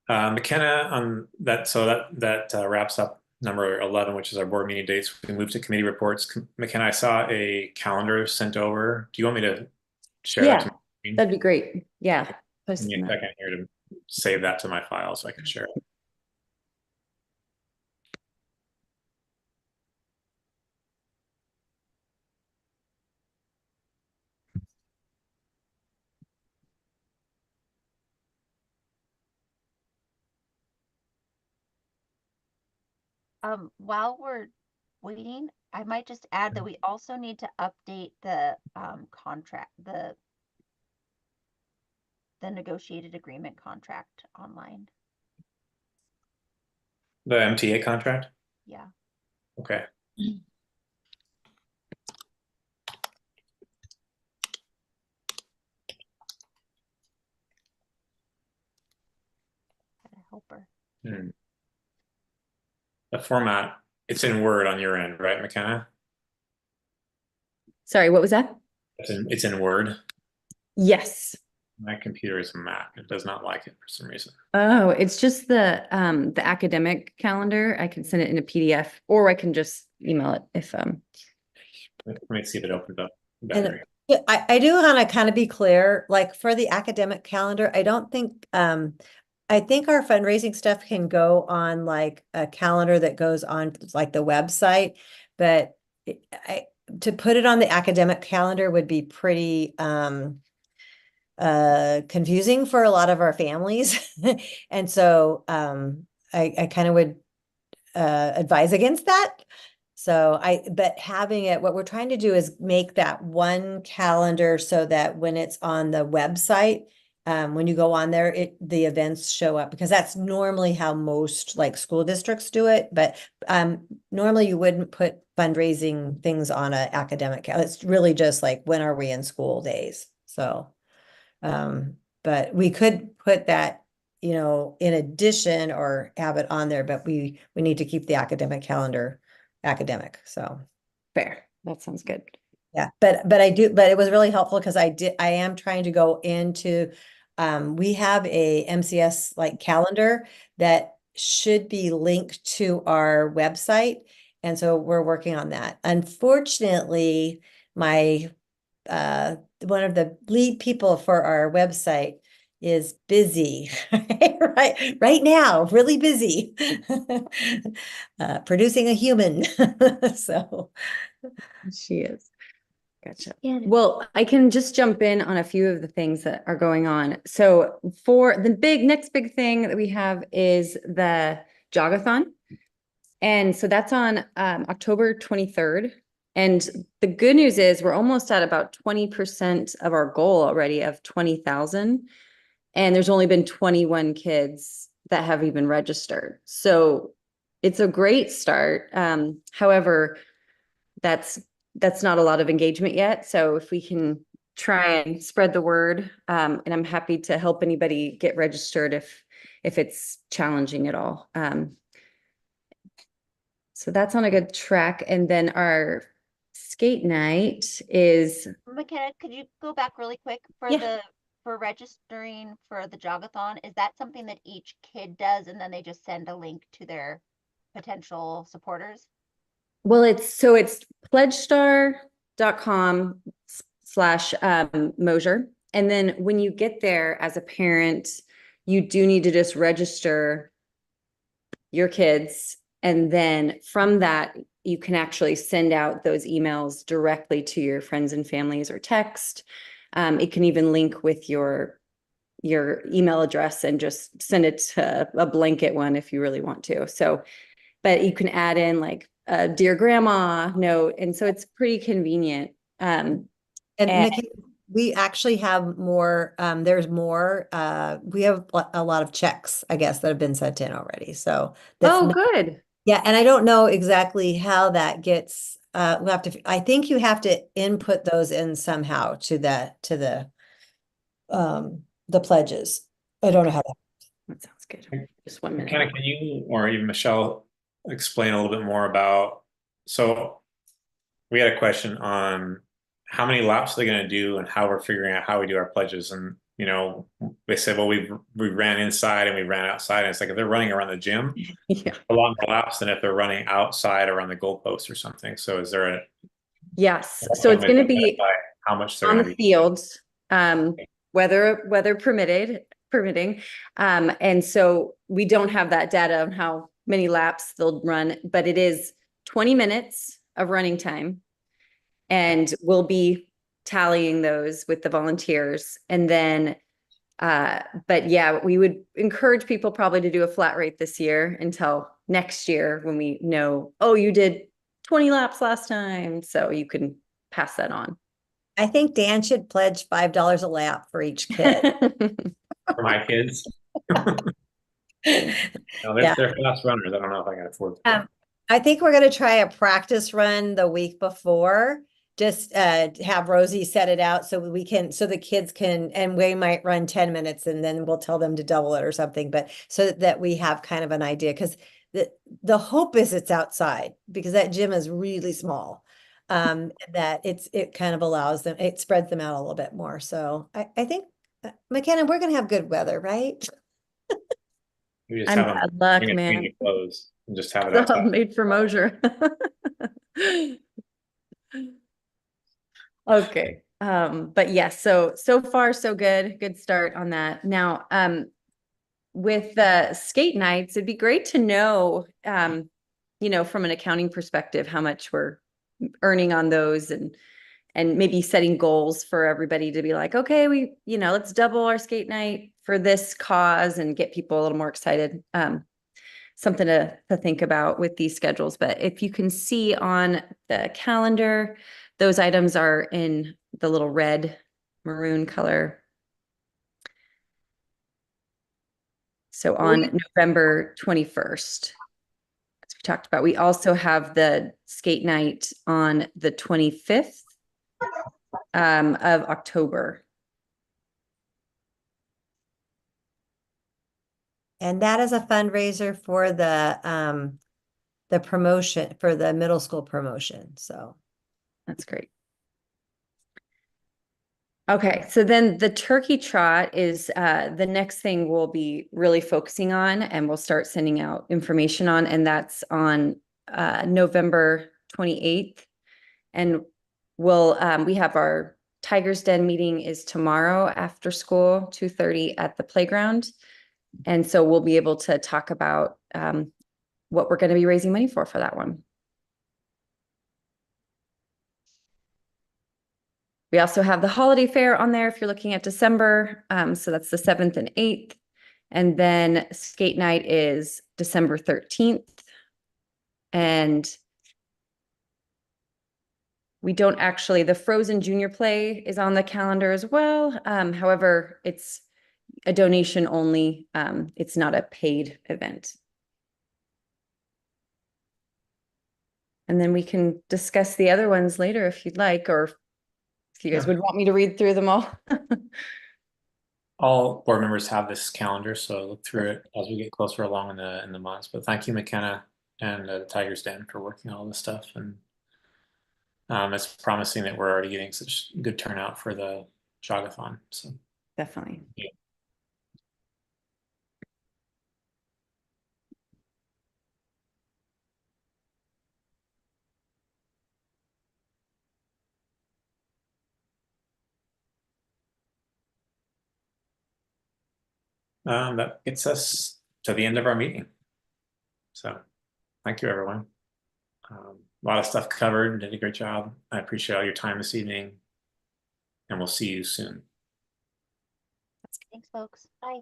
McKenna on that. So that wraps up number 11, which is our board meeting dates. We move to committee reports. McKenna, I saw a calendar sent over. Do you want me to share that to my screen? That'd be great. Yeah. Give me a second here to save that to my file so I can share it. While we're waiting, I might just add that we also need to update the contract, the negotiated agreement contract online. The MTA contract? Yeah. Okay. Had a helper. Hmm. The format, it's in Word on your end, right, McKenna? Sorry, what was that? It's in Word. Yes. My computer is a Mac. It does not like it for some reason. Oh, it's just the academic calendar. I can send it in a PDF or I can just email it if Let me see if it opens up And better. yeah, I do want to kind of be clear, like for the academic calendar, I don't think, I think our fundraising stuff can go on like a calendar that goes on like the website, but to put it on the academic calendar would be pretty, confusing for a lot of our families. And so, I kind of would, advise against that. So but having it, what we're trying to do is make that one calendar so that when it's on the website, when you go on there, the events show up because that's normally how most like school districts do it. But normally you wouldn't put fundraising things on an academic. It's really just like when are we in school days? So, but we could put that, you know, in addition or have it on there, but we need to keep the academic calendar academic. So fair. That sounds good. yeah, but it was really helpful because I am trying to go into, we have a MCS like calendar that should be linked to our website. And so we're working on that. Unfortunately, my one of the lead people for our website is busy right now, really busy producing a human. So She is. Gotcha. Yeah. Well, I can just jump in on a few of the things that are going on. So for the next big thing that we have is the Jogathon. And so that's on October 23rd. And the good news is we're almost at about 20% of our goal already of 20,000. And there's only been 21 kids that have even registered. So it's a great start. However, that's not a lot of engagement yet. So if we can try and spread the word, and I'm happy to help anybody get registered if it's challenging at all. So that's on a good track. And then our skate night is, McKenna, could you go back really quick for Yeah. for registering for the jogathon? Is that something that each kid does and then they just send a link to their potential supporters? well, it's pledgestar.com/Mosier. And then when you get there as a parent, you do need to just register your kids. And then from that, you can actually send out those emails directly to your friends and families or text. It can even link with your email address and just send it to a blanket one if you really want to. So, but you can add in like a dear grandma note. And so it's pretty convenient. and Nikki, we actually have more, there's more, we have a lot of checks, I guess, that have been sent in already. So that's good. yeah, and I don't know exactly how that gets, we'll have to, I think you have to input those in somehow to the pledges. I don't know how That sounds good. Just 1 minute. Can you, or even Michelle, explain a little bit more about, so we had a question on how many laps are they going to do and how we're figuring out how we do our pledges. And, you know, they said, well, we ran inside and we ran outside. And it's like, if they're running around the gym, Yeah. a lot more laps than if they're running outside around the goalpost or something. So is there Yes. So it's going to be how much they're on going the to be? fields, weather permitting. And so we don't have that data on how many laps they'll run, but it is 20 minutes of running time. And we'll be tallying those with the volunteers. And then, but yeah, we would encourage people probably to do a flat rate this year until next year when we know, oh, you did 20 laps last time, so you can pass that on. I think Dan should pledge $5 a lap for each kid. For my kids. No, Yeah. they're fast runners. I don't know if I can afford to. I think we're gonna try a practice run the week before. Just have Rosie set it out so we can, so the kids can, and we might run 10 minutes and then we'll tell them to double it or something, but so that we have kind of an idea, because the hope is it's outside, because that gym is really small. That it kind of allows them, it spreads them out a little bit more. So I think, McKenna, we're gonna have good weather, right? We just I'm have them bad luck, bring it man. in your clothes and just have it It's all outside. made for Mosier. Okay. But yes, so far so good. Good start on that. Now, with skate nights, it'd be great to know, from an accounting perspective, how much we're earning on those, and maybe setting goals for everybody to be like, okay, let's double our skate night for this cause and get people a little more excited. Something to think about with these schedules. But if you can see on the calendar, those items are in the little red maroon color. So on November 21st, as we talked about, we also have the skate night on the 25th of October. And that is a fundraiser for the promotion, for the middle school promotion. So That's great. Okay, so then the turkey trot is the next thing we'll be really focusing on, and we'll start sending out information on, and that's on November 28th. And we have our Tiger's Den meeting is tomorrow after school, 2:30 at the playground. And so we'll be able to talk about what we're going to be raising money for that one. We also have the holiday fair on there if you're looking at December. So that's the 7th and 8th. And then skate night is December 13th. And we don't actually, the Frozen Junior Play is on the calendar as well. However, it's a donation only. It's not a paid event. And then we can discuss the other ones later if you'd like, or if you guys would want me to read through them all. All board members have this calendar, so look through it as we get closer along in the months. But thank you, McKenna and the Tiger's Den, for working on all this stuff. And it's promising that we're already getting such good turnout for the jogathon. So Definitely. Yeah. That gets us to the end of our meeting. So thank you, everyone. A lot of stuff covered. Did a great job. I appreciate all your time this evening, and we'll see you soon. Thanks, folks. Bye.